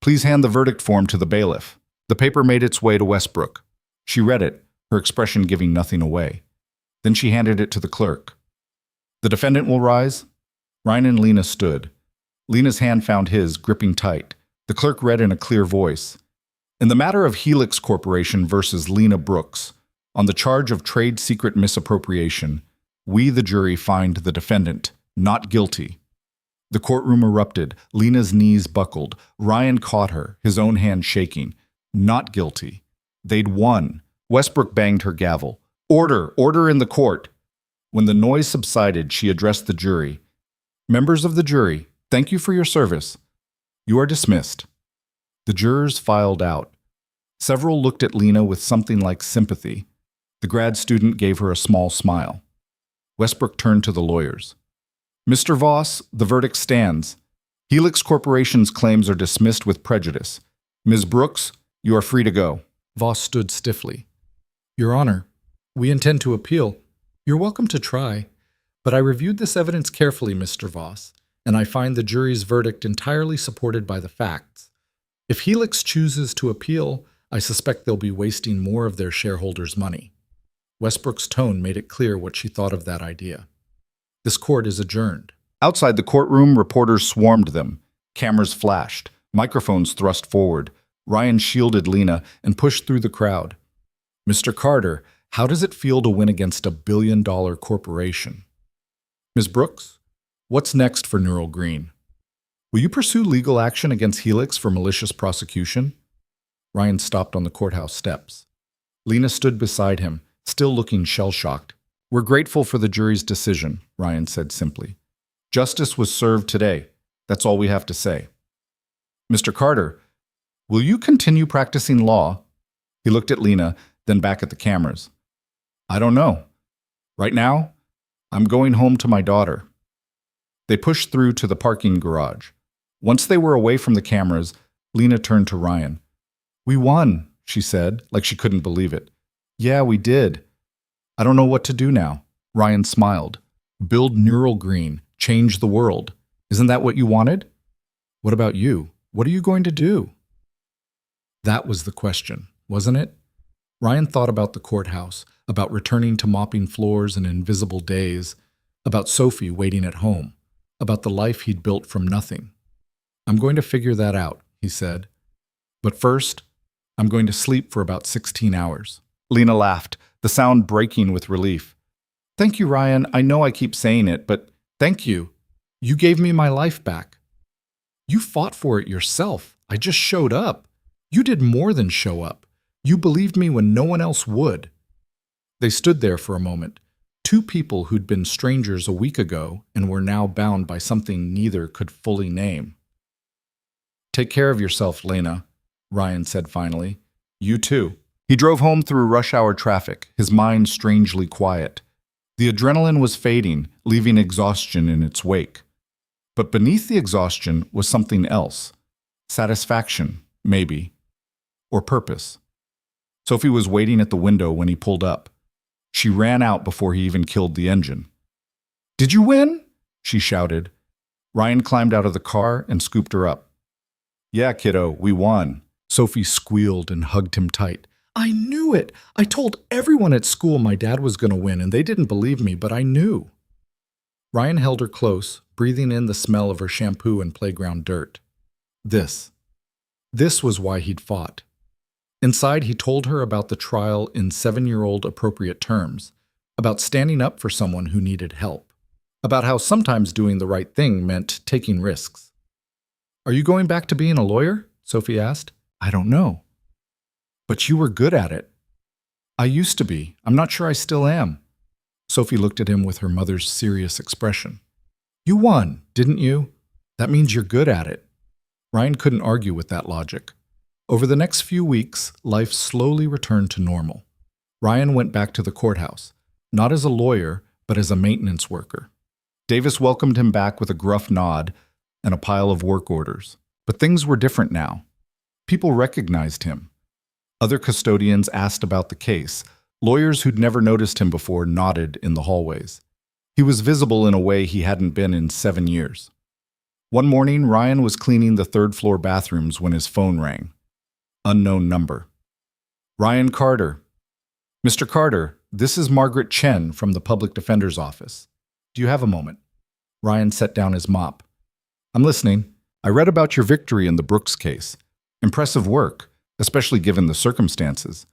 Please hand the verdict form to the bailiff. The paper made its way to Westbrook. She read it, her expression giving nothing away. Then she handed it to the clerk. The defendant will rise. Ryan and Lena stood. Lena's hand found his, gripping tight. The clerk read in a clear voice. In the matter of Helix Corporation versus Lena Brooks, on the charge of trade secret misappropriation, we, the jury, find the defendant not guilty. The courtroom erupted. Lena's knees buckled. Ryan caught her, his own hand shaking. Not guilty. They'd won. Westbrook banged her gavel. Order! Order in the court! When the noise subsided, she addressed the jury. Members of the jury, thank you for your service. You are dismissed. The jurors filed out. Several looked at Lena with something like sympathy. The grad student gave her a small smile. Westbrook turned to the lawyers. Mr. Voss, the verdict stands. Helix Corporation's claims are dismissed with prejudice. Ms. Brooks, you are free to go. Voss stood stiffly. Your Honor, we intend to appeal. You're welcome to try, but I reviewed this evidence carefully, Mr. Voss, and I find the jury's verdict entirely supported by the facts. If Helix chooses to appeal, I suspect they'll be wasting more of their shareholders' money. Westbrook's tone made it clear what she thought of that idea. This court is adjourned. Outside the courtroom, reporters swarmed them. Cameras flashed, microphones thrust forward. Ryan shielded Lena and pushed through the crowd. Mr. Carter, how does it feel to win against $1 billion corporation? Ms. Brooks, what's next for Neural Green? Will you pursue legal action against Helix for malicious prosecution? Ryan stopped on the courthouse steps. Lena stood beside him, still looking shell-shocked. We're grateful for the jury's decision, Ryan said simply. Justice was served today. That's all we have to say. Mr. Carter, will you continue practicing law? He looked at Lena, then back at the cameras. I don't know. Right now, I'm going home to my daughter. They pushed through to the parking garage. Once they were away from the cameras, Lena turned to Ryan. We won, she said, like she couldn't believe it. Yeah, we did. I don't know what to do now. Ryan smiled. Build Neural Green. Change the world. Isn't that what you wanted? What about you? What are you going to do? That was the question, wasn't it? Ryan thought about the courthouse, about returning to mopping floors and invisible days, about Sophie waiting at home, about the life he'd built from nothing. I'm going to figure that out, he said. But first, I'm going to sleep for about 16 hours. Lena laughed, the sound breaking with relief. Thank you, Ryan. I know I keep saying it, but thank you. You gave me my life back. You fought for it yourself. I just showed up. You did more than show up. You believed me when no one else would. They stood there for a moment, two people who'd been strangers a week ago and were now bound by something neither could fully name. Take care of yourself, Lena, Ryan said finally. You too. He drove home through rush hour traffic, his mind strangely quiet. The adrenaline was fading, leaving exhaustion in its wake. But beneath the exhaustion was something else. Satisfaction, maybe. Or purpose. Sophie was waiting at the window when he pulled up. She ran out before he even killed the engine. Did you win? She shouted. Ryan climbed out of the car and scooped her up. Yeah, kiddo, we won. Sophie squealed and hugged him tight. I knew it! I told everyone at school my dad was going to win, and they didn't believe me, but I knew. Ryan held her close, breathing in the smell of her shampoo and playground dirt. This was why he'd fought. Inside, he told her about the trial in 7-year-old appropriate terms, about standing up for someone who needed help, about how sometimes doing the right thing meant taking risks. Are you going back to being a lawyer? Sophie asked. I don't know. But you were good at it. I used to be. I'm not sure I still am. Sophie looked at him with her mother's serious expression. You won, didn't you? That means you're good at it. Ryan couldn't argue with that logic. Over the next few weeks, life slowly returned to normal. Ryan went back to the courthouse, not as a lawyer, but as a maintenance worker. Davis welcomed him back with a gruff nod and a pile of work orders. But things were different now. People recognized him. Other custodians asked about the case. Lawyers who'd never noticed him before nodded in the hallways. He was visible in a way he hadn't been in 7 years. One morning, Ryan was cleaning the third-floor bathrooms when his phone rang. Unknown number. Ryan Carter. Mr. Carter, this is Margaret Chen from the Public Defender's Office. Do you have a moment? Ryan set down his mop. I'm listening. I read about your victory in the Brooks case. Impressive work, especially given the circumstances.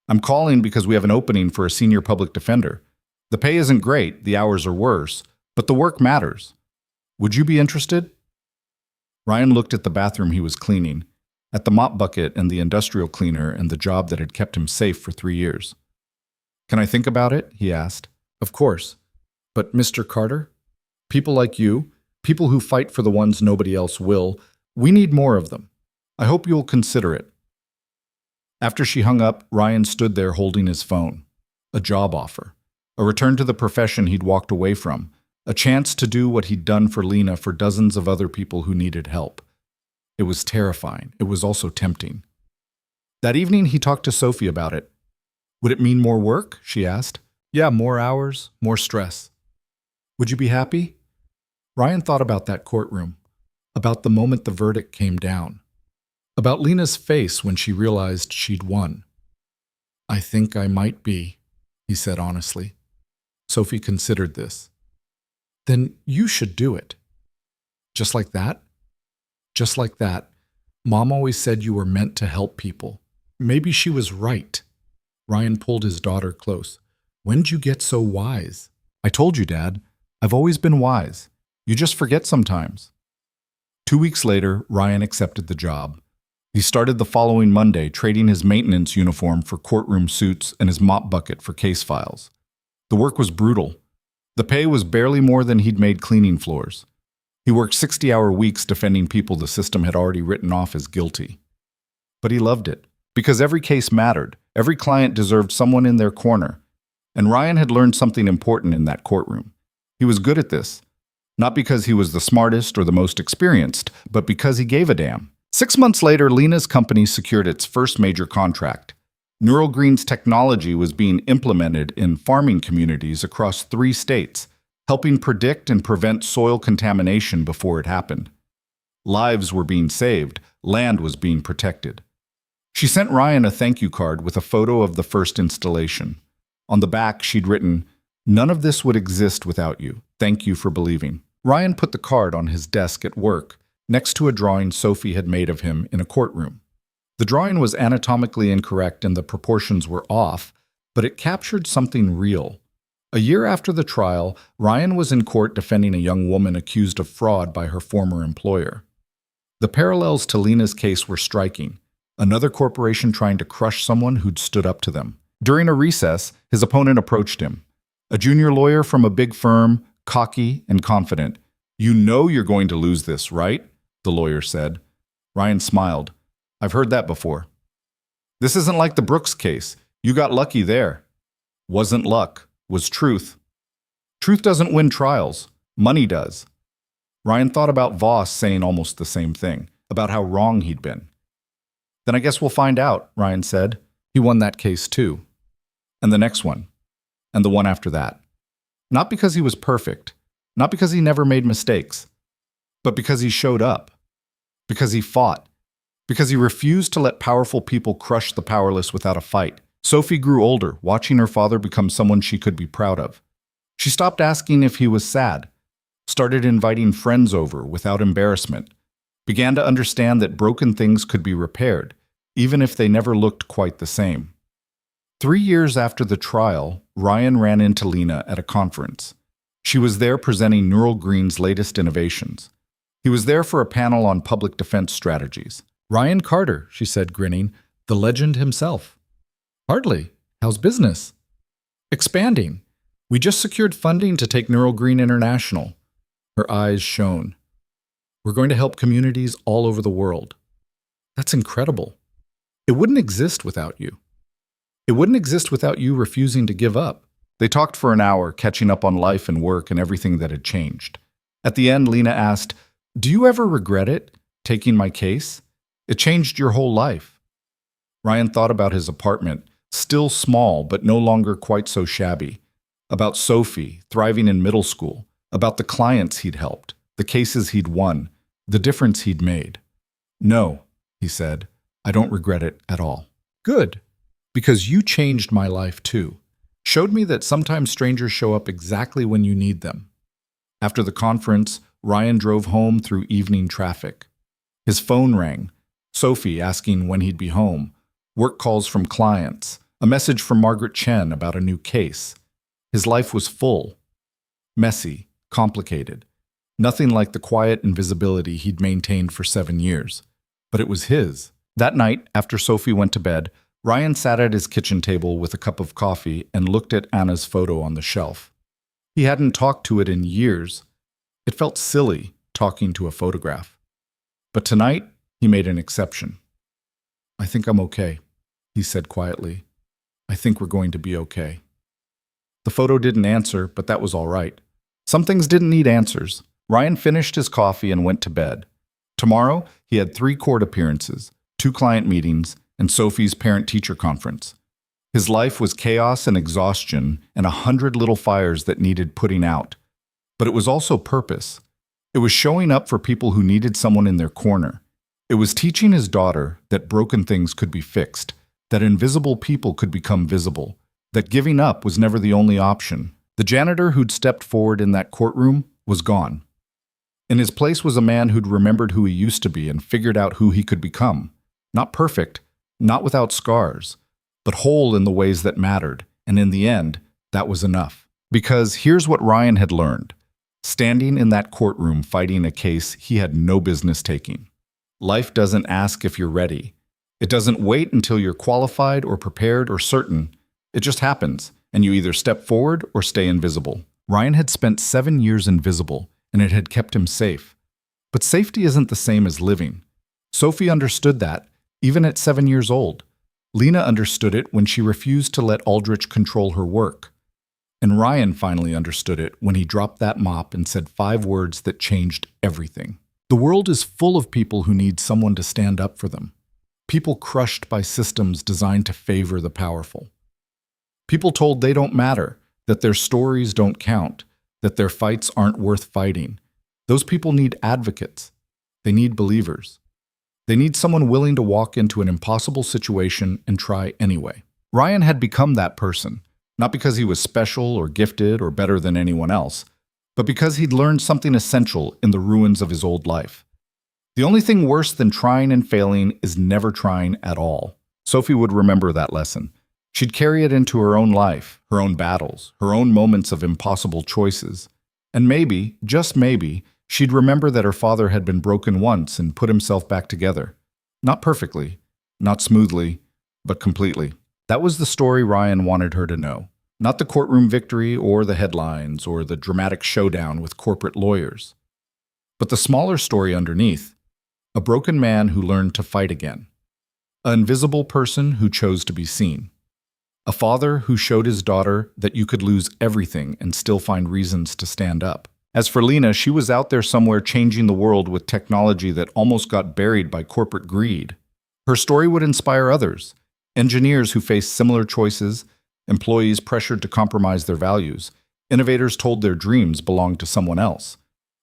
I'm calling because we have an opening for a senior public defender. The pay isn't great, the hours are worse, but the work matters. Would you be interested? Ryan looked at the bathroom he was cleaning, at the mop bucket and the industrial cleaner and the job that had kept him safe for 3 years. Can I think about it? He asked. Of course. But Mr. Carter, people like you, people who fight for the ones nobody else will, we need more of them. I hope you'll consider it. After she hung up, Ryan stood there holding his phone. A job offer. A return to the profession he'd walked away from. A chance to do what he'd done for Lena for dozens of other people who needed help. It was terrifying. It was also tempting. That evening, he talked to Sophie about it. Would it mean more work? She asked. Yeah, more hours, more stress. Would you be happy? Ryan thought about that courtroom, about the moment the verdict came down, about Lena's face when she realized she'd won. I think I might be, he said honestly. Sophie considered this. Then you should do it. Just like that? Just like that. Mom always said you were meant to help people. Maybe she was right. Ryan pulled his daughter close. When'd you get so wise? I told you, Dad. I've always been wise. You just forget sometimes. 2 weeks later, Ryan accepted the job. He started the following Monday, trading his maintenance uniform for courtroom suits and his mop bucket for case files. The work was brutal. The pay was barely more than he'd made cleaning floors. He worked 60-hour weeks defending people the system had already written off as guilty. But he loved it, because every case mattered. Every client deserved someone in their corner. And Ryan had learned something important in that courtroom. He was good at this, not because he was the smartest or the most experienced, but because he gave a damn. 6 months later, Lena's company secured its first major contract. Neural Green's technology was being implemented in farming communities across 3 states, helping predict and prevent soil contamination before it happened. Lives were being saved, land was being protected. She sent Ryan a thank you card with a photo of the first installation. On the back, she'd written, "None of this would exist without you. Thank you for believing." Ryan put the card on his desk at work, next to a drawing Sophie had made of him in a courtroom. The drawing was anatomically incorrect and the proportions were off, but it captured something real. A year after the trial, Ryan was in court defending a young woman accused of fraud by her former employer. The parallels to Lena's case were striking. Another corporation trying to crush someone who'd stood up to them. During a recess, his opponent approached him. A junior lawyer from a big firm, cocky and confident. "You know you're going to lose this, right?" the lawyer said. Ryan smiled. "I've heard that before." "This isn't like the Brooks case. You got lucky there." "Wasn't luck, was truth. Truth doesn't win trials. Money does." Ryan thought about Voss saying almost the same thing, about how wrong he'd been. "Then I guess we'll find out," Ryan said. He won that case too. And the next one. And the one after that. Not because he was perfect, not because he never made mistakes, but because he showed up, because he fought, because he refused to let powerful people crush the powerless without a fight. Sophie grew older, watching her father become someone she could be proud of. She stopped asking if he was sad, started inviting friends over without embarrassment, began to understand that broken things could be repaired, even if they never looked quite the same. 3 years after the trial, Ryan ran into Lena at a conference. She was there presenting Neural Green's latest innovations. He was there for a panel on public defense strategies. "Ryan Carter," she said, grinning, "the legend himself." "Hardly. How's business?" "Expanding. We just secured funding to take Neural Green international." Her eyes shone. "We're going to help communities all over the world." "That's incredible. It wouldn't exist without you. It wouldn't exist without you refusing to give up." They talked for an hour, catching up on life and work and everything that had changed. At the end, Lena asked, "Do you ever regret it, taking my case? It changed your whole life." Ryan thought about his apartment, still small but no longer quite so shabby, about Sophie, thriving in middle school, about the clients he'd helped, the cases he'd won, the difference he'd made. "No," he said, "I don't regret it at all." "Good, because you changed my life too. Showed me that sometimes strangers show up exactly when you need them." After the conference, Ryan drove home through evening traffic. His phone rang, Sophie asking when he'd be home, work calls from clients, a message from Margaret Chen about a new case. His life was full, messy, complicated, nothing like the quiet invisibility he'd maintained for 7 years. But it was his. That night, after Sophie went to bed, Ryan sat at his kitchen table with a cup of coffee and looked at Anna's photo on the shelf. He hadn't talked to it in years. It felt silly, talking to a photograph. But tonight, he made an exception. "I think I'm okay," he said quietly. "I think we're going to be okay." The photo didn't answer, but that was all right. Some things didn't need answers. Ryan finished his coffee and went to bed. Tomorrow, he had 3 court appearances, 2 client meetings, and Sophie's parent-teacher conference. His life was chaos and exhaustion and 100 little fires that needed putting out. But it was also purpose. It was showing up for people who needed someone in their corner. It was teaching his daughter that broken things could be fixed, that invisible people could become visible, that giving up was never the only option. The janitor who'd stepped forward in that courtroom was gone. In his place was a man who'd remembered who he used to be and figured out who he could become. Not perfect, not without scars, but whole in the ways that mattered, and in the end, that was enough. Because here's what Ryan had learned, standing in that courtroom fighting a case he had no business taking. Life doesn't ask if you're ready. It doesn't wait until you're qualified or prepared or certain. It just happens, and you either step forward or stay invisible. Ryan had spent 7 years invisible, and it had kept him safe. But safety isn't the same as living. Sophie understood that, even at 7 years old. Lena understood it when she refused to let Aldrich control her work. And Ryan finally understood it when he dropped that mop and said 5 words that changed everything. The world is full of people who need someone to stand up for them. People crushed by systems designed to favor the powerful. People told they don't matter, that their stories don't count, that their fights aren't worth fighting. Those people need advocates. They need believers. They need someone willing to walk into an impossible situation and try anyway. Ryan had become that person, not because he was special or gifted or better than anyone else, but because he'd learned something essential in the ruins of his old life. The only thing worse than trying and failing is never trying at all. Sophie would remember that lesson. She'd carry it into her own life, her own battles, her own moments of impossible choices. And maybe, just maybe, she'd remember that her father had been broken once and put himself back together. Not perfectly, not smoothly, but completely. That was the story Ryan wanted her to know. Not the courtroom victory or the headlines or the dramatic showdown with corporate lawyers. But the smaller story underneath. A broken man who learned to fight again. An invisible person who chose to be seen. A father who showed his daughter that you could lose everything and still find reasons to stand up. As for Lena, she was out there somewhere changing the world with technology that almost got buried by corporate greed. Her story would inspire others. Engineers who faced similar choices, employees pressured to compromise their values, innovators told their dreams belonged to someone else.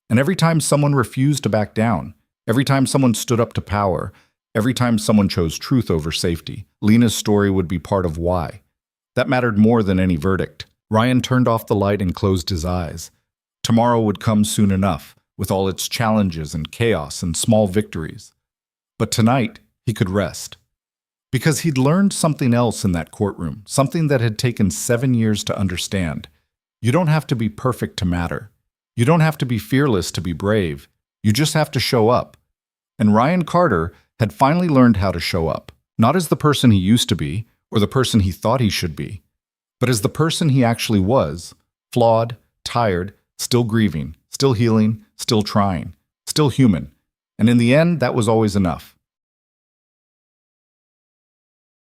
And every time someone refused to back down, every time someone stood up to power, every time someone chose truth over safety, Lena's story would be part of why. That mattered more than any verdict. Ryan turned off the light and closed his eyes. Tomorrow would come soon enough, with all its challenges and chaos and small victories. But tonight, he could rest. Because he'd learned something else in that courtroom, something that had taken 7 years to understand. You don't have to be perfect to matter. You don't have to be fearless to be brave. You just have to show up. And Ryan Carter had finally learned how to show up, not as the person he used to be or the person he thought he should be, but as the person he actually was, flawed, tired, still grieving, still healing, still trying, still human. And in the end, that was always enough.